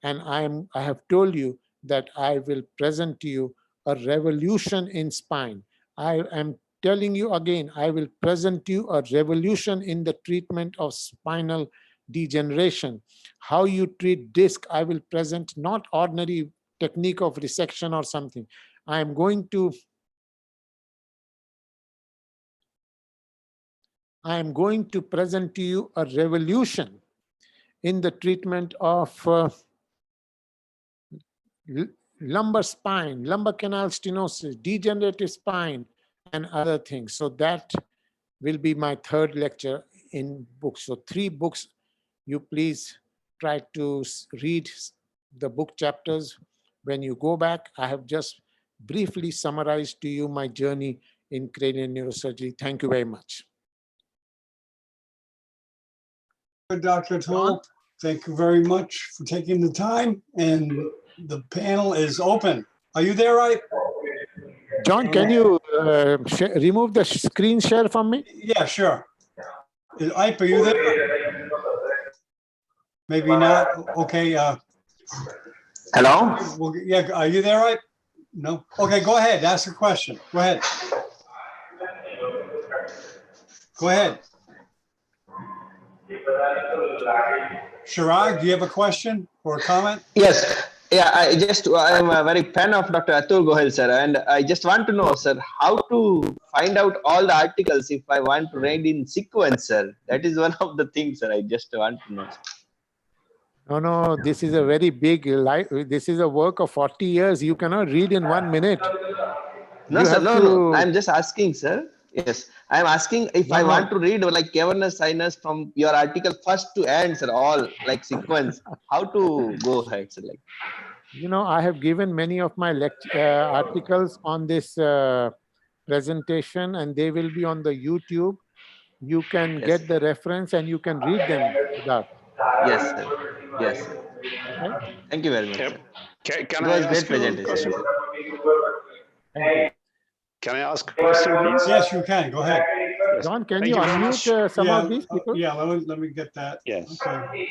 And I have told you that I will present to you a revolution in spine. I am telling you again, I will present to you a revolution in the treatment of spinal degeneration. How you treat disc, I will present not ordinary technique of resection or something. I am going to present to you a revolution in the treatment of lumbar spine, lumbar canal stenosis, degenerative spine, and other things. So that will be my third lecture in books. So 3 books. You please try to read the book chapters. When you go back, I have just briefly summarized to you my journey in cranial neurosurgery. Thank you very much. Dr. Toll, thank you very much for taking the time, and the panel is open. Are you there, right? John, can you remove the screen share from me? Yeah, sure. Ip, are you there? Maybe not. Okay. Hello? Well, yeah, are you there, Ip? No. Okay, go ahead. Ask a question. Go ahead. Go ahead. Chirag, do you have a question or a comment? Yes. Yeah, I'm a very fan of Dr. Atul Gohel, sir, and I just want to know, sir, how to find out all the articles if I want to read in sequence, sir. That is one of the things, sir, I just want to know. No, this is a very big life. This is a work of 40 years. You cannot read in 1 minute. No, You sir, have no. to- I'm just asking, sir. Yes, I'm asking if I want to read like cavernous sinus from your article first to end, sir, all like sequence. How to go ahead, sir? Like, I have given many of my articles on this presentation, and they will be on the YouTube. You can Yes, get sir. the reference and you can read them, Siddharth. Yes, sir. Yes, sir. Okay? Thank you very much, Yep. sir. Can It I was great ask you a presentation. question? Thank you. Can I ask a question, please? Yes, you can. Go ahead. Yes. John, can Thank you very much. unmute some Yeah, of these people? yeah. Let me get that. Yes. Okay.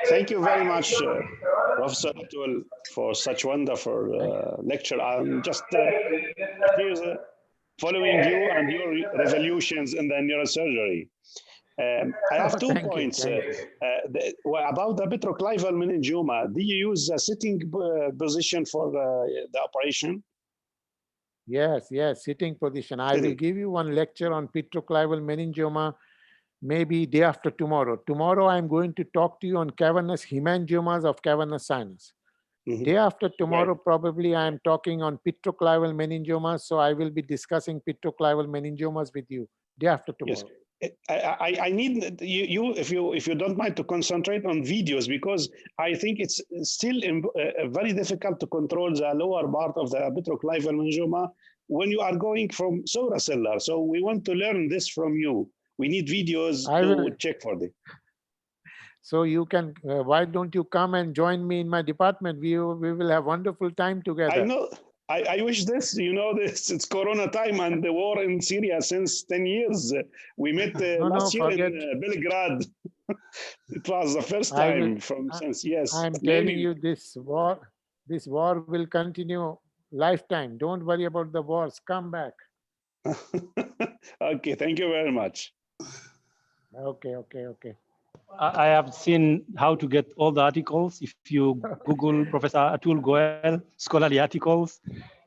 Thank you very much, Professor Atul, for such wonderful lecture. I'm just here following you and your revolutions in the neurosurgery. I have two Thank you, points thank you. about the petroclival meningioma. Do you use a sitting position for the operation? Yes, sitting position. I will give you one lecture on petroclival meningioma maybe day after tomorrow. Tomorrow, I'm going to talk to you on cavernous hemangiomas of cavernous sinus. Day after tomorrow, probably I am talking on petroclival meningiomas. So I will be discussing petroclival meningiomas with you day after tomorrow. Yes. I need you if you don't mind to concentrate on videos, because I think it's still very difficult to control the lower part of the petroclival meningioma when you are going from supracellular. So we want to learn this from you. We need videos to check for this. So you can, why don't you come and join me in my department? We will have wonderful time together. I know. I wish this, it's Corona time and the war in Syria since 10 years. We met last year in Belgrade. It was the first time since, yes. I'm telling you, this war will continue lifetime. Don't worry about the wars. Come back. Okay, thank you very much. Okay. I have seen how to get all the articles. If you Google Professor Atul Goel scholarly articles,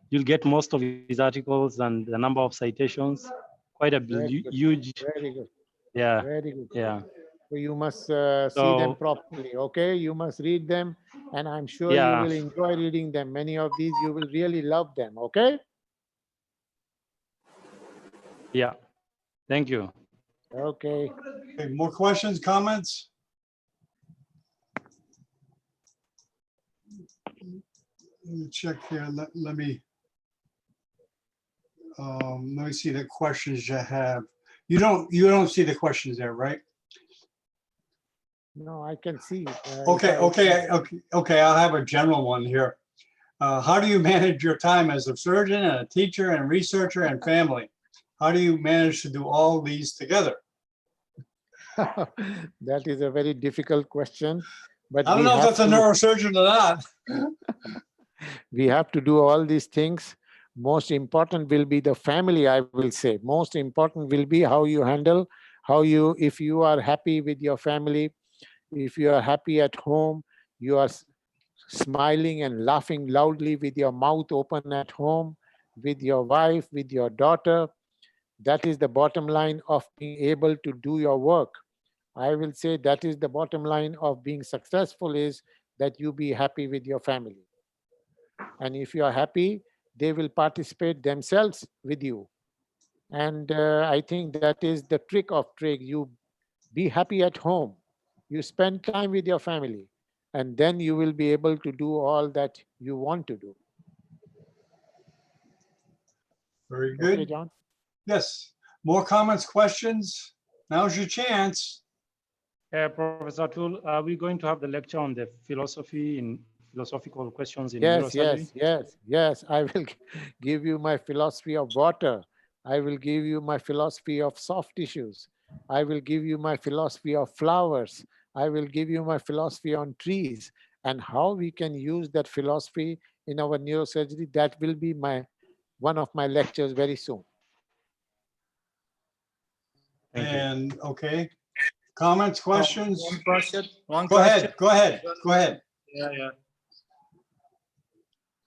you'll get most of his articles and the number of citations. Quite a huge. Very good. Yeah. Very good. Yeah. So you must see them properly. Okay, you must read them, and I'm sure you will enjoy reading them. Many of these you will really love them. Okay. Yeah. Thank you. Okay. More questions, comments? Let me check here. Let me see the questions you have. You don't see the questions there, right? No, I can see. Okay. I'll have a general one here. How do you manage your time as a surgeon and a teacher and researcher and family? How do you manage to do all these together? That is a very difficult question. But I don't know if that's a neurosurgeon or not. We have to do all these things. Most important will be the family, I will say. Most important will be how you handle, if you are happy with your family, if you are happy at home, you are smiling and laughing loudly with your mouth open at home, with your wife, with your daughter. That is the bottom line of being able to do your work. I will say that is the bottom line of being successful, is that you be happy with your family. And if you are happy, they will participate themselves with you. And I think that is the trick of trade. You be happy at home. You spend time with your family, and then you will be able to do all that you want to do. Very good. Okay, John? Yes. More comments, questions? Now's your chance. Professor Atul, are we going to have the lecture on the philosophy in philosophical questions in Yes, neurosurgery? yes. I will give you my philosophy of water. I will give you my philosophy of soft tissues. I will give you my philosophy of flowers. I will give you my philosophy on trees and how we can use that philosophy in our neurosurgery. That will be one of my lectures very soon. Thank you. And okay, comments, questions? One question. One Go question. ahead, go ahead, go ahead. Yeah.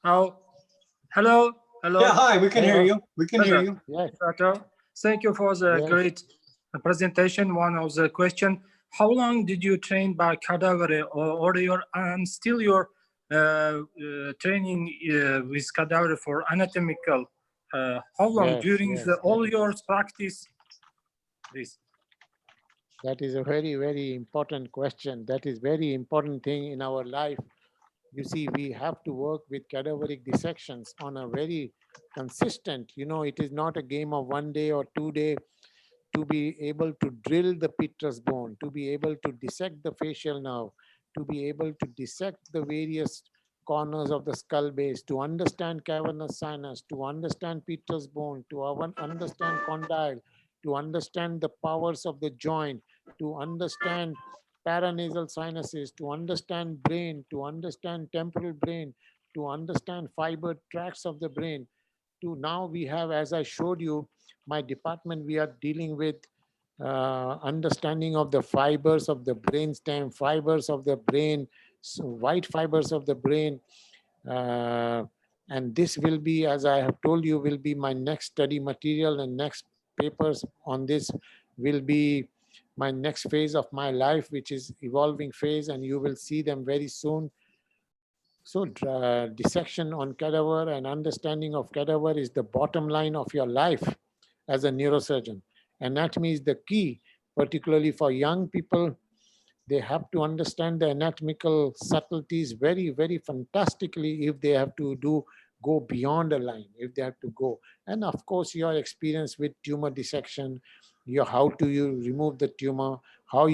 Hello. Yeah, hi, we can hear Hello. you. We can hear you. Yes. Doctor. Thank you for the Yes. great presentation. One of the question: how long did you train by cadaver, or your and still your training with cadaver for anatomical? How long Yes, during yes, all your practice? This. That is a very, very important question. That is very important thing in our life. You see, we have to work with cadaveric dissections on a very consistent, it is not a game of 1 day or 2 day to be able to drill the petrous bone, to be able to dissect the facial nerve, to be able to dissect the various corners of the skull base, to understand cavernous sinus, to understand petrous bone, to understand condyle, to understand the powers of the joint, to understand paranasal sinuses, to understand brain, to understand temporal brain, to understand fiber tracts of the brain. To now we have, as I showed you, my department, we are dealing with understanding of the fibers of the brain stem, fibers of the brain, so white fibers of the brain. And this will be, as I have told you, will be my next study material, and next papers on this will be my next phase of my life, which is evolving phase, and you will see them very soon. So dissection on cadaver and understanding of cadaver is the bottom line of your life as a neurosurgeon. Anatomy is the key, particularly for young people. They have to understand the anatomical subtleties very, very fantastically if they have to go beyond a line, if they have to go. And of course, your experience with tumor dissection, how do you remove the tumor, how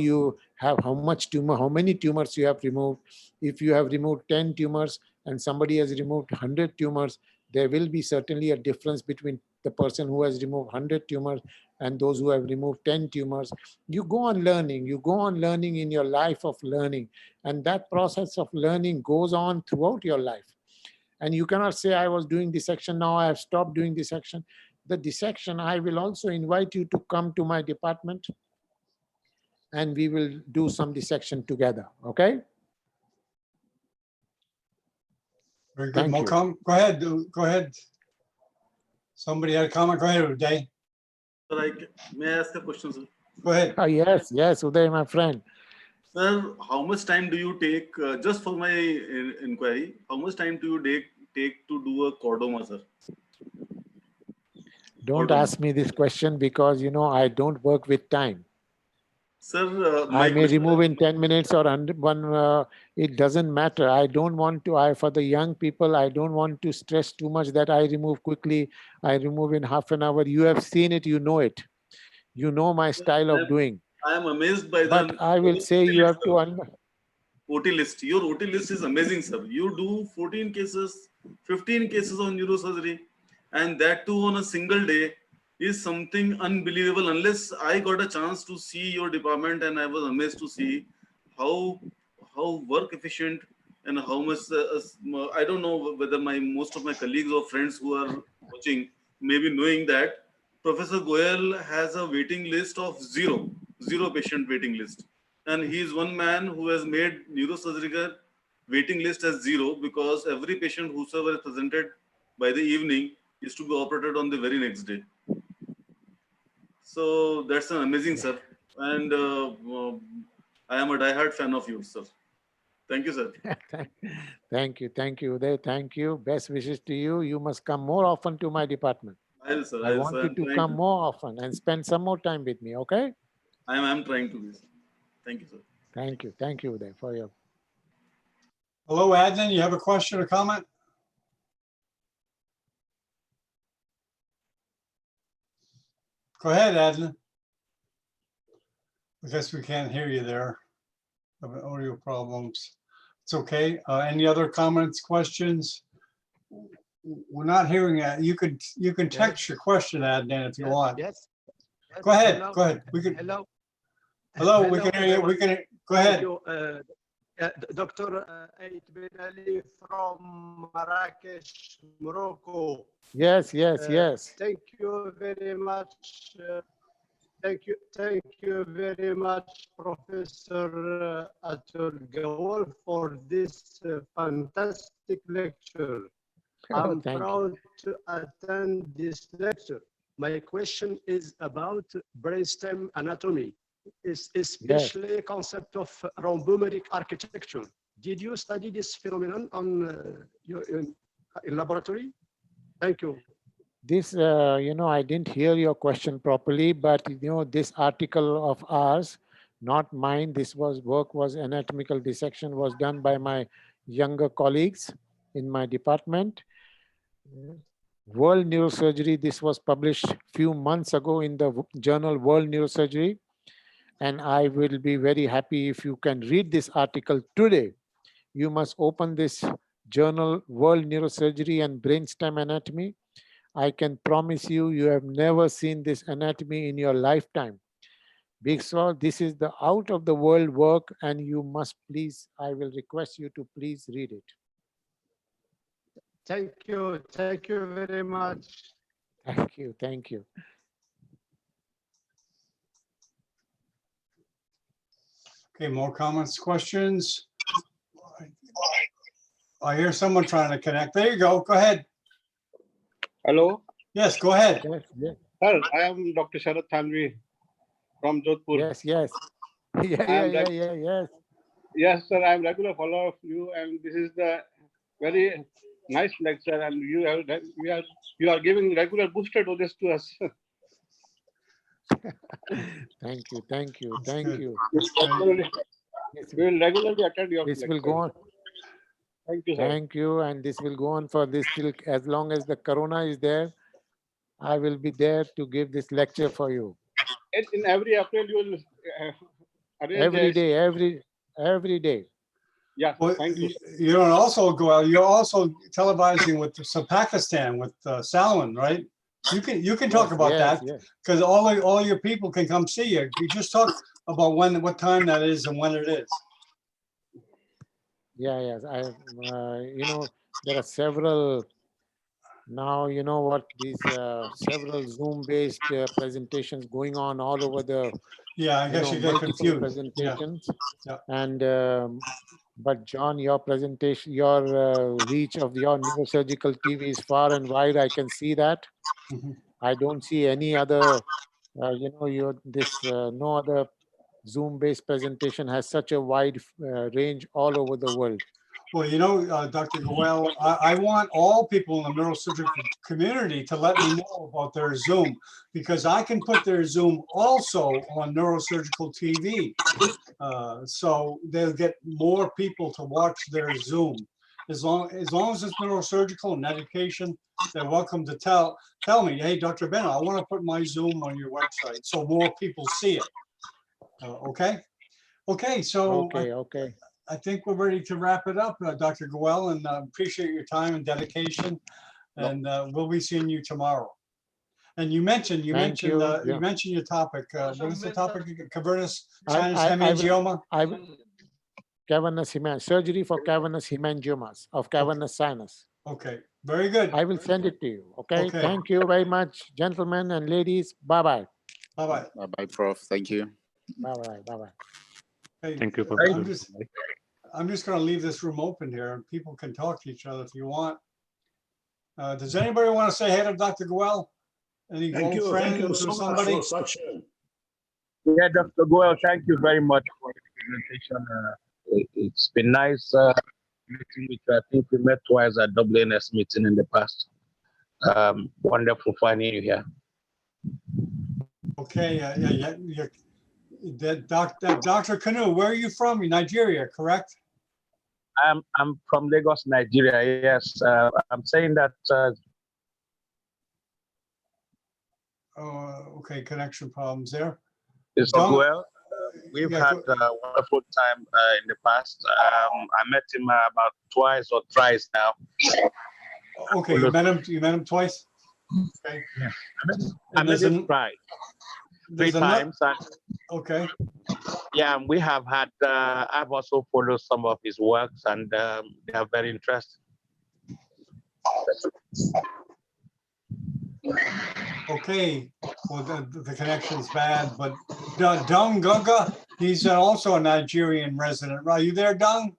much tumor, how many tumors you have removed. If you have removed 10 tumors and somebody has removed 100 tumors, there will be certainly a difference between the person who has removed 100 tumors and those who have removed 10 tumors. You go on learning in your life of learning. And that process of learning goes on throughout your life. And you cannot say, I was doing dissection, now I have stopped doing dissection. The dissection, I will also invite you to come to my department and we will do some dissection together, okay? Very good. Thank More you. Go ahead. Somebody had a comment. Go ahead, Uday. May I ask a question, sir? Go ahead. Oh, yes, Uday, my friend. Sir, how much time do you take, just for my inquiry, how much time do you take to do a cordoma, sir? Don't ask me this question because, I don't work with time. Sir, I may remove in 10 minutes or it doesn't matter. I don't want to, for the young people, I don't want to stress too much that I remove quickly. I remove in half an hour. You have seen it, you know it. You know my style of doing. I am amazed by But I will say you have to OT list. Your OT list is amazing, sir. You do 14 cases, 15 cases on neurosurgery, and that too on a single day is something unbelievable. Unless I got a chance to see your department, and I was amazed to see how work efficient and how much. I don't know whether most of my colleagues or friends who are watching may be knowing that Professor Goyal has a waiting list of zero patient waiting list. And he is one man who has made neurosurgical waiting list as zero, because every patient whosoever is presented by the evening is to be operated on the very next day. So that's an amazing, sir. And I am a diehard fan of yours, sir. Thank you, sir. Thank you, Uday. Thank you. Best wishes to you. You must come more often to my department. I will, sir. I want you to come more often and spend some more time with me, okay? I am trying to be, sir. Thank you, sir. Thank you, Uday, for your. Hello, Adnan. You have a question or comment? Go ahead, Adnan. I guess we can't hear you there. Having audio problems. It's okay. Any other comments, questions? We're not hearing that. You can text your question, Adnan, if you want. Yes. Go ahead. Hello. Go ahead. We can. Hello. Hello. We can hear you. We can. Go ahead. Thank you, Dr. Ait Ben Ali from Marrakesh, Morocco. Yes, yes. Thank you very much. Thank you very much, Professor Atul Gawal, for this fantastic lecture. I'm Thank you. proud to attend this lecture. My question is about brainstem anatomy, especially concept of rhombometric architecture. Did you study this phenomenon on in laboratory? Thank you. This, I didn't hear your question properly, but this article of ours, not mine, this work was anatomical dissection, was done by my younger colleagues in my department. World Neurosurgery, this was published a few months ago in the journal World Neurosurgery. And I will be very happy if you can read this article today. You must open this journal World Neurosurgery and Brainstem Anatomy. I can promise you, you have never seen this anatomy in your lifetime. Because this is the out of the world work, and you must please, I will request you to please read it. Thank you very much. Thank you. Okay, more comments, questions? I hear someone trying to connect. There you go. Go ahead. Hello. Yes, go ahead. Yes. Sir, I am Dr. Sharad Thanvi from Jodhpur. Yes. Yes, sir, I am regular follower of you, and this is the very nice lecture, and you are giving regular booster doses to us. Thank you. We will regularly attend your This lecture. will go on. Thank you, sir. Thank you, and this will go on for this till as long as the corona is there. I will be there to give this lecture for you. In every April, you will arrange every day. Yeah, Well, thank you. You don't also go out. You're also televising with some Pakistan with Salman, right? You can talk about that because all your people can come see you. You just talk about what time that is and when it is. Yes. There are several now. You know what? These several Zoom-based presentations going on all over the. Yeah, I guess you get confused. Presentations. Yeah. And but John, your presentation, your reach of your neurosurgical TV is far and wide. I can see that. Mm-hmm. I don't see any other. No other Zoom-based presentation has such a wide range all over the world. Well, Dr. Goel, I want all people in the neurosurgical community to let me know about their Zoom, because I can put their Zoom also on neurosurgical TV. So they'll get more people to watch their Zoom. As long as it's neurosurgical and education, they're welcome to tell me, hey, Dr. Bennett, I want to put my Zoom on your website so more people see it. Okay. So okay. I think we're ready to wrap it up, Dr. Goel, and appreciate your time and dedication. And we'll be seeing you tomorrow. And you mentioned your topic. What is the topic? Cavernous sinus hemangioma. Cavernous surgery for cavernous hemangiomas of cavernous sinus. Okay, very good. I will send it to you. Okay. Thank you very much, gentlemen and ladies. Bye-bye. Bye-bye. Bye-bye, Prof. Thank you. Bye-bye. Hey, thank you, I'm just going to leave this room open here, and people can talk to each other if you want. Does anybody want to say hey to Dr. Goel? Any old friends or somebody? Yeah, Dr. Goel, thank you very much for the presentation. It's been nice meeting with you. I think we met twice at WNS meeting in the past. Wonderful finding you here. Okay, Dr. Kanu, where are you from? Nigeria, correct? I'm from Lagos, Nigeria. Yes, I'm saying that. Okay, connection problems there. Is Goel? We've Yeah, had a wonderful time in the past. I met him about twice or thrice now. Okay, you met him twice? Okay. Yeah. I And met there's him twice, three there's ano- times. And Okay. yeah, we have had, I've also followed some of his works, and they are very interesting. Okay, well, the connection's bad, but Dung Gunga, he's also a Nigerian resident. Are you there, Dung?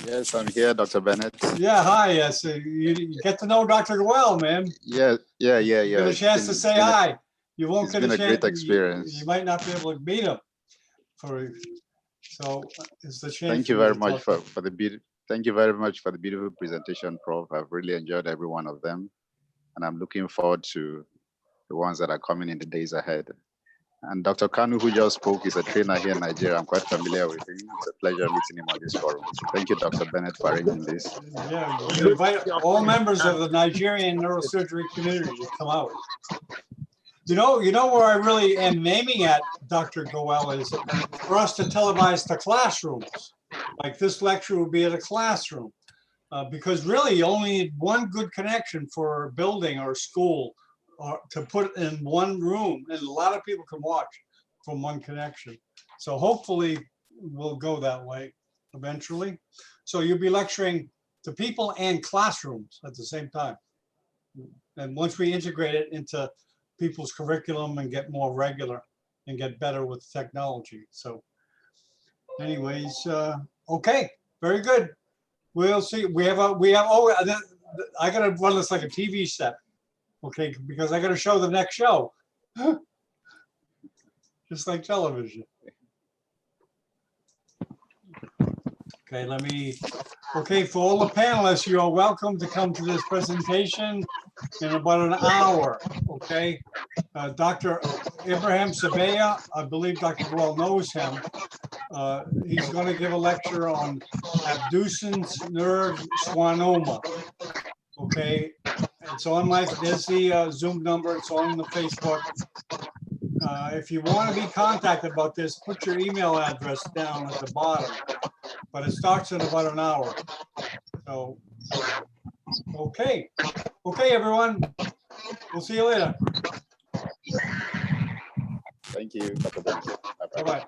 Yes, I'm here, Dr. Bennett. Yeah, hi. Yes, you get to know Dr. Well, man. Yeah. You get a chance to say hi. You won't get a chance. It's been a great experience. You might not be able to meet him. So it's the chance. Thank you very much for the Thank you very much for the beautiful presentation, Prof. I've really enjoyed every one of them, and I'm looking forward to the ones that are coming in the days ahead. And Dr. Kanu, who just spoke, is a trainer here in Nigeria. I'm quite familiar with him. It's a pleasure meeting him on this forum. So thank you, Dr. Bennett, for arranging this. Yeah, you invite all members of the Nigerian neurosurgery community to come out. You know where I really am aiming at, Dr. Goel, is for us to televise the classrooms. Like this lecture will be at a classroom. Because really you only need one good connection for a building or a school, or to put in one room, and a lot of people can watch from one connection. So hopefully we'll go that way eventually. So you'll be lecturing to people and classrooms at the same time. And once we integrate it into people's curriculum and get more regular and get better with technology. So anyways, okay, very good. We'll see. I gotta run this like a TV set. Okay, because I got to show the next show. Just like television. Okay, for all the panelists, you are welcome to come to this presentation in about an hour, okay? Dr. Ibrahim Sabaya, I believe Dr. Goel knows him. He's going to give a lecture on abducens nerve schwannoma, okay? It's on there's the Zoom number, it's on the Facebook. If you want to be contacted about this, put your email address down at the bottom. But it starts in about an hour. So, okay. Okay, everyone. We'll see you later. Thank you, Dr. Bennett. Bye-bye.